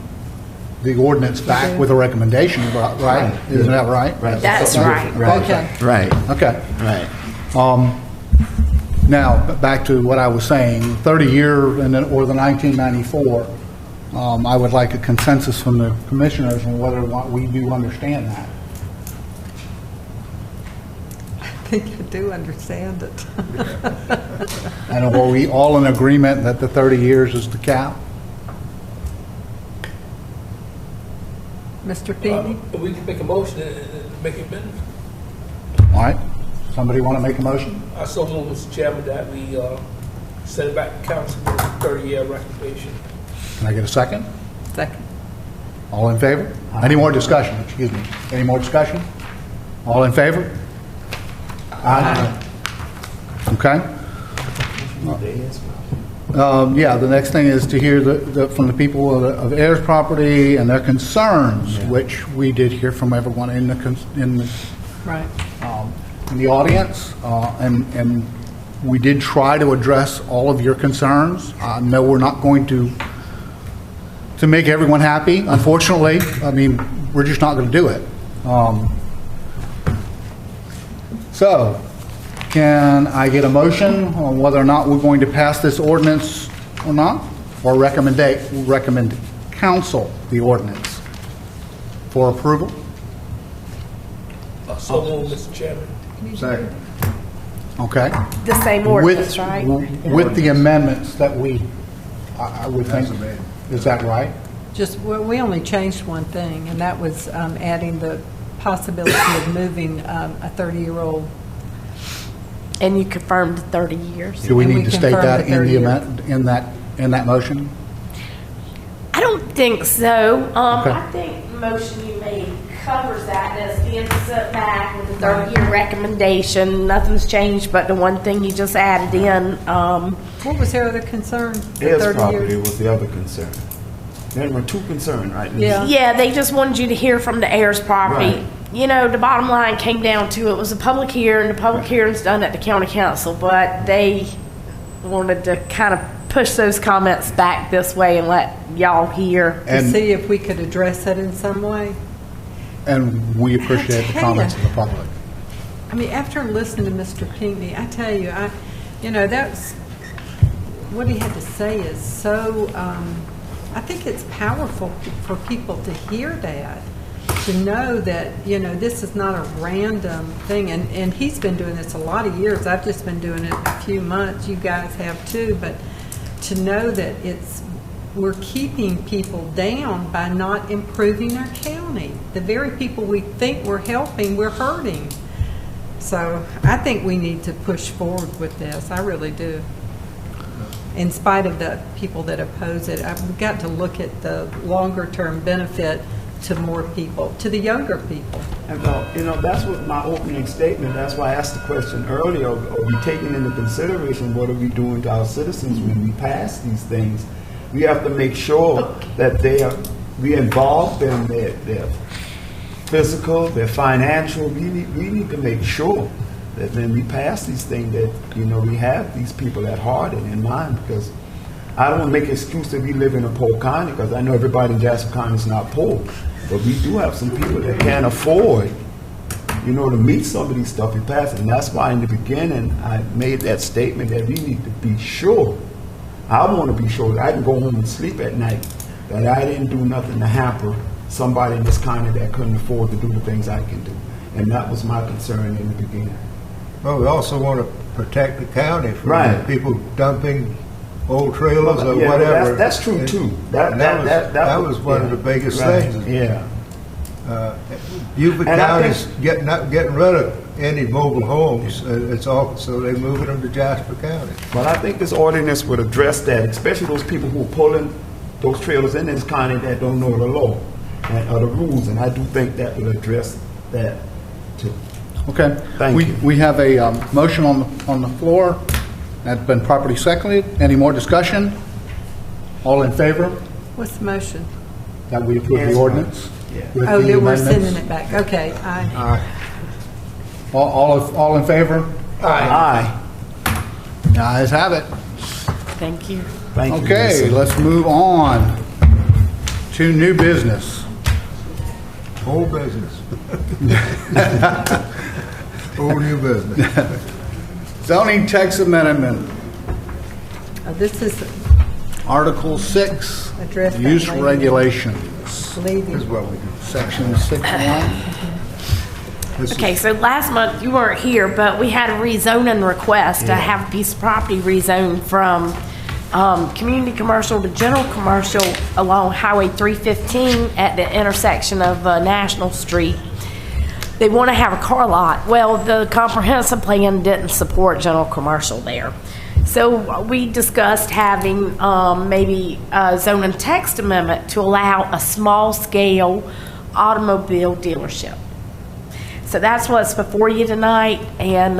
[SPEAKER 1] the ordinance back with a recommendation, right? Isn't that right?
[SPEAKER 6] Right.
[SPEAKER 5] That's right.
[SPEAKER 4] Okay.
[SPEAKER 6] Right,
[SPEAKER 1] Okay.
[SPEAKER 6] right.
[SPEAKER 1] Now, back to what I was saying, 30-year and then, or the 1994, I would like a consensus from the commissioners on whether or not we do understand that.
[SPEAKER 4] I think I do understand it.
[SPEAKER 1] And are we all in agreement that the 30 years is the cap?
[SPEAKER 4] Mr. Peavy?
[SPEAKER 2] We can make a motion and make it amendment.
[SPEAKER 1] All right? Somebody want to make a motion?
[SPEAKER 2] I so move, Mr. Chairman, that we send it back to council with a 30-year recommendation.
[SPEAKER 1] Can I get a second?
[SPEAKER 4] Second.
[SPEAKER 1] All in favor? Any more discussion? Excuse me. Any more discussion? All in favor? Aye. Okay. Yeah, the next thing is to hear from the people of Ayers property and their concerns, which we did hear from everyone in the
[SPEAKER 4] Right.
[SPEAKER 1] in the audience, and we did try to address all of your concerns. No, we're not going to make everyone happy, unfortunately. I mean, we're just not going to do it. So, can I get a motion on whether or not we're going to pass this ordinance or not? Or recommend council the ordinance for approval?
[SPEAKER 2] So move, Mr. Chairman.
[SPEAKER 3] Second.
[SPEAKER 1] Okay.
[SPEAKER 5] The same ordinance, right?
[SPEAKER 1] With the amendments that I would think, is that right?
[SPEAKER 4] Just, we only changed one thing, and that was adding the possibility of moving a 30-year-old.
[SPEAKER 5] And you confirmed 30 years.
[SPEAKER 1] Do we
[SPEAKER 4] And
[SPEAKER 1] need
[SPEAKER 4] we
[SPEAKER 1] to state
[SPEAKER 4] confirm
[SPEAKER 1] that
[SPEAKER 4] the
[SPEAKER 1] in
[SPEAKER 4] 30
[SPEAKER 1] the
[SPEAKER 4] years.
[SPEAKER 1] in that motion?
[SPEAKER 5] don't think so.
[SPEAKER 1] Okay.
[SPEAKER 5] I think the motion you made covers that as being set back with the 30-year recommendation. Nothing's changed but the one thing you just added in.
[SPEAKER 4] What was their other concern? The
[SPEAKER 6] Heirs
[SPEAKER 4] 30
[SPEAKER 6] property
[SPEAKER 4] years?
[SPEAKER 6] was the other concern. There were two concerns, right?
[SPEAKER 4] Yeah.
[SPEAKER 5] Yeah, they just wanted you to hear from the heirs property.
[SPEAKER 6] Right.
[SPEAKER 5] You know, the bottom line came down to it was a public hearing. The public hearing's done at the county council, but they wanted to kind of push those comments back this way and let y'all hear.
[SPEAKER 4] To
[SPEAKER 1] And-
[SPEAKER 4] see if we could address it in some way.
[SPEAKER 1] And we appreciate the
[SPEAKER 4] tell
[SPEAKER 1] comments
[SPEAKER 4] ya.
[SPEAKER 1] of the public.
[SPEAKER 4] I mean, after listening to Mr. Pinckney, I tell you, that's what he had to say is so. I think it's powerful for people to hear that, to know that this is not a random thing. And he's been doing this a lot of years. I've just been doing it a few months. You guys have too. But to know that we're keeping people down by not improving our county. The very people we think we're helping, we're hurting. So I think we need to push forward with this. I really do. In spite of the people that oppose it, I've got to look at the longer term benefit to more people, to the younger people.
[SPEAKER 6] And that's what my opening statement, that's why I asked the question earlier, are we taking into consideration what are we doing to our citizens when we pass these things? We have to make sure that we involve them, their physical, their financial. We need to make sure that when we pass these things that, we have these people at heart and in mind, because I don't want to make an excuse that we live in a poor county, because I know everybody in Jasper County is not poor, but we do have some people that can't afford, to meet some of these stuff we pass. And that's why in the beginning I made that statement that we need to be sure. I want to be sure that I can go home and sleep at night, that I didn't do nothing to hamper somebody in this county that couldn't afford to do the things I can do. And that was my concern in the beginning.
[SPEAKER 3] Well, we also want to protect the county from
[SPEAKER 6] Right.
[SPEAKER 3] people dumping old trailers or
[SPEAKER 6] Yeah,
[SPEAKER 3] whatever.
[SPEAKER 6] that's true too.
[SPEAKER 3] That was one of the biggest things.
[SPEAKER 6] Yeah.
[SPEAKER 3] Beaufort
[SPEAKER 6] And I
[SPEAKER 3] County's getting rid of any mobile homes. It's all, so they're moving them to Jasper County.
[SPEAKER 6] Well, I think this ordinance would address that, especially those people who are pulling those trailers in this county that don't know the law or the rules, and I do think that would address that too.
[SPEAKER 1] Okay.
[SPEAKER 6] Thank you.
[SPEAKER 1] We have a motion on the floor that's been properly seconded. Any more discussion? All in favor
[SPEAKER 4] What's the motion?
[SPEAKER 1] that we approve the ordinance? with
[SPEAKER 4] Oh,
[SPEAKER 1] the
[SPEAKER 4] that we're
[SPEAKER 1] amendments?
[SPEAKER 4] sending it back. Okay.
[SPEAKER 1] All in favor?
[SPEAKER 6] Aye.
[SPEAKER 1] The ayes have it.
[SPEAKER 5] Thank you.
[SPEAKER 6] Thank you.
[SPEAKER 1] Okay,
[SPEAKER 6] Lisa.
[SPEAKER 1] let's move on to new business.
[SPEAKER 3] Old business. Old new business.
[SPEAKER 1] Zoning text amendment,
[SPEAKER 4] This is
[SPEAKER 1] Article 6,
[SPEAKER 4] Address that
[SPEAKER 1] use
[SPEAKER 4] later.
[SPEAKER 1] regulations,
[SPEAKER 4] leaving.
[SPEAKER 1] Section 6.1.
[SPEAKER 5] Okay, so last month you weren't here, but we had a rezoning request to have a piece of property rezoned from community commercial to general commercial along Highway 315 at the intersection of National Street. They want to have a car lot. Well, the comprehensive plan didn't support general commercial there. So we discussed having maybe a zoning text amendment to allow a small-scale automobile dealership. So that's what's before you tonight, and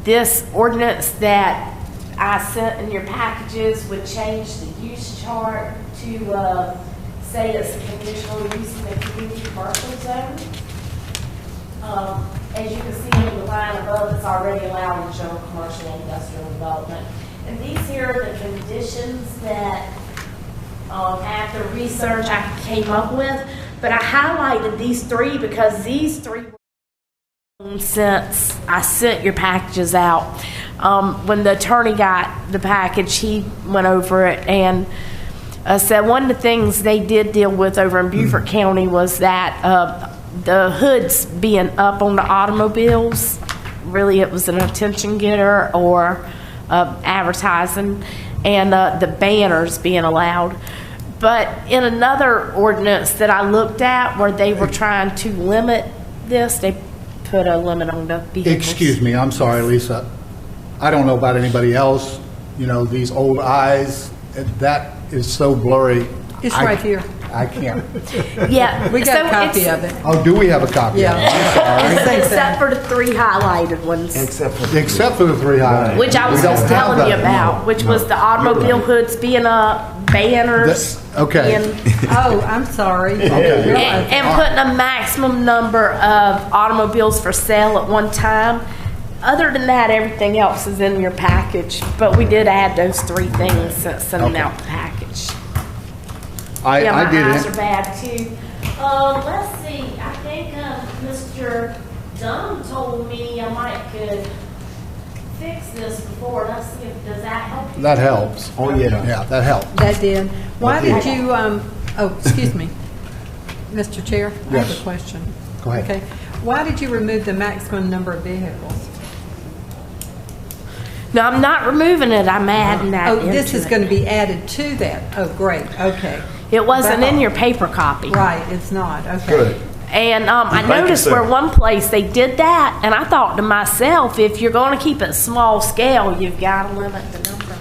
[SPEAKER 5] this ordinance that I sent in your packages would change the use chart to say it's a conditional use in the community commercial zone. As you can see in the line above, it's already allowed in general commercial and industrial development. And these here are the conditions that after research I came up with. But I highlighted these three because these three were since I sent your packages out. When the attorney got the package, he went over it and said one of the things they did deal with over in Beaufort County was that the hoods being up on the automobiles, really it was an attention getter or advertising, and the banners being allowed. But in another ordinance that I looked at where they were trying to limit this, they put a limit on the vehicles.
[SPEAKER 1] Excuse me, I'm sorry, Lisa. I don't know about anybody else. These old eyes, that is so blurry.
[SPEAKER 4] It's right here.
[SPEAKER 1] I can't.
[SPEAKER 5] Yeah.
[SPEAKER 4] We got
[SPEAKER 5] so
[SPEAKER 4] a copy
[SPEAKER 5] it's-
[SPEAKER 4] of it.
[SPEAKER 1] Oh, do we have a copy?
[SPEAKER 4] Yeah.
[SPEAKER 5] Except for the 3 highlighted ones.
[SPEAKER 6] Except for
[SPEAKER 1] Except for the 3 highlights.
[SPEAKER 5] Which I was
[SPEAKER 1] We don't
[SPEAKER 5] just
[SPEAKER 1] have
[SPEAKER 5] telling
[SPEAKER 1] that.
[SPEAKER 5] you about, which was the automobile hoods being up, banners.
[SPEAKER 1] Okay.
[SPEAKER 4] Oh, I'm sorry.
[SPEAKER 5] And putting a maximum number of automobiles for sale at one time. Other than that, everything else is in your package, but we did add those 3 things sending out the package. Yeah, my
[SPEAKER 1] I did
[SPEAKER 5] eyes
[SPEAKER 1] it.
[SPEAKER 5] are bad too. Let's see, I think Mr. Dunn told me I might could fix this before. Let's see if, does that help you?
[SPEAKER 1] That helps.
[SPEAKER 6] Oh, yeah.
[SPEAKER 1] Yeah, that helps.
[SPEAKER 4] That did. Why did you, oh, excuse me, Mr. Chair, I have
[SPEAKER 1] Yes.
[SPEAKER 4] a question.
[SPEAKER 1] Go ahead.
[SPEAKER 4] Okay. Why did you remove the maximum number of vehicles?
[SPEAKER 5] No, I'm not removing it. I'm adding that
[SPEAKER 4] Oh, this
[SPEAKER 5] into
[SPEAKER 4] is
[SPEAKER 5] it.
[SPEAKER 4] going to be added to that. Oh, great, okay.
[SPEAKER 5] It wasn't in your paper copy.
[SPEAKER 4] Right, it's not, okay.
[SPEAKER 1] Good.
[SPEAKER 5] And I
[SPEAKER 6] Thank you,
[SPEAKER 5] noticed
[SPEAKER 6] sir.
[SPEAKER 5] where one place they did that, and I thought to myself, if you're going to keep it small scale, you've got to limit the number.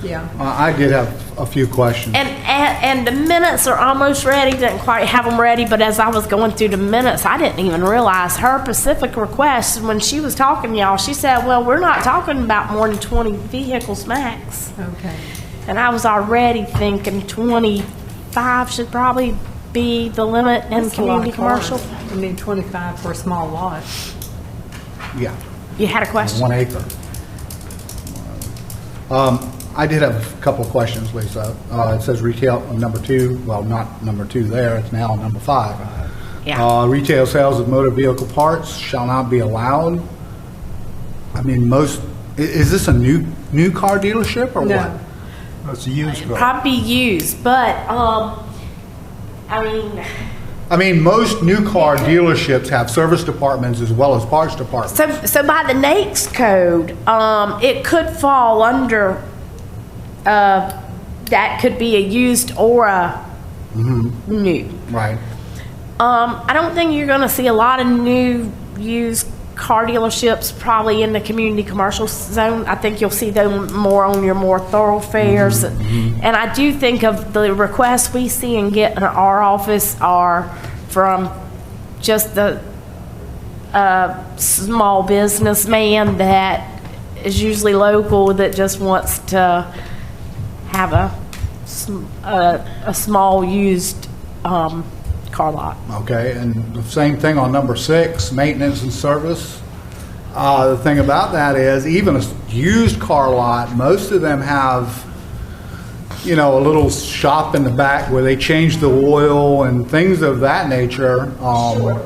[SPEAKER 4] Yeah.
[SPEAKER 1] I did have a few questions.
[SPEAKER 5] And the minutes are almost ready. Didn't quite have them ready, but as I was going through the minutes, I didn't even realize her specific request when she was talking to y'all. She said, "Well, we're not talking about more than 20 vehicles max."
[SPEAKER 4] Okay.
[SPEAKER 5] And I was already thinking 25 should probably be the limit in
[SPEAKER 4] That's a lot
[SPEAKER 5] community
[SPEAKER 4] of cars.
[SPEAKER 5] commercial.
[SPEAKER 4] I mean, 25 for a small lot.
[SPEAKER 1] Yeah,
[SPEAKER 5] You had a question?
[SPEAKER 1] 1 acre. I did have a couple of questions, Lisa. It says retail number 2, well, not number 2 there, it's now number 5.
[SPEAKER 5] Yeah.
[SPEAKER 1] Retail sales of motor vehicle parts shall not be allowed. I mean, is this a new car dealership or
[SPEAKER 4] No.
[SPEAKER 1] what?
[SPEAKER 6] It's a used car.
[SPEAKER 5] Probably used, but
[SPEAKER 1] I mean, most new car dealerships have service departments as well as parts departments.
[SPEAKER 5] so by the NAICS code, it could fall under, that could be a used or a new.
[SPEAKER 1] Right.
[SPEAKER 5] I don't think you're going to see a lot of new used car dealerships probably in the community commercial zone. I think you'll see them more on your more thoroughfares. And I do think of the requests we see and get in our office are from just the small businessman that is usually local that just wants to have a small used car lot.
[SPEAKER 1] Okay, and the same thing on number 6, maintenance and service. The thing about that is, even a used car lot, most of them have, a little shop in the back where they change the oil and things of that nature.
[SPEAKER 5] Sure.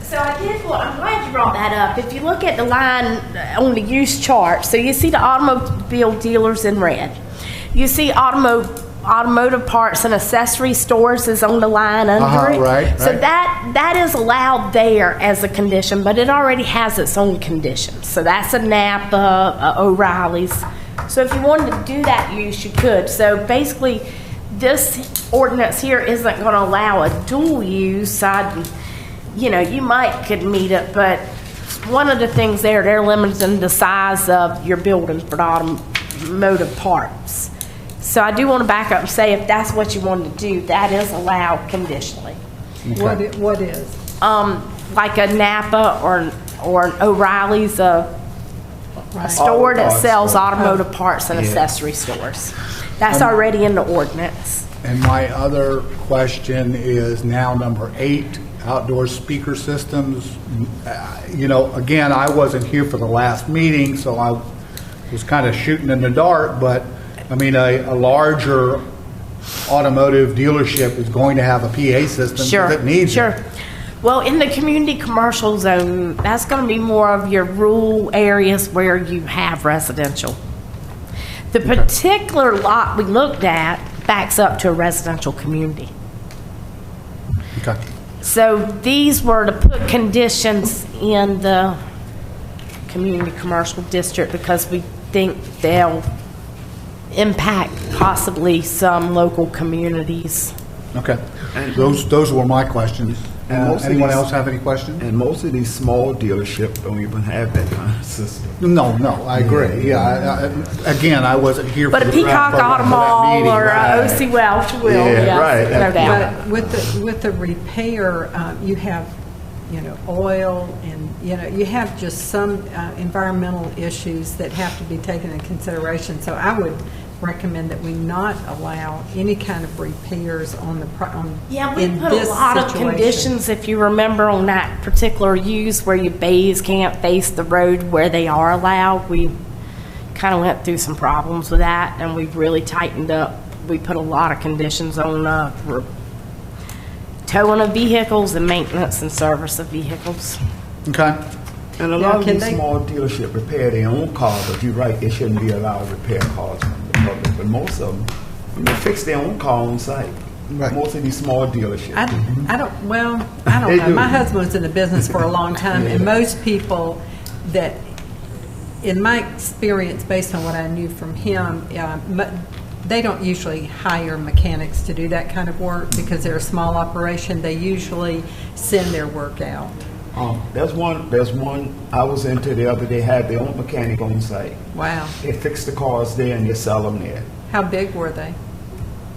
[SPEAKER 5] So I did, well, I'm glad you brought that up. If you look at the line on the use chart, so you see the automobile dealers in red. You see automotive parts and accessory stores is on the line under it.
[SPEAKER 1] Right.
[SPEAKER 5] So that is allowed there as a condition, but it already has its own conditions. So that's a Napa, a O'Reilly's. So if you wanted to do that use, you could. So basically, this ordinance here isn't going to allow a dual use. You might could meet it, but one of the things there, they're limiting the size of your building for the automotive parts. So I do want to back up and say if that's what you wanted to do, that is allowed conditionally.
[SPEAKER 4] What is?
[SPEAKER 5] Like a Napa or an O'Reilly's, a store that sells automotive parts and accessory stores. That's already in the ordinance.
[SPEAKER 1] And my other question is now number 8, outdoor speaker systems. Again, I wasn't here for the last meeting, so I was kind of shooting in the dark, but I mean, a larger automotive dealership is going to have a PA system
[SPEAKER 5] Sure.
[SPEAKER 1] that needs
[SPEAKER 5] Sure.
[SPEAKER 1] it.
[SPEAKER 5] Well, in the community commercial zone, that's going to be more of your rural areas where you have residential. The particular lot we looked at backs up to a residential community.
[SPEAKER 1] Okay.
[SPEAKER 5] So these were to put conditions in the community commercial district because we think they'll impact possibly some local communities.
[SPEAKER 1] Okay. Those were my questions. Anyone else have any questions?
[SPEAKER 6] And most of these small dealerships don't even have that kind of system.
[SPEAKER 1] No, I agree. Yeah, again, I wasn't here for
[SPEAKER 5] But a
[SPEAKER 1] the
[SPEAKER 5] Peacock
[SPEAKER 1] for
[SPEAKER 5] Auto
[SPEAKER 1] that
[SPEAKER 5] Mall
[SPEAKER 1] meeting,
[SPEAKER 5] or
[SPEAKER 1] right.
[SPEAKER 5] a OC Welch will,
[SPEAKER 6] Yeah,
[SPEAKER 5] yes,
[SPEAKER 6] right.
[SPEAKER 5] no doubt.
[SPEAKER 4] But with the repair, you have, oil and, you have just some environmental issues that have to be taken into consideration. So I would recommend that we not allow any kind of repairs on the,
[SPEAKER 5] Yeah, we
[SPEAKER 4] in
[SPEAKER 5] put a
[SPEAKER 4] this
[SPEAKER 5] lot of
[SPEAKER 4] situation.
[SPEAKER 5] conditions, if you remember, on that particular use where your bays can't face the road where they are allowed. We kind of went through some problems with that, and we've really tightened up. We put a lot of conditions on towing of vehicles and maintenance and service of vehicles.
[SPEAKER 1] Okay.
[SPEAKER 6] And a
[SPEAKER 4] Now,
[SPEAKER 6] lot of
[SPEAKER 4] can
[SPEAKER 6] these
[SPEAKER 4] they-
[SPEAKER 6] small dealerships repair their own cars, but you're right, they shouldn't be allowed to repair cars from the public. But most of them, they fix their own car on site.
[SPEAKER 1] Right.
[SPEAKER 6] Most of these small dealerships.
[SPEAKER 4] I don't
[SPEAKER 6] They
[SPEAKER 4] know.
[SPEAKER 6] do.
[SPEAKER 4] My husband was in the business for a long time, and most people that, in my experience, based on what I knew from him, they don't usually hire mechanics to do that kind of work because they're a small operation. They usually send their work out.
[SPEAKER 6] There's one I was into the other day, had their own mechanic on site.
[SPEAKER 4] Wow.
[SPEAKER 6] They fix the cars there and they sell them there.
[SPEAKER 4] How big were they?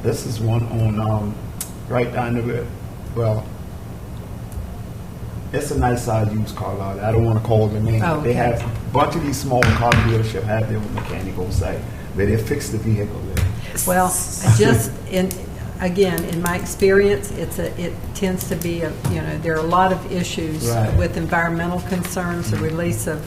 [SPEAKER 6] This is one on, right down the road. Well, it's a nice size used car lot. I don't want to call the name.
[SPEAKER 4] Oh,
[SPEAKER 6] They
[SPEAKER 4] okay.
[SPEAKER 6] have, a bunch of these small car dealerships have their own mechanic on site, where they fix the vehicle there.
[SPEAKER 4] Well, again, in my experience, it tends to be there are a lot of issues
[SPEAKER 6] Right.
[SPEAKER 4] with environmental concerns, the release of,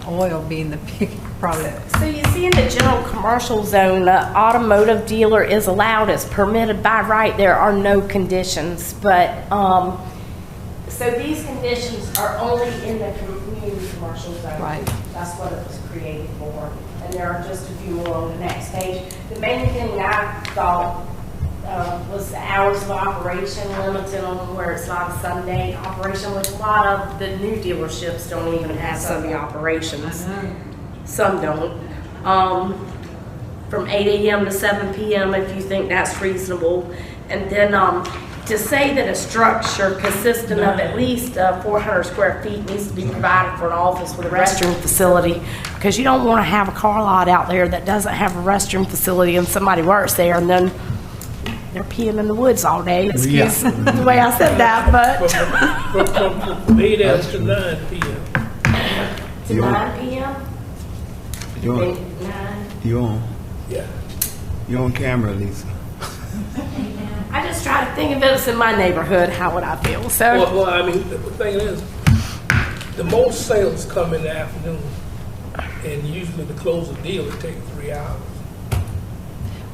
[SPEAKER 4] oil being the big problem.
[SPEAKER 5] So you see in the general commercial zone, the automotive dealer is allowed, it's permitted by right, there are no conditions, but, so these conditions are only in the community commercial zone.
[SPEAKER 4] Right.
[SPEAKER 5] That's what it was created for, and there are just a few more on the next page. The main thing I thought was the hours of operation, limited on where it's not a Sunday operation, which a lot of the new dealerships don't even have Sunday operations. Some don't. From 8 a.m. to 7 p.m. if you think that's reasonable. And then to say that a structure consisting of at least 400 square feet needs to be provided for an office with a restroom facility, because you don't want to have a car lot out there that doesn't have a restroom facility and somebody works there and then they're peeing in the woods all day. Excuse the way I said that, but
[SPEAKER 2] From 8 a.m. to 9 p.m.
[SPEAKER 5] to 9 p.m.
[SPEAKER 6] You on?
[SPEAKER 5] 9.
[SPEAKER 6] You on?
[SPEAKER 2] Yeah.
[SPEAKER 6] You on camera, Lisa?
[SPEAKER 5] I just try to think if it was in my neighborhood, how would I feel? So
[SPEAKER 2] Well, I mean, the thing is, the most sales come in the afternoon, and usually the close of deal it takes 3 hours.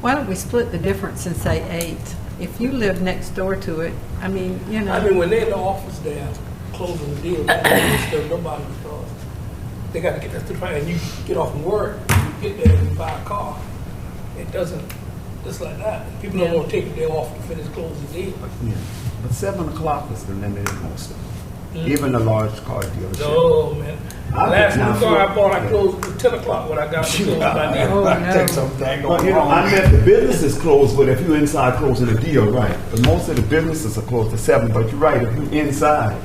[SPEAKER 4] Why don't we split the difference and say 8? If you live next door to it, I mean,
[SPEAKER 2] I mean, when they're in the office there, closing the deal, nobody starts. They got to get that to find, and you get off from work, you get there and you buy a car. It doesn't, just like that. People don't want to take the day off to finish closing the deal.
[SPEAKER 6] Yeah. But 7 o'clock is the limit in most of them. Even the large car dealership.
[SPEAKER 2] No, man. Last new car I bought, I closed at 10 o'clock when I got to close my deal.
[SPEAKER 6] But I meant the business is closed, but if you're inside closing a deal, right. But most of the businesses are closed at 7, but you're right, if you're inside,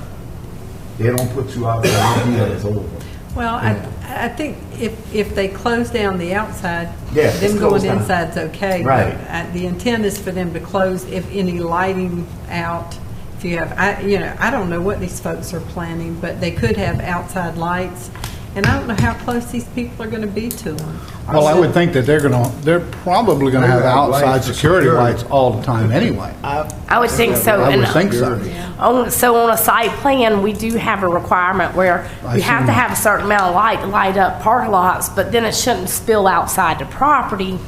[SPEAKER 6] they don't put you out there when the deal is over.
[SPEAKER 4] Well, I think if they close down the outside,
[SPEAKER 6] Yeah,
[SPEAKER 4] them
[SPEAKER 6] it's
[SPEAKER 4] going
[SPEAKER 6] closed down.
[SPEAKER 4] inside's okay.
[SPEAKER 6] Right.
[SPEAKER 4] But the intent is for them to close if any lighting out. If you have, I don't know what these folks are planning, but they could have outside lights, and I don't know how close these people are going to be to them.
[SPEAKER 1] Well, I would think that they're probably going to have outside security lights all the time anyway.
[SPEAKER 5] I would think so.
[SPEAKER 1] I would
[SPEAKER 5] And
[SPEAKER 1] think so.
[SPEAKER 5] so on a site plan, we do have a requirement where you have to have a certain amount of light to light up parking lots, but then it shouldn't spill outside the property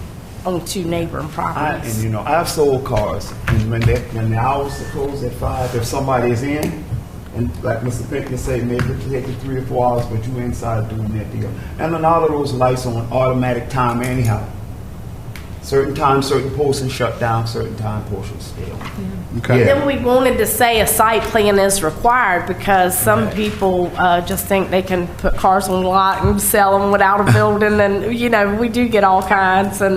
[SPEAKER 5] onto neighboring properties.
[SPEAKER 6] I've sold cars, and when the hours are closed at 5, if somebody is in, and like Mr. Pinckney said, maybe it take you 3 or 4 hours, but you inside doing that deal. And a lot of those lights on automatic time anyhow. Certain times, certain portions shut down, certain time portions stay on.
[SPEAKER 1] Okay.
[SPEAKER 6] Yeah.
[SPEAKER 5] Then we wanted to say a site plan is required because some people just think they can put cars on the lot and sell them without a building, and we do get all kinds, and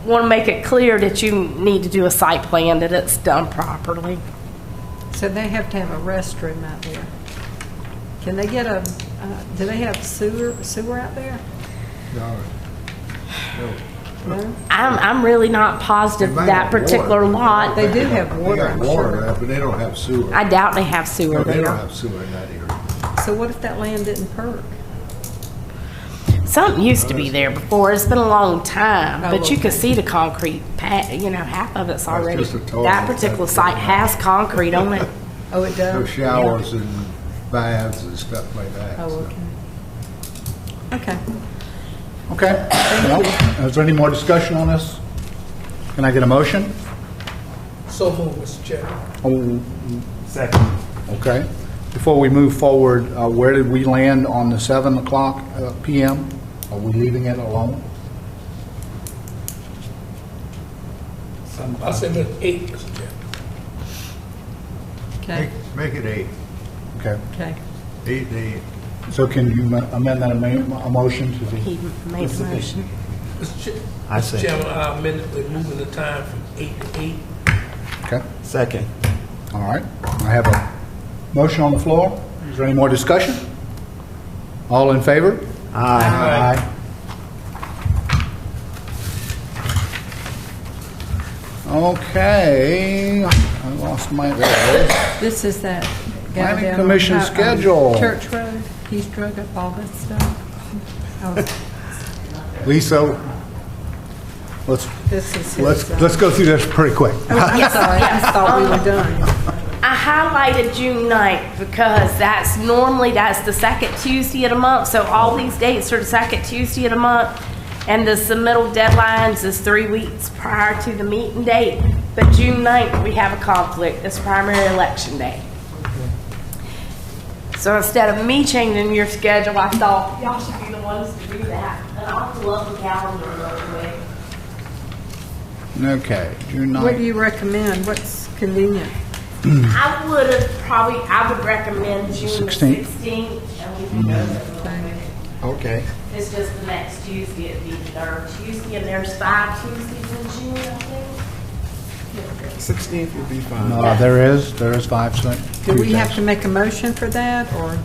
[SPEAKER 5] want to make it clear that you need to do a site plan, that it's done properly.
[SPEAKER 4] So they have to have a restroom out there. Can they get do they have sewer out there?
[SPEAKER 3] No.
[SPEAKER 4] No?
[SPEAKER 5] I'm really not positive
[SPEAKER 3] They might
[SPEAKER 5] that
[SPEAKER 3] have
[SPEAKER 5] particular
[SPEAKER 3] water.
[SPEAKER 5] lot.
[SPEAKER 4] They do have
[SPEAKER 3] They
[SPEAKER 4] water,
[SPEAKER 3] got
[SPEAKER 4] I'm
[SPEAKER 3] water
[SPEAKER 4] sure.
[SPEAKER 3] there, but they don't have sewer.
[SPEAKER 5] I doubt they have sewer
[SPEAKER 3] They don't
[SPEAKER 5] there.
[SPEAKER 3] have sewer in that area.
[SPEAKER 4] So what if that land didn't perk?
[SPEAKER 5] Something used to be there before. It's been a long time,
[SPEAKER 4] Oh,
[SPEAKER 5] but you can
[SPEAKER 4] okay.
[SPEAKER 5] see the concrete pad. You know, half of it's already.
[SPEAKER 3] just a toilet.
[SPEAKER 5] That particular site has concrete on it.
[SPEAKER 4] Oh, it
[SPEAKER 3] No
[SPEAKER 4] does?
[SPEAKER 3] showers and baths and stuff like that.
[SPEAKER 4] Oh,
[SPEAKER 3] so.
[SPEAKER 4] okay. Okay.
[SPEAKER 1] Okay. Well, is there any more discussion on this? Can I get a motion?
[SPEAKER 2] So moved, Mr. Chairman.
[SPEAKER 1] Oh,
[SPEAKER 6] Second.
[SPEAKER 1] okay. Before we move forward, where did we land on the 7 o'clock p.m.? Are we leaving it alone?
[SPEAKER 2] I said Mr. 8, Mr. Chairman.
[SPEAKER 4] Okay.
[SPEAKER 3] Make it 8.
[SPEAKER 1] Okay.
[SPEAKER 4] Okay.
[SPEAKER 3] 8 to 8.
[SPEAKER 1] So can you amend that a motion to the...
[SPEAKER 5] He made the motion.
[SPEAKER 6] I
[SPEAKER 2] Mr.
[SPEAKER 6] say.
[SPEAKER 2] Chairman, I amended, we're moving the time from 8 to 8.
[SPEAKER 1] Okay.
[SPEAKER 6] Second.
[SPEAKER 1] All right. I have a motion on the floor. Is there any more discussion? All in favor?
[SPEAKER 6] Aye.
[SPEAKER 1] Aye. Okay. I lost my... There it is.
[SPEAKER 4] This is that guy
[SPEAKER 1] Planning
[SPEAKER 4] down
[SPEAKER 1] Commission
[SPEAKER 4] on
[SPEAKER 1] schedule.
[SPEAKER 4] Church Road. He's drug up all this stuff. Oh,
[SPEAKER 1] Lisa, let's
[SPEAKER 4] this is his.
[SPEAKER 1] let's go through this pretty quick.
[SPEAKER 4] Oh, I'm sorry. I just thought we were done.
[SPEAKER 5] I highlighted June 9th because that's the second Tuesday of the month. So all these dates are the second Tuesday of the month. And the submittal deadlines is 3 weeks prior to the meeting date. But June 9th, we have a conflict. It's primary election day. So instead of me changing your schedule, I thought y'all should be the ones to do that. And I'll pull up the calendar real quick.
[SPEAKER 1] Okay, June 9th.
[SPEAKER 4] What do you recommend? What's convenient?
[SPEAKER 5] I would recommend June
[SPEAKER 1] 16th.
[SPEAKER 5] 16th, and we can go there.
[SPEAKER 1] Okay.
[SPEAKER 5] It's just the next Tuesday, it'd be the third Tuesday, and there's 5 Tuesdays in June, I think.
[SPEAKER 6] 16th would be fine.
[SPEAKER 1] There is 5
[SPEAKER 4] Do we have to make a motion for that, or?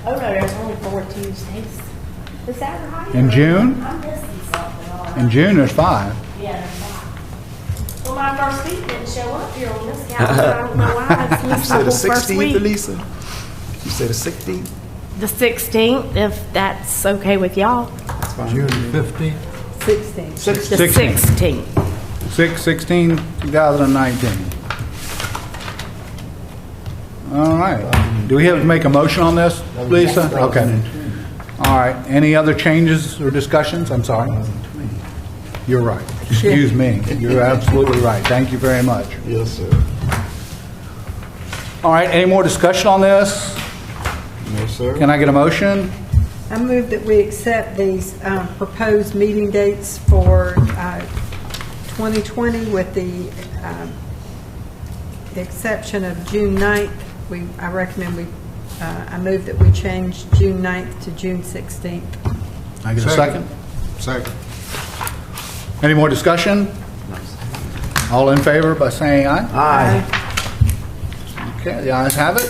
[SPEAKER 5] Oh, no, there's only 4 Tuesdays. Is that right?
[SPEAKER 1] In June?
[SPEAKER 5] I'm missing something on
[SPEAKER 1] In
[SPEAKER 5] that.
[SPEAKER 1] June, there's 5.
[SPEAKER 5] Yeah, there's 5. Well, my first week didn't show up here on this calendar. I don't know why. It's
[SPEAKER 6] You
[SPEAKER 5] missing
[SPEAKER 6] said
[SPEAKER 5] the
[SPEAKER 6] the
[SPEAKER 5] whole first
[SPEAKER 6] 16th,
[SPEAKER 5] week.
[SPEAKER 6] Elisa? You said the 16th?
[SPEAKER 5] The 16th, if that's okay with y'all.
[SPEAKER 3] June 15th.
[SPEAKER 4] 16.
[SPEAKER 5] The
[SPEAKER 1] 16th.
[SPEAKER 5] 16th.
[SPEAKER 1] 6/16/2019. All right. Do we have to make a motion on this, Lisa? Okay. All right. Any other changes or discussions? I'm sorry. You're right. Excuse me. You're absolutely right. Thank you very much.
[SPEAKER 6] Yes, sir.
[SPEAKER 1] All right. Any more discussion on this?
[SPEAKER 6] No, sir.
[SPEAKER 1] Can I get a motion?
[SPEAKER 4] I move that we accept these proposed meeting dates for 2020 with the exception of June 9th. I recommend I move that we change June 9th to June 16th.
[SPEAKER 1] I get a second?
[SPEAKER 3] Second.
[SPEAKER 1] Any more discussion? All in favor by saying aye?
[SPEAKER 6] Aye.
[SPEAKER 1] Okay, the ayes have it.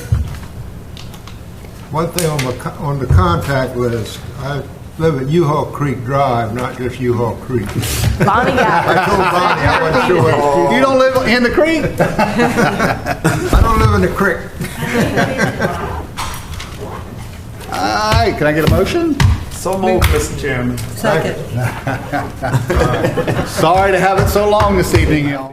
[SPEAKER 3] One thing on the contact list, I live at U-Haul Creek Drive, not just U-Haul Creek.
[SPEAKER 5] Bonnie got
[SPEAKER 3] I told Bonnie I wasn't sure.
[SPEAKER 1] You don't live in the creek?
[SPEAKER 3] I don't live in the creek.
[SPEAKER 1] All right, can I get a motion?
[SPEAKER 6] So moved, Mr. Chairman.
[SPEAKER 4] Second.
[SPEAKER 1] Sorry to have it so long this evening, y'all.